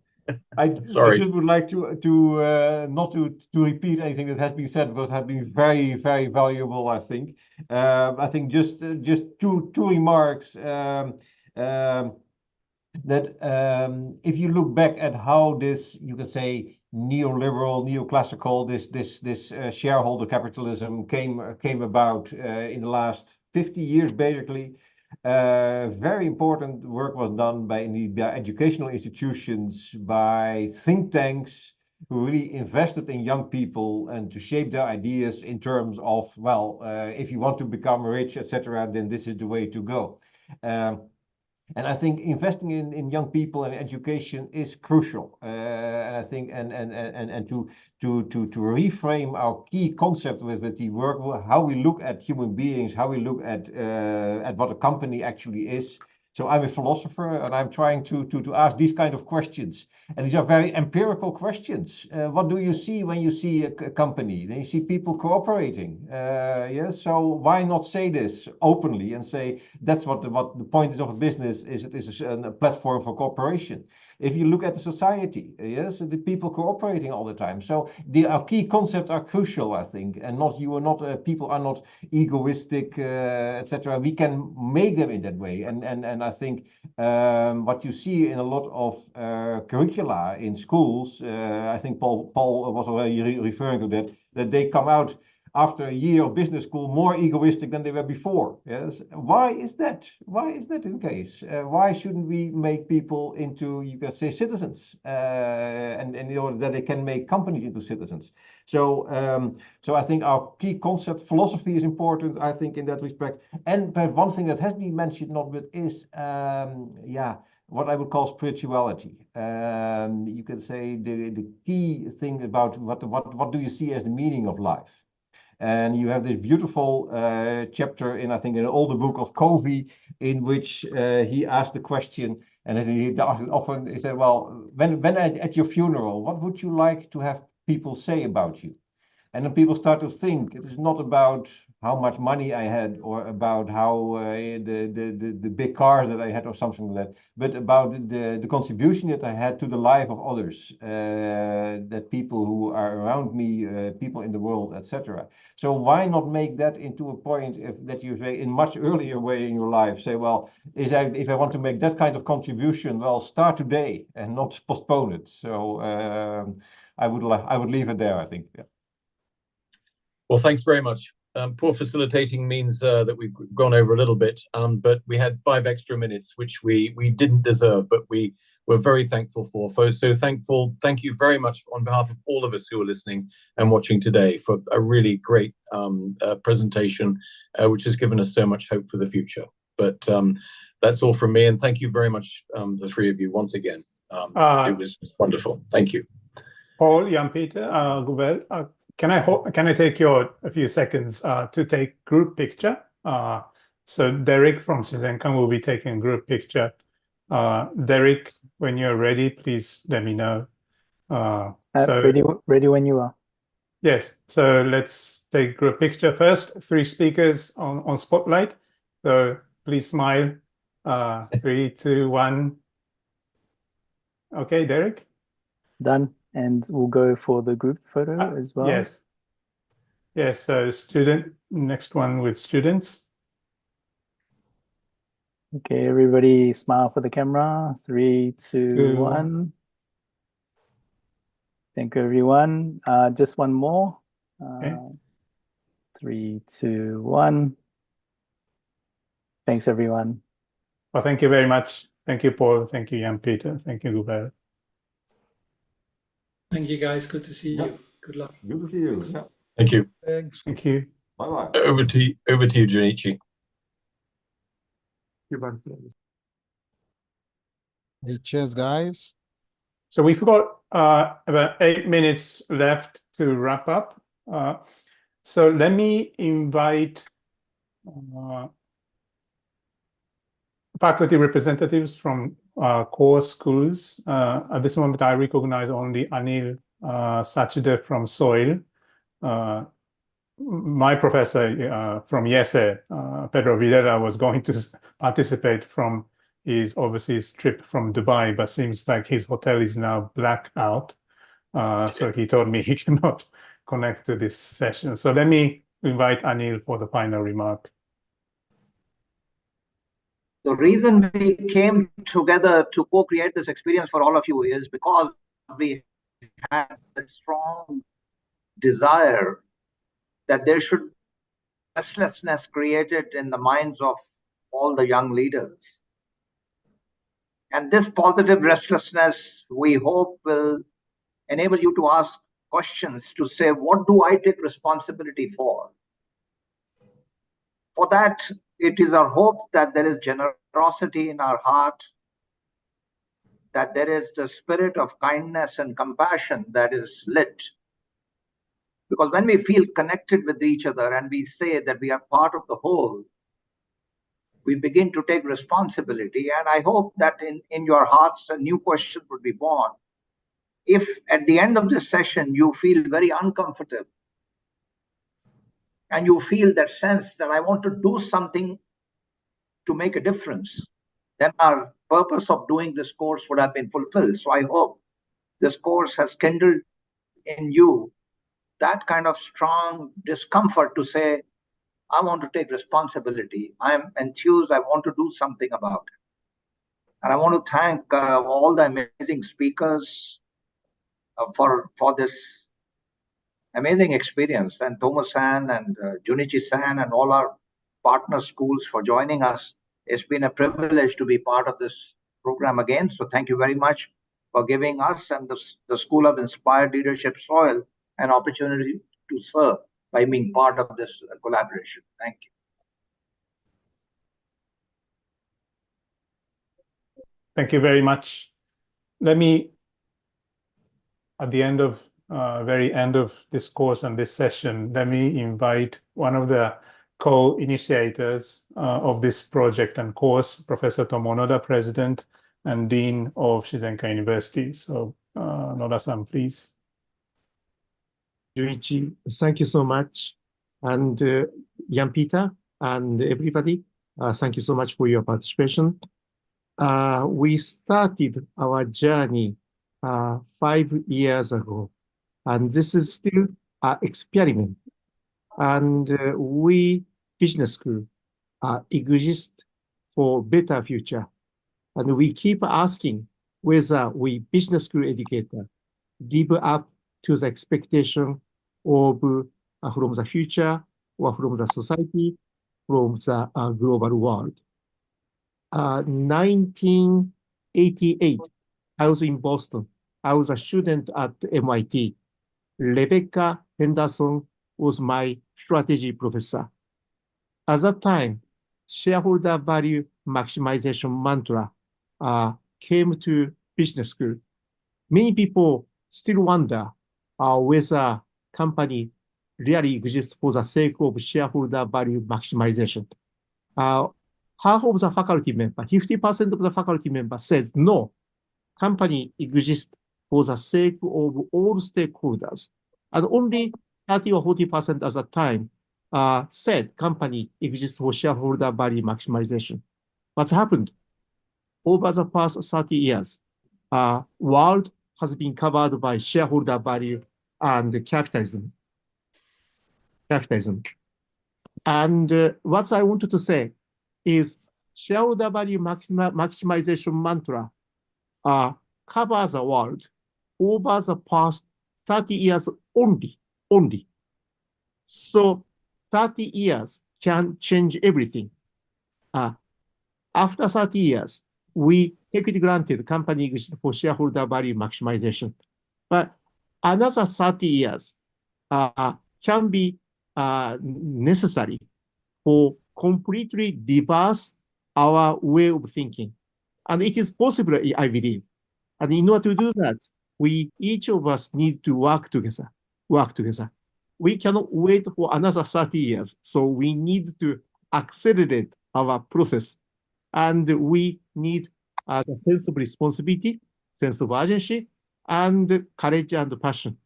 I Sorry. just would like to not to repeat anything that has been said, because it has been very, very valuable, I think. I think just two remarks. That if you look back at how this, you could say, neoliberal, neoclassical, this shareholder capitalism came about in the last 50 years, basically. Very important work was done by educational institutions, by think tanks, who really invested in young people and to shape their ideas in terms of, well, if you want to become rich, etc., then this is the way to go. And I think investing in young people and education is crucial. And I think and to reframe our key concept with the work, how we look at human beings, how we look at what a company actually is. So I'm a philosopher, and I'm trying to ask these kind of questions. And these are very empirical questions. What do you see when you see a company? Then you see people cooperating. Yes, so why not say this openly and say that's what the point is of a business, is it is a platform for cooperation. If you look at the society, yes, the people cooperating all the time. So our key concepts are crucial, I think, and people are not egoistic, etc. We can make them in that way, and I think what you see in a lot of curricula in schools, I think Paul was already referring to that they come out after a year of business school more egoistic than they were before. Yes, why is that? Why is that the case? Why shouldn't we make people into, you can say, citizens, and in order that they can make companies into citizens? So I think our key concept philosophy is important, I think, in that respect. And one thing that has been mentioned not but is what I would call spirituality. You can say the key thing about what do you see as the meaning of life? And you have this beautiful chapter in, I think, in an older book of Covey, in which he asked the question, and he often said, well, when at your funeral, what would you like to have people say about you? And then people start to think it is not about how much money I had, or about how the big cars that I had, or something like that, but about the contribution that I had to the life of others, that people who are around me, people in the world, etc. So why not make that into a point that you say in much earlier way in your life? Say, well, if I want to make that kind of contribution, well, start today and not postpone it. So I would leave it there, I think. Yeah. Well, thanks very much. Poor facilitating means that we've gone over a little bit, but we had 5 extra minutes, which we didn't deserve, but we were very thankful for. So thank you very much on behalf of all of us who are listening and watching today for a really great presentation, which has given us so much hope for the future. But that's all from me, and thank you very much, the 3 of you, once again. It was wonderful. Thank you. Paul, Jan-Peter, Gubel, can I take a few seconds to take group picture? So Derek from Shizenkan will be taking group picture. Derek, when you're ready, please let me know. Ready when you are. Yes, so let's take group picture first. 3 speakers on Spotlight. So please smile. 3, 2, 1. Okay, Derek? Done. And we'll go for the group photo as well. Yes. Yes, so next one with students. Okay, everybody smile for the camera. 3, 2, 1. Thank you, everyone. Just one more. Okay. 3, 2, 1. Thanks, everyone. Well, thank you very much. Thank you, Paul. Thank you, Jan-Peter. Thank you, Hubert. Thank you, guys. Good to see you. Good luck. Good to see you. Thanks. Yeah. Thank you. Thanks. Thank you. Bye-bye. Over to you, Junichi. Hey, cheers, guys. So we've got about 8 minutes left to wrap up. So let me invite faculty representatives from core schools. At this moment, I recognize only Anil Sachdev from SOIL. My professor from YESE, Pedro Videla, was going to participate from his overseas trip from Dubai, but seems like his hotel is now blacked out. So he told me he cannot connect to this session. So let me invite Anil for the final remark. The reason we came together to co-create this experience for all of you is because we had a strong desire that there should be restlessness created in the minds of all the young leaders. And this positive restlessness, we hope, will enable you to ask questions to say, what do I take responsibility for? For that, it is our hope that there is generosity in our heart, that there is the spirit of kindness and compassion that is lit. Because when we feel connected with each other and we say that we are part of the whole, we begin to take responsibility. And I hope that in your hearts, a new question would be born. If at the end of this session, you feel very uncomfortable and you feel that sense that I want to do something to make a difference, then our purpose of doing this course would have been fulfilled. So I hope this course has kindled in you that kind of strong discomfort to say, I want to take responsibility. I'm enthused. I want to do something about it. And I want to thank all the amazing speakers for this amazing experience, and Thomas-san and Junichi-san and all our partner schools for joining us. It's been a privilege to be part of this program again. So thank you very much for giving us and the School of Inspired Leadership SOIL an opportunity to serve by being part of this collaboration. Thank you. Thank you very much. Let me, at the end of very end of this course and this session, let me invite one of the co-initiators of this project and course, Professor Tomonoda, President and Dean of Shizenkan University. So Noda-san, please. Junichi, thank you so much. And Jan-Peter and everybody, thank you so much for your participation. We started our journey 5 years ago, and this is still an experiment. And we, business school, exist for better future. And we keep asking whether we, business school educator, live up to the expectation of from the future or from the society, from the global world. 1988, I was in Boston. I was a student at MIT. Rebecca Henderson was my strategy professor. At that time, shareholder value maximization mantra came to business school. Many people still wonder whether company really exists for the sake of shareholder value maximization. Half of the faculty member, 50% of the faculty member says no, company exists for the sake of all stakeholders. And only 30 or 40% at the time said company exists for shareholder value maximization. What's happened? Over the past 30 years, world has been covered by shareholder value and capitalism. And what I wanted to say is shareholder value maximization mantra covers the world over the past 30 years only. So 30 years can change everything. After 30 years, we take it granted company exists for shareholder value maximization. But another 30 years can be necessary for completely reverse our way of thinking. And it is possible, I believe. And in order to do that, each of us need to work together. We cannot wait for another 30 years. So we need to accelerate our process. And we need a sense of responsibility, sense of urgency, and courage and passion.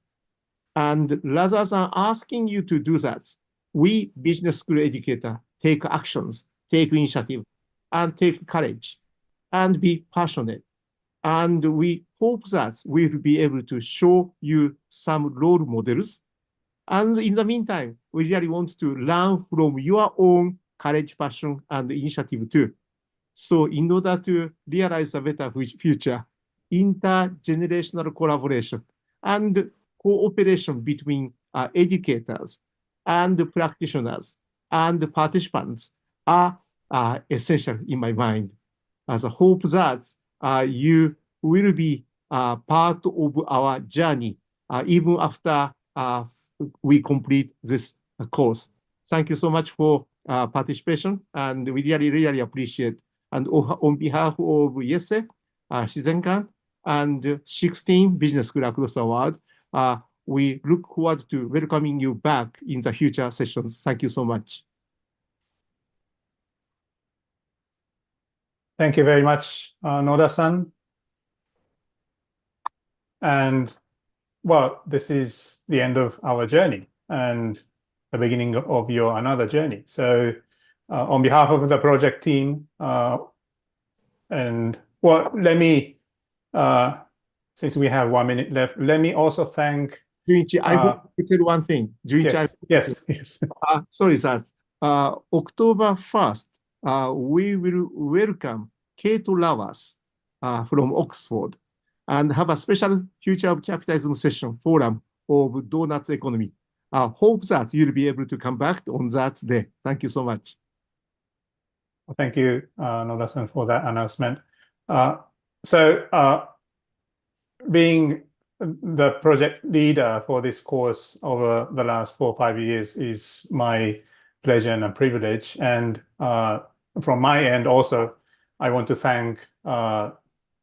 And rather than asking you to do that, we business school educators take actions, take initiative, and take courage, and be passionate. And we hope that we'll be able to show you some role models. And in the meantime, we really want to learn from your own courage, passion, and initiative too. So in order to realize a better future, intergenerational collaboration and cooperation between educators and practitioners and participants are essential in my mind. As I hope that you will be part of our journey even after we complete this course. Thank you so much for participation, and we really appreciate. And on behalf of Yese, Shizenkan, and 16 business schools across the world, we look forward to welcoming you back in the future sessions. Thank you so much. Thank you very much, Noda-san. And well, this is the end of our journey and the beginning of your another journey. So on behalf of the project team, and well, let me, since we have 1 minute left, let me also thank Junichi, I want to tell one thing. Junichi, yes. Sorry, sir. October 1st, we will welcome Kate Lawas from Oxford and have a special Future of Capitalism session forum of donuts economy. I hope that you'll be able to come back on that day. Thank you so much. Well, thank you, Noda-san, for that announcement. Being the project leader for this course over the last 4 or 5 years is my pleasure and a privilege. And from my end also, I want to thank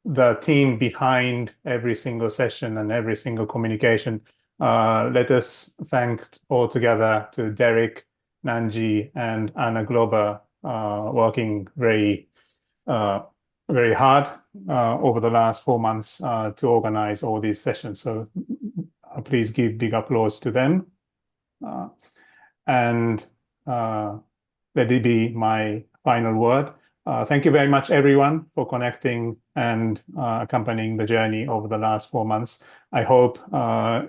the team behind every single session and every single communication. Let us thank all together to Derek, Nanji, and Anna Glover, working very hard over the last 4 months to organize all these sessions. So please give big applause to them. And let it be my final word. Thank you very much, everyone, for connecting and accompanying the journey over the last 4 months. I hope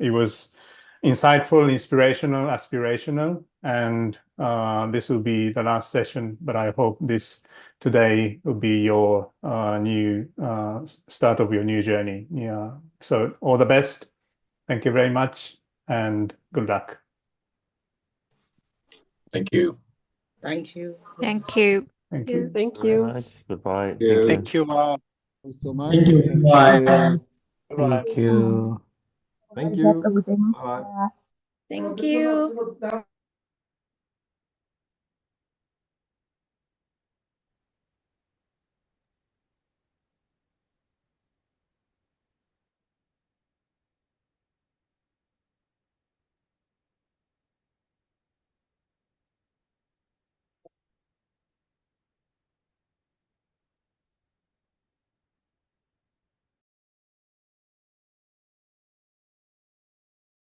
it was insightful, inspirational, aspirational, and this will be the last session, but I hope this today will be your new start of your new journey. Yeah. So all the best. Thank you very much, and good luck. Thank you. Thank you. Thank you. Thank you. Thank you. Goodbye. Thank you. Thank Thank you so much. Thank you. Bye. Thank you. Thank you. Bye. Thank you.